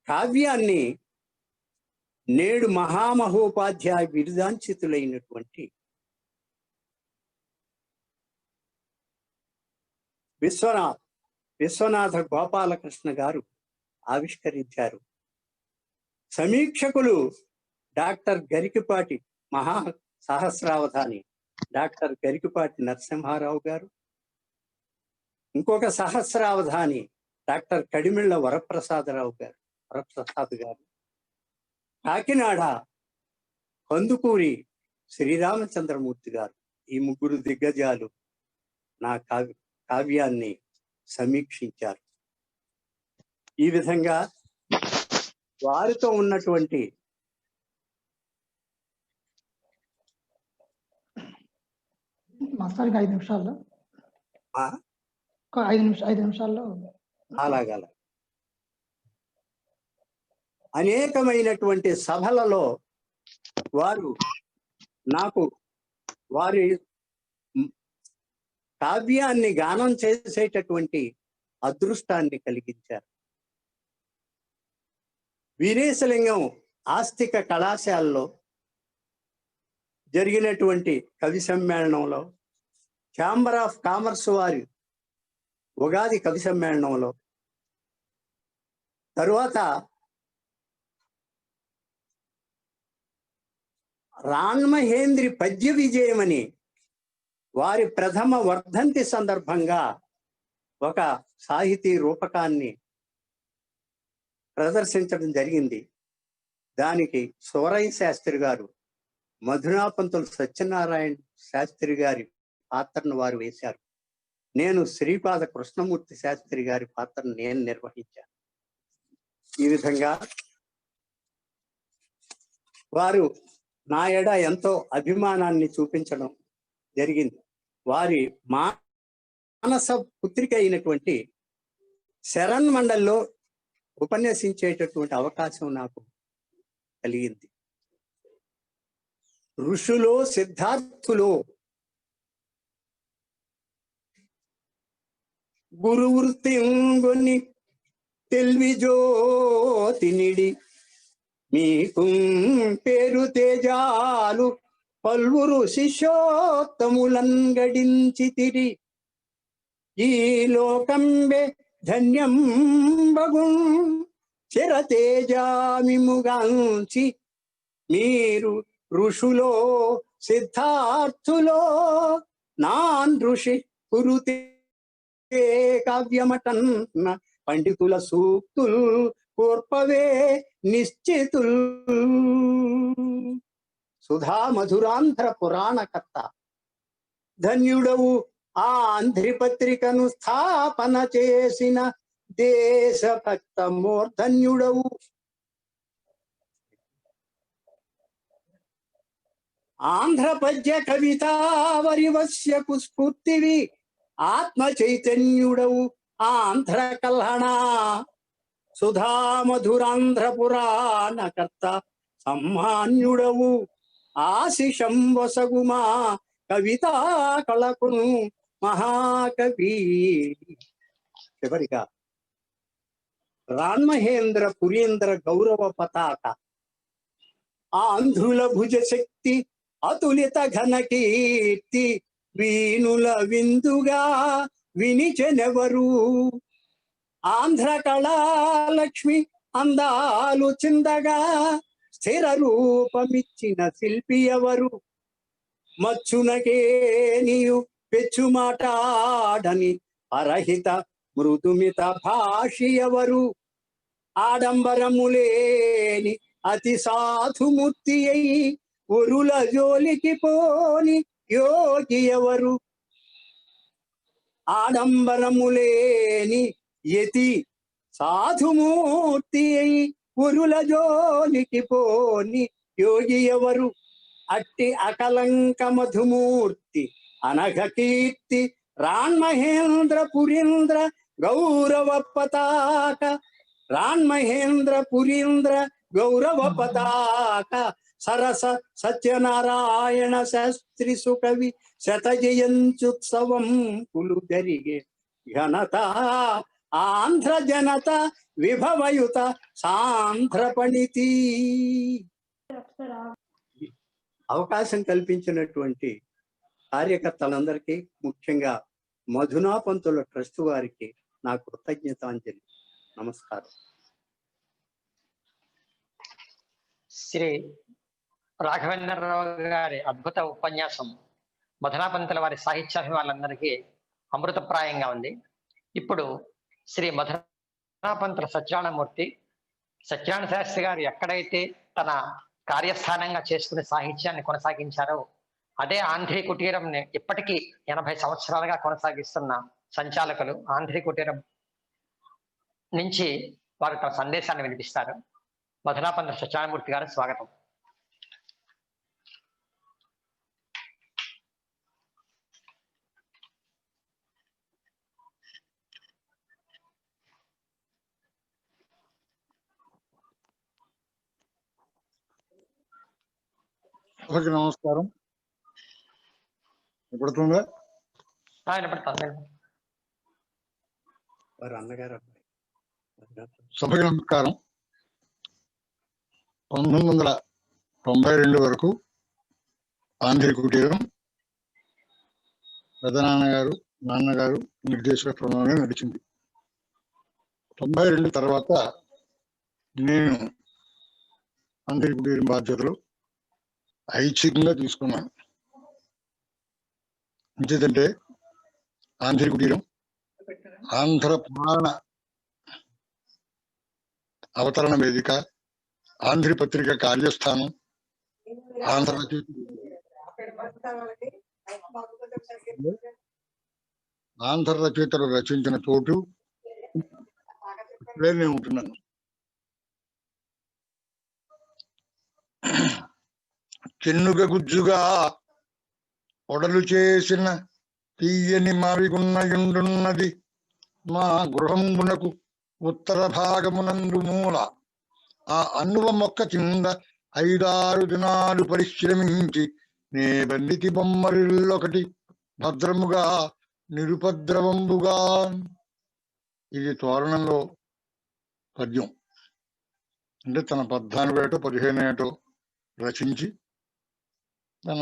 కావ్యాన్ని నేడు మహామహోపాధ్యాయ బిరుదాంచితులైనటువంటి విశ్వనాథ గోపాలకృష్ణ గారు ఆవిష్కరించారు. సమీక్షకులు డాక్టర్ గరికిపాటి మహా సహస్రావధాని డాక్టర్ గరికిపాటి నరసింహారావు గారు, ఇంకొక సహస్రావధాని డాక్టర్ కడిమిళ్ళ వరప్రసాద్ గారు, కాకినాడ కందుకూరి శ్రీరామచంద్రమూర్తి గారు. ఈ ముగ్గురు దిగ్గజాలు నా కావ్యాన్ని సమీక్షించారు. ఈ విధంగా వారితో ఉన్నటువంటి మాస్టర్కి 5 నిమిషాల్లో 5 నిమిషాల్లో అలాగ అనేకమైనటువంటి సభలలో వారు నాకు వారి కావ్యాన్ని గానం చేసేటటువంటి అదృష్టాన్ని కలిగించారు. వీరేశలింగం ఆస్తిక కళాశాలలో జరిగినటువంటి కవి సమ్మేళనంలో, ఛాంబర్ ఆఫ్ కామర్స్ వారి ఉగాది కవి సమ్మేళనంలో, తరువాత రాన్మహేంద్రి పద్య విజయమని వారి ప్రథమ వర్ధంతి సందర్భంగా ఒక సాహితీ రూపకాన్ని ప్రదర్శించడం జరిగింది. దానికి సూరయ్య శాస్త్రి గారు, మధునాపంతులు సత్యనారాయణ శాస్త్రి గారి పాత్రను వారు వేశారు. నేను శ్రీపాద కృష్ణమూర్తి శాస్త్రి గారి పాత్రను నేను నిర్వహించాను. ఈ విధంగా వారు నా ఎడ ఎంతో అభిమానాన్ని చూపించడం జరిగింది. వారి మానస పుత్రిక అయినటువంటి శరణ్ మండల్లో ఉపన్యసించేటటువంటి అవకాశం నాకు కలిగింది. ఋషులో సిద్ధార్థులో గురువృత్తింగుని తెల్విజోతినిడి మీకు పేరు తేజాలు పల్వురు శిష్యోత్తములన్ గడించితిరి ఈ లోకంబే ధన్యం బగున్ చిరతేజామిముగాంచి మీరు ఋషులో సిద్ధార్థులో నాన్ ఋషి కురుతే కావ్యమటన్న పండితుల సూక్తుల్ కోర్పవే నిశ్చితుల్. సుధా మధురాంధ్ర పురాణకర్త ధన్యుడవు ఆంధ్రిపత్రికను స్థాపన చేసిన దేశభక్త మూర్ధన్యుడవు. ఆంధ్ర పద్య కవితావరివస్యకు స్ఫూర్తివి ఆత్మ చైతన్యుడవు ఆంధ్ర కల్హణ సుధా మధురాంధ్ర పురాణకర్త సమ్మాన్యుడవు ఆశిషం వసగుమా కవితా కళకును మహాకవి. చివరిగా రాన్మహేంద్ర పురీంద్ర గౌరవ పతాక ఆంధ్రుల భుజ శక్తి అతులిత ఘన కీర్తి వీణుల విందుగా వినిచెనెవరు ఆంధ్ర కళాలక్ష్మి అందాలు చిందగా స్థిర రూపమిచ్చిన శిల్పి ఎవరు మచ్చునకే నీయు పెచ్చుమాటాడని పరహిత మృదుమిత భాషి ఎవరు ఆడంబరములేని అతి సాధుమూర్తి అయి ఒరుల జోలికి పోని యోగి ఎవరు ఆడంబరములేని యతి సాధుమూర్తి అయి ఒరుల జోలికి పోని యోగి ఎవరు అట్టి అకలంక మధుమూర్తి అనఘ కీర్తి రాన్మహేంద్ర పురీంద్ర గౌరవ పతాక రాన్మహేంద్ర పురీంద్ర గౌరవ పతాక సరస సత్యనారాయణ శాస్త్రి సుకవి శతజయంత్యుత్సవం పులు జరిగే ఘనత ఆంధ్ర జనత విభవయుత సాంధ్ర పండితి. అవకాశం కల్పించినటువంటి కార్యకర్తలందరికీ, ముఖ్యంగా మధునా పంతుల ట్రస్ట్ వారికి నా కృతజ్ఞతాంజలి. నమస్కారం. శ్రీ రాఘవేంద్రరావు గారి అద్భుత ఉపన్యాసం మధునా పంతుల వారి సాహిత్యాభిమానులందరికీ అమృతప్రాయంగా ఉంది. ఇప్పుడు శ్రీ మధునా పంతుల సత్యనారాయణమూర్తి సత్యనారాయణ శాస్త్రి గారు ఎక్కడైతే తన కార్యస్థానంగా చేసుకునే సాహిత్యాన్ని కొనసాగించారో అదే ఆంధ్రీ కుటీరం ఇప్పటికీ 80 సంవత్సరాలుగా కొనసాగిస్తున్న సంచాలకులు ఆంధ్రీ కుటీరం నుంచి వారు తమ సందేశాన్ని వినిపిస్తారు. మధునా పంతుల సత్యనారాయణమూర్తి గారు స్వాగతం. నమస్కారం. వినపడుతుందా? వారు అన్నగారు. సభకి నమస్కారం. 1992 వరకు ఆంధ్రీ కుటీరం పెదనాన్నగారు నాన్నగారు నిర్దేశకత్వంలోనే నడిచింది. 92 తర్వాత నేను ఆంధ్రీ కుటీరం బాధ్యతలు ఐచ్ఛికంగా తీసుకున్నాను. ఎందుకంటే ఆంధ్రీ కుటీరం ఆంధ్ర పురాణ అవతరణ వేదిక, ఆంధ్రీ పత్రిక కార్యస్థానం, ఆంధ్ర రచయితలు రచించిన చోటు ఇక్కడే నేను ఉంటున్నాను. చెన్నుగ గుజ్జుగా ఒడలు చేసిన తీయని మావిగున్నయుండున్నది మా గృహంబునకు ఉత్తర భాగమునందు మూల. ఆ అన్నువ మొక్క కింద 5-6 దినాలు పరిశ్రమించి నే బండికి బొమ్మరిల్లొకటి భద్రముగా నిరుపద్రవంబుగా. ఇది తోరణంలో పద్యం. అంటే తన 14 ఏటో 15 ఏటో రచించి తన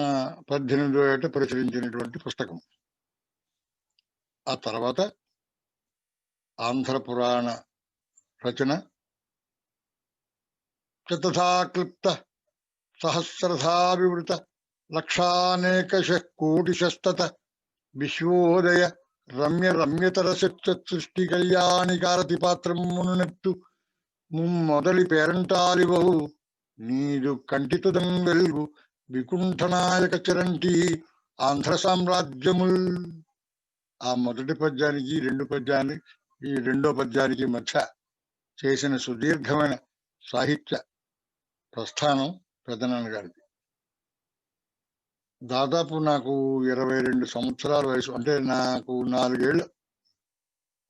18వ ఏట ప్రచురించినటువంటి పుస్తకం. ఆ తర్వాత ఆంధ్ర పురాణ రచన శతథాక్లుప్త సహస్రథావివృత లక్షానేకశ కోటిశస్తత విశ్వోదయ రమ్య రమ్యతర సృష్టి కళ్యాణికారతి పాత్రమునెత్తు మొదలి పేరంటాలివవు నీదు కంటితుదం వెలుగు వికుంఠనాయక చరంటి ఆంధ్ర సామ్రాజ్యముల్. ఆ మొదటి పద్యానికి ఈ రెండో పద్యానికి మధ్య చేసిన సుదీర్ఘమైన సాహిత్య ప్రస్థానం పెదనాన్న గారిది. దాదాపు నాకు 22 సంవత్సరాల వయసు, అంటే నాకు 4 ఏళ్ళు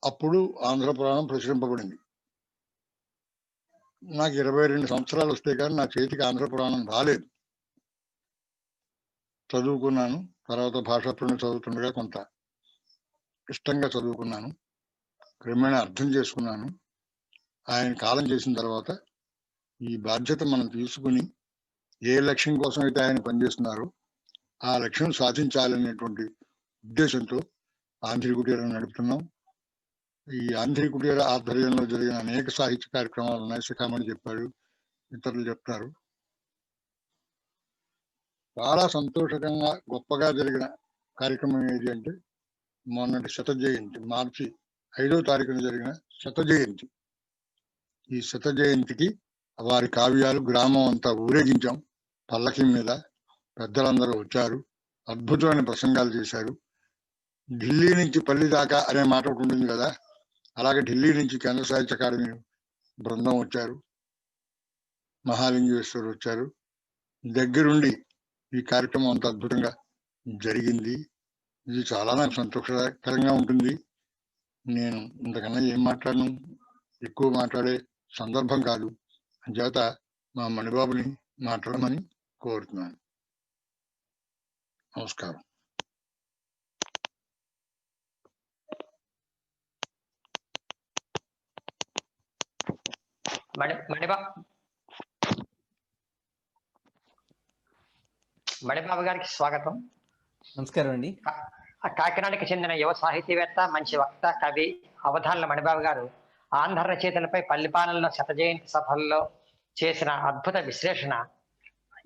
అప్పుడు ఆంధ్ర పురాణం ప్రచురింపబడింది. నాకు 22 సంవత్సరాలు వస్తే కానీ నా చేతికి ఆంధ్ర పురాణం రాలేదు. చదువుకున్నాను. తర్వాత భాషా పుణ్యం చదువుతుండగా కొంత ఇష్టంగా చదువుకున్నాను. క్రమేణా అర్థం చేసుకున్నాను. ఆయన కాలం చేసిన తర్వాత ఈ బాధ్యత మనం తీసుకుని ఏ లక్ష్యం కోసం అయితే ఆయన పనిచేస్తున్నారో ఆ లక్ష్యం సాధించాలనేటువంటి ఉద్దేశంతో ఆంధ్రీ కుటీరం నడుపుతున్నాం. ఈ ఆంధ్రీ కుటీర ఆధ్వర్యంలో జరిగిన అనేక సాహిత్య కార్యక్రమాలు ఉన్నాయి. శిఖామణి చెప్పారు, ఇతరులు చెప్తారు. చాలా సంతోషంగా గొప్పగా జరిగిన కార్యక్రమం ఏది అంటే మొన్నటి శత జయంతి మార్చి 5వ తారీఖున జరిగిన శత జయంతి. ఈ శత జయంతికి వారి కావ్యాలు గ్రామం అంతా ఊరేగించాం. పల్లకి మీద పెద్దలందరూ వచ్చారు, అద్భుతమైన ప్రసంగాలు చేశారు. ఢిల్లీ నుంచి పల్లి దాకా అనే మాట ఒకటి ఉంటుంది కదా, అలాగే ఢిల్లీ నుంచి కేంద్ర సాహిత్య అకాడమీ బృందం వచ్చారు, మహాలింగేశ్వర్ వచ్చారు. దగ్గరుండి ఈ కార్యక్రమం అంత అద్భుతంగా జరిగింది. ఇది చాలా నాకు సంతోషకరంగా ఉంటుంది. నేను ఇంతకన్నా ఏం మాట్లాడను, ఎక్కువ మాట్లాడే సందర్భం కాదు. అంచేత మా మణిబాబుని మాట్లాడమని కోరుతున్నాను. నమస్కారం. మణిబాబు గారికి స్వాగతం. నమస్కారం అండి. కాకినాడకి చెందిన యువ సాహితీవేత్త, మంచి వక్త, కవి అవధానుల మణిబాబు గారు ఆంధ్ర రచయితలపై పల్లిపాలెంలో శత జయంతి సభల్లో చేసిన అద్భుత విశ్లేషణ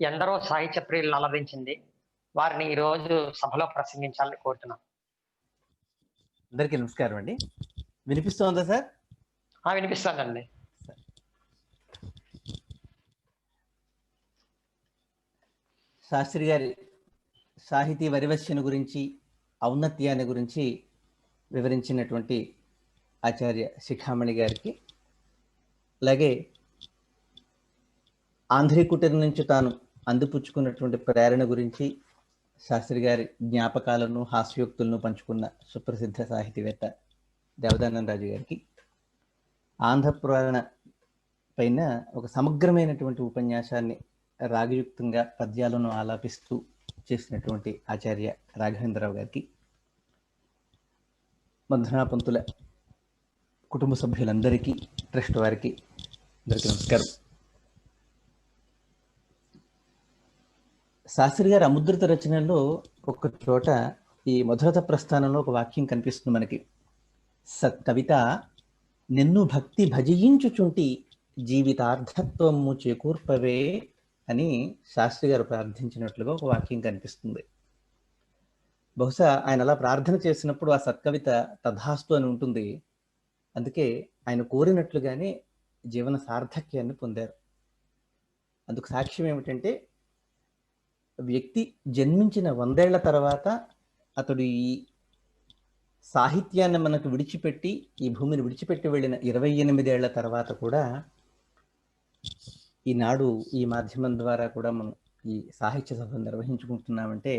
ఎందరో సాహిత్య ప్రియులను అలరించింది. వారిని ఈ రోజు సభలో ప్రసంగించాలని కోరుతున్నాం. అందరికీ నమస్కారం అండి. వినిపిస్తోందా సార్? వినిపిస్తోందండి. శాస్త్రి గారి సాహితీ వరివశ్యన గురించి, ఔన్నత్యాన్ని గురించి వివరించినటువంటి ఆచార్య శిఖామణి గారికి, అలాగే ఆంధ్రీకుటీరం నుంచి తాను అందిపుచ్చుకున్నటువంటి ప్రేరణ గురించి శాస్త్రి గారి జ్ఞాపకాలను, హాస్యోక్తులను పంచుకున్న సుప్రసిద్ధ సాహితీవేత్త దేవదానందరాజు గారికి, ఆంధ్రపురాణ పైన ఒక సమగ్రమైనటువంటి ఉపన్యాసాన్ని రాగయుక్తంగా పద్యాలను ఆలాపిస్తూ చేసినటువంటి ఆచార్య రాఘవేంద్రరావు గారికి, మంధనాపంతుల కుటుంబ సభ్యులందరికీ, ట్రస్ట్ వారికి అందరికీ నమస్కారం. శాస్త్రి గారి అముద్రిత రచనల్లో ఒక చోట ఈ మధురత ప్రస్థానంలో ఒక వాక్యం కనిపిస్తుంది మనకి. సత్కవిత నిన్ను భక్తి భజయించుచుంటి జీవితార్థత్వము చేకూర్పవే అని శాస్త్రి గారు ప్రార్థించినట్లుగా ఒక వాక్యం కనిపిస్తుంది. బహుశా ఆయన అలా ప్రార్థన చేసినప్పుడు ఆ సత్కవిత తథాస్తు అని ఉంటుంది. అందుకే ఆయన కోరినట్లుగానే జీవన సార్థక్యాన్ని పొందారు. అందుకు సాక్ష్యం ఏమిటంటే, వ్యక్తి జన్మించిన 100 ఏళ్ల తర్వాత అతడు ఈ సాహిత్యాన్ని మనకు విడిచిపెట్టి, ఈ భూమిని విడిచిపెట్టి వెళ్ళిన 28 ఏళ్ల తర్వాత కూడా ఈనాడు ఈ మాధ్యమం ద్వారా కూడా మనం ఈ సాహిత్య సభను నిర్వహించుకుంటున్నామంటే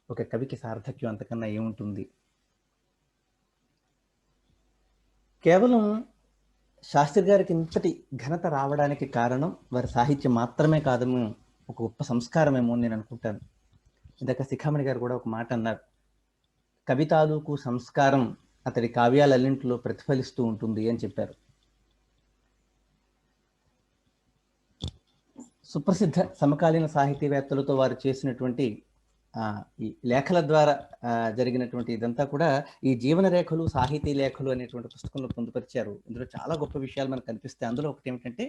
ఒక కవికి సార్థక్యం అంతకన్నా ఏముంటుంది? కేవలం శాస్త్రి గారికి ఇంతటి ఘనత రావడానికి కారణం వారి సాహిత్యం మాత్రమే కాదేమో, ఒక గొప్ప సంస్కారమేమో నేను అనుకుంటాను. ఇందాక శిఖామణి గారు కూడా ఒక మాట అన్నారు, కవితాలుకు సంస్కారం అతడి కావ్యాలన్నింటిలో ప్రతిఫలిస్తూ ఉంటుంది అని చెప్పారు. సుప్రసిద్ధ సమకాలీన సాహితీవేత్తలతో వారు చేసినటువంటి ఈ లేఖల ద్వారా జరిగినటువంటి ఇదంతా కూడా ఈ జీవన రేఖలు, సాహితీ లేఖలు అనేటువంటి పుస్తకంలో పొందుపరిచారు. ఇందులో చాలా గొప్ప విషయాలు మనకు కనిపిస్తాయి. అందులో ఒకటి ఏమిటంటే,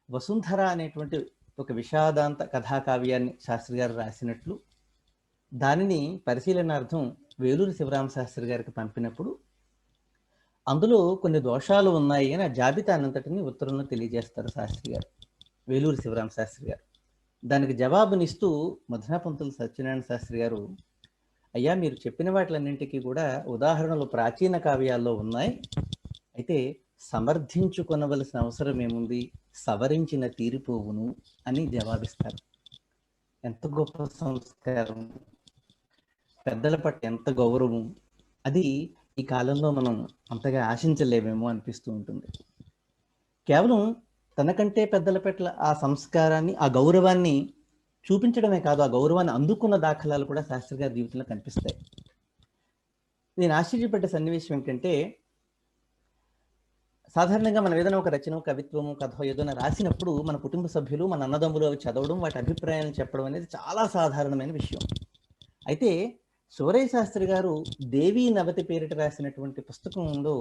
వసుంధర అనేటువంటి ఒక విషాదాంత కథాకావ్యాన్ని శాస్త్రి గారు రాసినట్లు దానిని పరిశీలనార్థం వేలూరి శివరామ శాస్త్రి గారికి పంపినప్పుడు అందులో కొన్ని దోషాలు ఉన్నాయి అని ఆ జాబితానంతటిని ఉత్తరంలో తెలియజేస్తారు శాస్త్రి గారు, వేలూరి శివరామ శాస్త్రి గారు. దానికి జవాబునిస్తూ మధునాపంతుల సత్యనారాయణ శాస్త్రి గారు, అయ్యా మీరు చెప్పిన వాటిలన్నింటికీ కూడా ఉదాహరణలు ప్రాచీన కావ్యాల్లో ఉన్నాయి, అయితే సమర్థించుకొనవలసిన అవసరం ఏముంది, సవరించిన తీరిపోవును అని జవాబిస్తారు. ఎంత గొప్ప సంస్కారం, పెద్దల పట్ల ఎంత గౌరవం, అది ఈ కాలంలో మనం అంతగా ఆశించలేమేమో అనిపిస్తూ ఉంటుంది. కేవలం తనకంటే పెద్దల పట్ల ఆ సంస్కారాన్ని, ఆ గౌరవాన్ని చూపించడమే కాదు, ఆ గౌరవాన్ని అందుకున్న దాఖలాలు కూడా శాస్త్రి గారి జీవితంలో కనిపిస్తాయి. నేను ఆశ్చర్యపడ్డ సన్నివేశం ఏంటంటే, సాధారణంగా మనం ఏదైనా ఒక రచన, కవిత్వము, కథ ఏదైనా రాసినప్పుడు మన కుటుంబ సభ్యులు, మన అన్నదమ్ములు అవి చదవడం, వాటి అభిప్రాయాలను చెప్పడం అనేది చాలా సాధారణమైన విషయం. అయితే సూరయ్య శాస్త్రి గారు దేవీ నవతి పేరిట రాసినటువంటి పుస్తకంలో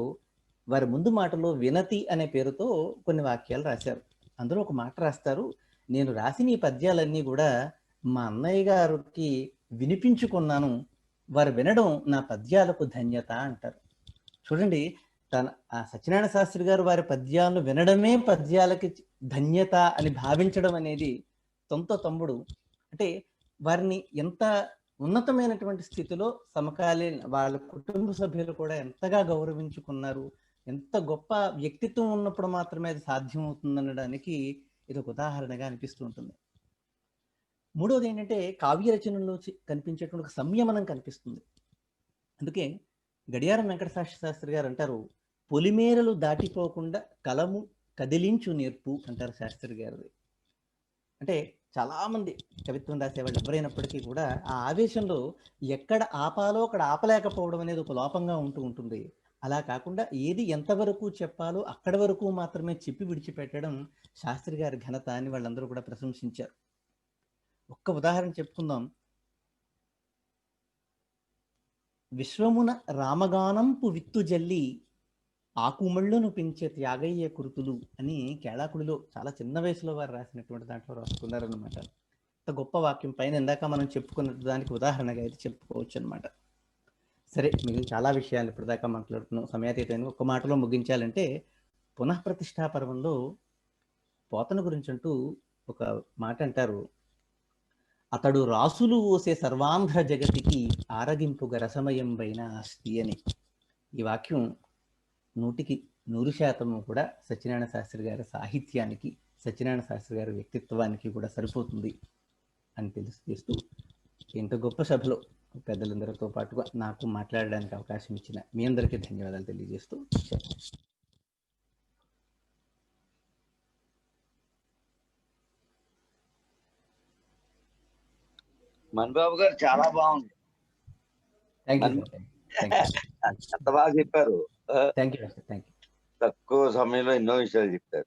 వారి ముందు మాటలో వినతి అనే పేరుతో కొన్ని వాక్యాలు రాశారు. అందులో ఒక మాట రాస్తారు, నేను రాసిన ఈ పద్యాలన్నీ కూడా మా అన్నయ్య గారికి వినిపించుకున్నాను, వారు వినడం నా పద్యాలకు ధన్యత అంటారు. చూడండి, సత్యనారాయణ శాస్త్రి గారు వారి పద్యాలను వినడమే పద్యాలకి ధన్యత అని భావించడం అనేది తొంత తమ్ముడు. అంటే వారిని ఎంత ఉన్నతమైనటువంటి స్థితిలో సమకాలీన వాళ్ళ కుటుంబ సభ్యులు కూడా ఎంతగా గౌరవించుకున్నారు, ఎంత గొప్ప వ్యక్తిత్వం ఉన్నప్పుడు మాత్రమే అది సాధ్యం అవుతుందనడానికి ఇది ఒక ఉదాహరణగా అనిపిస్తూ ఉంటుంది. మూడవది ఏంటంటే కావ్య రచనలో కనిపించేటువంటి ఒక సంయమనం కనిపిస్తుంది. అందుకే గడియారం వెంకటసాక్షి శాస్త్రి గారు అంటారు, పొలిమేరలు దాటిపోకుండా కలము కదిలించు నేర్పు అంటారు శాస్త్రి గారిది. అంటే చాలా మంది కవిత్వం రాసేవాళ్ళు ఎవరైనప్పటికీ కూడా ఆ ఆవేశంలో ఎక్కడ ఆపాలో అక్కడ ఆపలేకపోవడం అనేది ఒక లోపంగా ఉంటుంది. అలా కాకుండా ఏది ఎంతవరకు చెప్పాలో అక్కడి వరకు మాత్రమే చెప్పి విడిచిపెట్టడం శాస్త్రి గారి ఘనత అని వాళ్ళందరూ కూడా ప్రశంసించారు. ఒక్క ఉదాహరణ చెప్పుకుందాం. విశ్వమున రామగానంపు విత్తు జల్లి ఆకుమళ్ళను పెంచే త్యాగయ్య కృతులు అని కేళాకుడిలో చాలా చిన్న వయసులో వారు రాసినటువంటి దాంట్లో రాసుకున్నారనమాట. అంత గొప్ప వాక్యం పైన ఇందాక మనం చెప్పుకున్నట్టు దానికి ఉదాహరణగా అయితే చెప్పుకోవచ్చు అనమాట. సరే, మిగిలిన చాలా విషయాలు ఇప్పటిదాకా మాట్లాడుతున్నాం. సమయాతీతంగా ఒక్క మాటలో ముగించాలంటే, పునఃప్రతిష్ఠా పర్వంలో పోతన గురించి అంటూ ఒక మాట అంటారు, అతడు రాసులు ఓసే సర్వాంధ్ర జగతికి ఆరగింపుగ రసమయం పైన ఆస్తి అని. ఈ వాక్యం 100% కూడా సత్యనారాయణ శాస్త్రి గారి సాహిత్యానికి, సత్యనారాయణ శాస్త్రి గారి వ్యక్తిత్వానికి కూడా సరిపోతుంది అని తెలియజేస్తూ, ఇంత గొప్ప సభలో పెద్దలందరితో పాటుగా నాకు మాట్లాడడానికి అవకాశం ఇచ్చిన మీ అందరికీ ధన్యవాదాలు తెలియజేస్తూ మణిబాబు గారు చాలా బాగుంది. ఎంత బాగా చెప్పారు. తక్కువ సమయంలో ఎన్నో విషయాలు చెప్పారు.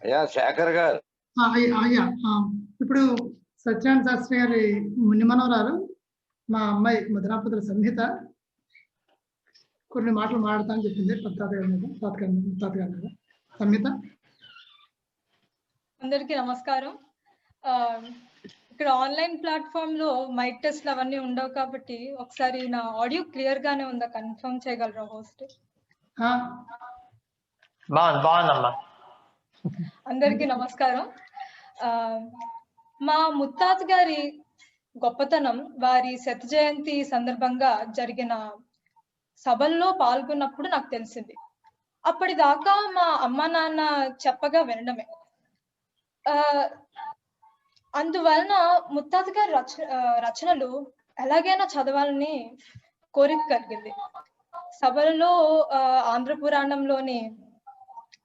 అయ్యా శేఖర్ గారు. అయ్యా, ఇప్పుడు సత్యనారాయణ శాస్త్రి గారి ముని మనవరాలు మా అమ్మాయి మధురాపతుల సంహిత కొన్ని మాటలు మాట్లాడతా అని చెప్పింది తాతగారి మీద. సంహిత. అందరికీ నమస్కారం. ఇక్కడ ఆన్లైన్ ప్లాట్ఫామ్ లో మైక్ టెస్ట్లు అవన్నీ ఉండవు కాబట్టి ఒకసారి నా ఆడియో క్లియర్ గానే ఉందా కన్ఫర్మ్ చేయగలరా హోస్ట్? బాగుందమ్మా. అందరికీ నమస్కారం. మా ముత్తాత గారి గొప్పతనం వారి శత జయంతి సందర్భంగా జరిగిన సభల్లో పాల్గొన్నప్పుడు నాకు తెలిసింది. అప్పటిదాకా మా అమ్మ నాన్న చెప్పగా వినడమే. అందువలన ముత్తాత గారి రచనలు ఎలాగైనా చదవాలని కోరిక కలిగింది. సభలలో ఆంధ్ర పురాణంలోని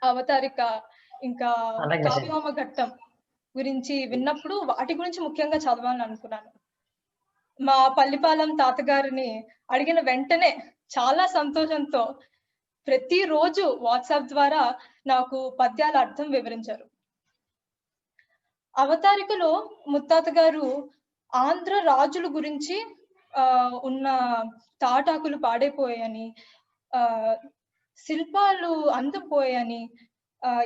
అవతారిక ఇంకా కావ్యమ ఘట్టం గురించి విన్నప్పుడు వాటి గురించి ముఖ్యంగా చదవాలని అనుకున్నాను. మా పల్లిపాలెం తాతగారిని అడిగిన వెంటనే చాలా సంతోషంతో ప్రతిరోజు వాట్సాప్ ద్వారా నాకు పద్యాల అర్థం వివరించారు. అవతారికలో ముత్తాత గారు ఆంధ్ర రాజుల గురించి ఉన్న తాటాకులు పాడైపోయాయని, శిల్పాలు అందపోయాయని,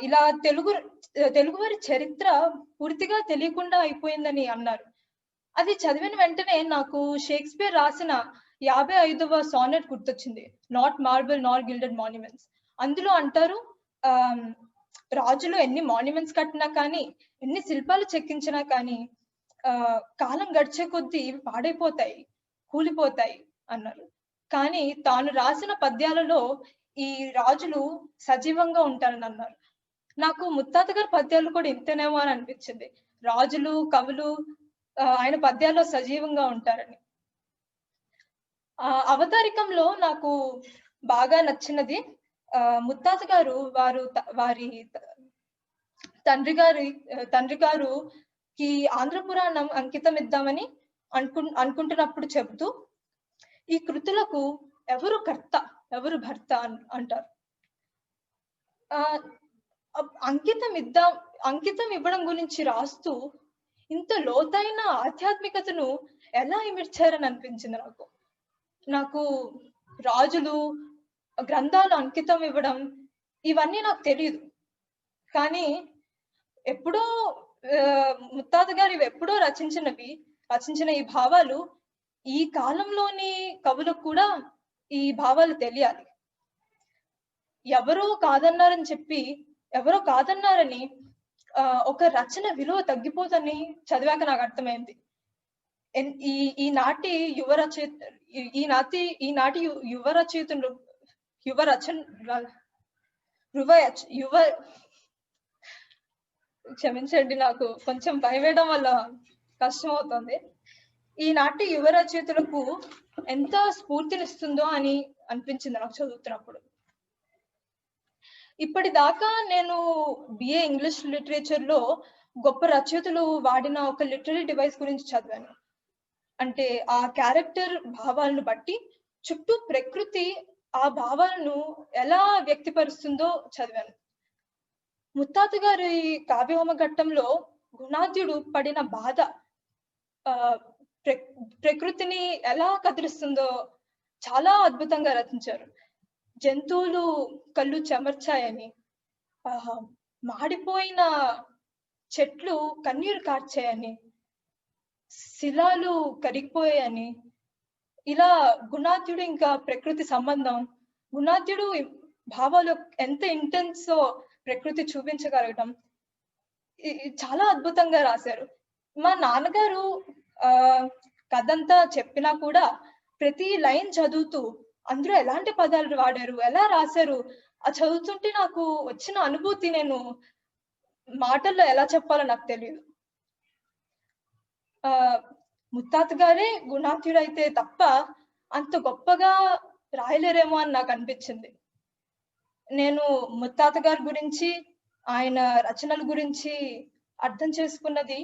ఇలా తెలుగువారి చరిత్ర పూర్తిగా తెలియకుండా అయిపోయిందని అన్నారు. అది చదివిన వెంటనే నాకు షేక్స్పియర్ రాసిన 55వ సానెట్ గుర్తొచ్చింది, not marble Nar gilded monuments. అందులో అంటారు, రాజులు ఎన్ని మాన్యుమెంట్స్ కట్టినా కానీ, ఎన్ని శిల్పాలు చెక్కించినా కానీ కాలం గడిచే కొద్దీ ఇవి పాడైపోతాయి, కూలిపోతాయి అన్నారు. కానీ తాను రాసిన పద్యాలలో ఈ రాజులు సజీవంగా ఉంటారని అన్నారు. నాకు ముత్తాత గారి పద్యాలు కూడా ఇంతేనేమో అని అనిపించింది. రాజులు, కవులు ఆయన పద్యాల్లో సజీవంగా ఉంటారని. అవతారికంలో నాకు బాగా నచ్చినది, ముత్తాత గారు వారి తండ్రి గారుకి ఆంధ్ర పురాణం అంకితం ఇద్దామని అనుకుంటున్నప్పుడు చెబుతూ, ఈ కృతులకు ఎవరు కర్త ఎవరు భర్త అంటారు. అంకితం ఇవ్వడం గురించి రాస్తూ ఇంత లోతైన ఆధ్యాత్మికతను ఎలా ఇమిడ్చారని అనిపించింది నాకు. రాజులు, గ్రంథాలు అంకితం ఇవ్వడం ఇవన్నీ నాకు తెలియదు. కానీ ఎప్పుడో ముత్తాత గారు ఇవి ఎప్పుడో రచించిన ఈ భావాలు ఈ కాలంలోని కవులకు కూడా ఈ భావాలు తెలియాలి. ఎవరో కాదన్నారని ఒక రచన విలువ తగ్గిపోదని చదివాక నాకు అర్థమైంది. ఈనాటి యువ రచయితలు క్షమించండి, నాకు కొంచెం భయవేయడం వల్ల కష్టం అవుతుంది. ఈనాటి యువ రచయితలకు ఎంత స్ఫూర్తినిస్తుందో అని అనిపించింది నాకు చదువుతున్నప్పుడు. ఇప్పటిదాకా నేను బిఏ ఇంగ్లీష్ లిటరేచర్ లో గొప్ప రచయితలు వాడిన ఒక లిటరీ డివైస్ గురించి చదివాను. అంటే ఆ క్యారెక్టర్ భావాలను బట్టి చుట్టూ ప్రకృతి ఆ భావాలను ఎలా వ్యక్తపరుస్తుందో చదివాను. ముత్తాత గారి కావ్యహోమ ఘట్టంలో గుణాద్యుడు పడిన బాధ ప్రకృతిని ఎలా కదిలిస్తుందో చాలా అద్భుతంగా రచించారు. జంతువులు కళ్ళు చెమర్చాయని, మాడిపోయిన చెట్లు కన్నీరు కార్చాయని, శిలాలు కరిగిపోయాయని, ఇలా గుణాద్యుడు ఇంకా ప్రకృతి సంబంధం, గుణాద్యుడు భావాలు ఎంత ఇంటెన్సో ప్రకృతి చూపించగలగడం చాలా అద్భుతంగా రాశారు. మా నాన్నగారు కథంతా చెప్పినా కూడా ప్రతి లైన్ చదువుతూ అందులో ఎలాంటి పదాలు వాడారు, ఎలా రాశారు, ఆ చదువుతుంటే నాకు వచ్చిన అనుభూతి నేను మాటల్లో ఎలా చెప్పాలో నాకు తెలియదు. ముత్తాత గారే గుణాద్యుడైతే తప్ప అంత గొప్పగా రాయలేరేమో అని నాకు అనిపించింది. నేను ముత్తాత గారి గురించి, ఆయన రచనల గురించి అర్థం చేసుకున్నది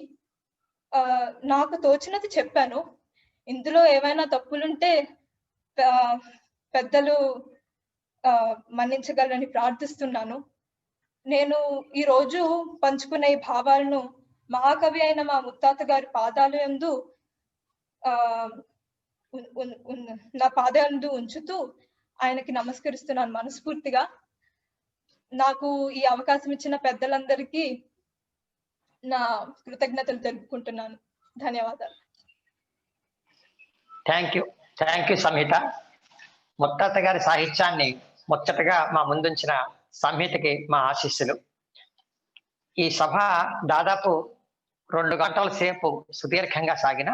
నాకు తోచినది చెప్పాను. ఇందులో ఏమైనా తప్పులుంటే పెద్దలు మన్నించగలరని ప్రార్థిస్తున్నాను. నేను ఈ రోజు పంచుకునే ఈ భావాలను మహాకవి అయిన మా ముత్తాత గారి పాదాల యందు నా పాదాలందు ఉంచుతూ ఆయనకి నమస్కరిస్తున్నాను మనస్ఫూర్తిగా. నాకు ఈ అవకాశం ఇచ్చిన పెద్దలందరికీ నా కృతజ్ఞతలు తెలుపుకుంటున్నాను. ధన్యవాదాలు. థ్యాంక్ యూ సంహిత. ముత్తాత గారి సాహిత్యాన్ని ముచ్చటగా మా ముందుంచిన సంహితకి మా ఆశీస్సులు. ఈ సభ దాదాపు 2 గంటల సేపు సుదీర్ఘంగా సాగిన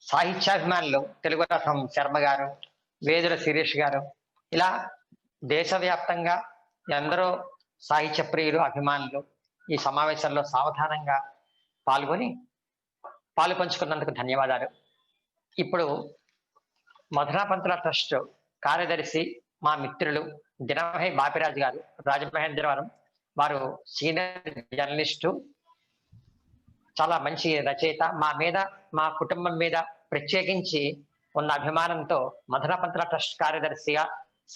సాహిత్యాభిమానులు తెలుగు రథం శర్మ గారు, వేదుల శిరీష్ గారు, ఇలా దేశవ్యాప్తంగా ఎందరో సాహిత్య ప్రియులు, అభిమానులు ఈ సమావేశంలో సావధానంగా పాలు పంచుకున్నందుకు ధన్యవాదాలు. ఇప్పుడు మధురాపంతుల ట్రస్ట్ కార్యదర్శి మా మిత్రులు దినమహి బాపిరాజు గారు, రాజమహేంద్రవరం, వారు సీనియర్ జర్నలిస్టు, చాలా మంచి రచయిత. మా కుటుంబం మీద ప్రత్యేకించి ఉన్న అభిమానంతో మధురాపంతుల ట్రస్ట్ కార్యదర్శిగా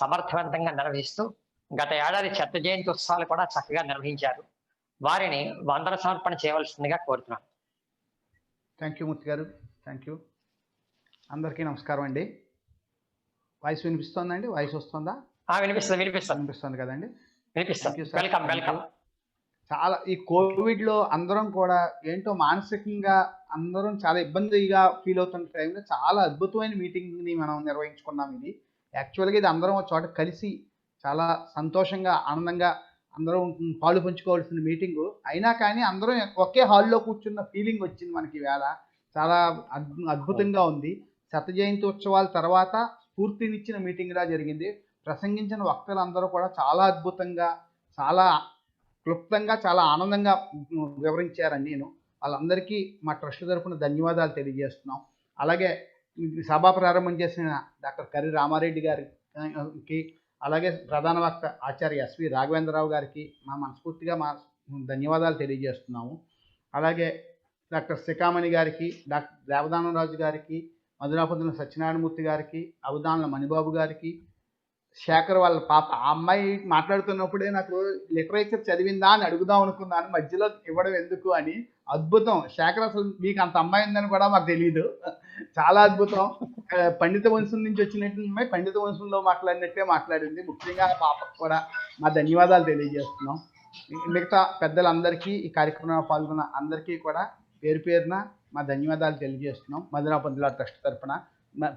సమర్థవంతంగా నిర్వహిస్తూ గత ఏడాది చెత్త జయంతి ఉత్సవాలు కూడా చక్కగా నిర్వహించారు. వారిని వందన సమర్పణ చేయవలసిందిగా కోరుతున్నాను. థ్యాంక్ యూ మూర్తి గారు, థ్యాంక్ యూ. అందరికీ నమస్కారం అండి. వాయిస్ వినిపిస్తుందండి? వాయిస్ వస్తుందా? వినిపిస్తుంది కదండి. వెల్కమ్. చాలా ఈ కోవిడ్లో అందరం కూడా ఏంటో మానసికంగా అందరం చాలా ఇబ్బందిగా ఫీల్ అవుతున్న టైంలో చాలా అద్భుతమైన మీటింగ్ని మనం నిర్వహించుకున్నాం. ఇది యాక్చువల్గా ఇది అందరం ఒక చోట కలిసి చాలా సంతోషంగా ఆనందంగా అందరం పాలు పంచుకోవాల్సిన మీటింగు అయినా కానీ అందరం ఒకే హాల్లో కూర్చున్న ఫీలింగ్ వచ్చింది మనకి. వేళ చాలా అద్భుతంగా ఉంది. శత జయంతి ఉత్సవాల తర్వాత స్ఫూర్తినిచ్చిన మీటింగ్లా జరిగింది. ప్రసంగించిన వక్తలందరూ కూడా చాలా అద్భుతంగా, చాలా క్లుప్తంగా, చాలా ఆనందంగా వివరించారని వాళ్ళందరికీ మా ట్రస్ట్ తరఫున ధన్యవాదాలు తెలియజేస్తున్నాం. అలాగే సభా ప్రారంభం చేసిన డాక్టర్ కర్రి రామారెడ్డి గారికి, అలాగే ప్రధాన వక్త ఆచార్య ఎస్వి రాఘవేంద్రరావు గారికి మనస్ఫూర్తిగా మా ధన్యవాదాలు తెలియజేస్తున్నాము. అలాగే డాక్టర్ శిఖామణి గారికి, డాక్టర్ దేవదానరాజు గారికి, మధురాపంతుల సత్యనారాయణమూర్తి గారికి, అవధానుల మణిబాబు గారికి, శేఖర్ వాళ్ళ పాప, ఆ అమ్మాయి మాట్లాడుతున్నప్పుడే నాకు లిటరేచర్ చదివిందా అని అడుగుదాం అనుకున్నాను, మధ్యలో ఇవ్వడం ఎందుకు అని. అద్భుతం శేఖర్, అసలు మీకు అంత అమ్మాయి ఉందని కూడా మాకు తెలియదు. చాలా అద్భుతం. పండిత వంశం నుంచి వచ్చినట్టు అమ్మాయి పండిత వంశంలో మాట్లాడినట్టే మాట్లాడింది. ముఖ్యంగా ఆ పాపకు కూడా మా ధన్యవాదాలు తెలియజేస్తున్నాం. మిగతా పెద్దలందరికీ ఈ కార్యక్రమంలో పాల్గొన్న అందరికీ కూడా పేరు పేరున మా ధన్యవాదాలు తెలియజేస్తున్నాం. మధురా పంతుల ట్రస్ట్ తరఫున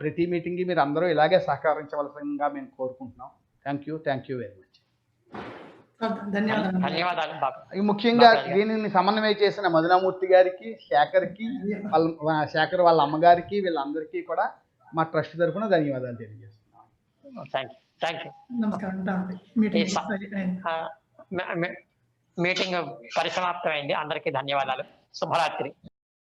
ప్రతి మీటింగ్కి మీరు అందరూ ఇలాగే సహకరించవలసిందిగా మేము కోరుకుంటున్నాం. Thank you very much. ధన్యవాదాలు బాబు. ముఖ్యంగా దీనిని సమన్వయం చేసిన మధునామూర్తి గారికి, శేఖర్ వాళ్ళ అమ్మగారికి, వీళ్ళందరికీ కూడా మా ట్రస్ట్ తరఫున ధన్యవాదాలు తెలియజేస్తున్నాం. మీటింగ్ పరిసమాప్తమైంది. అందరికీ ధన్యవాదాలు. శుభరాత్రి.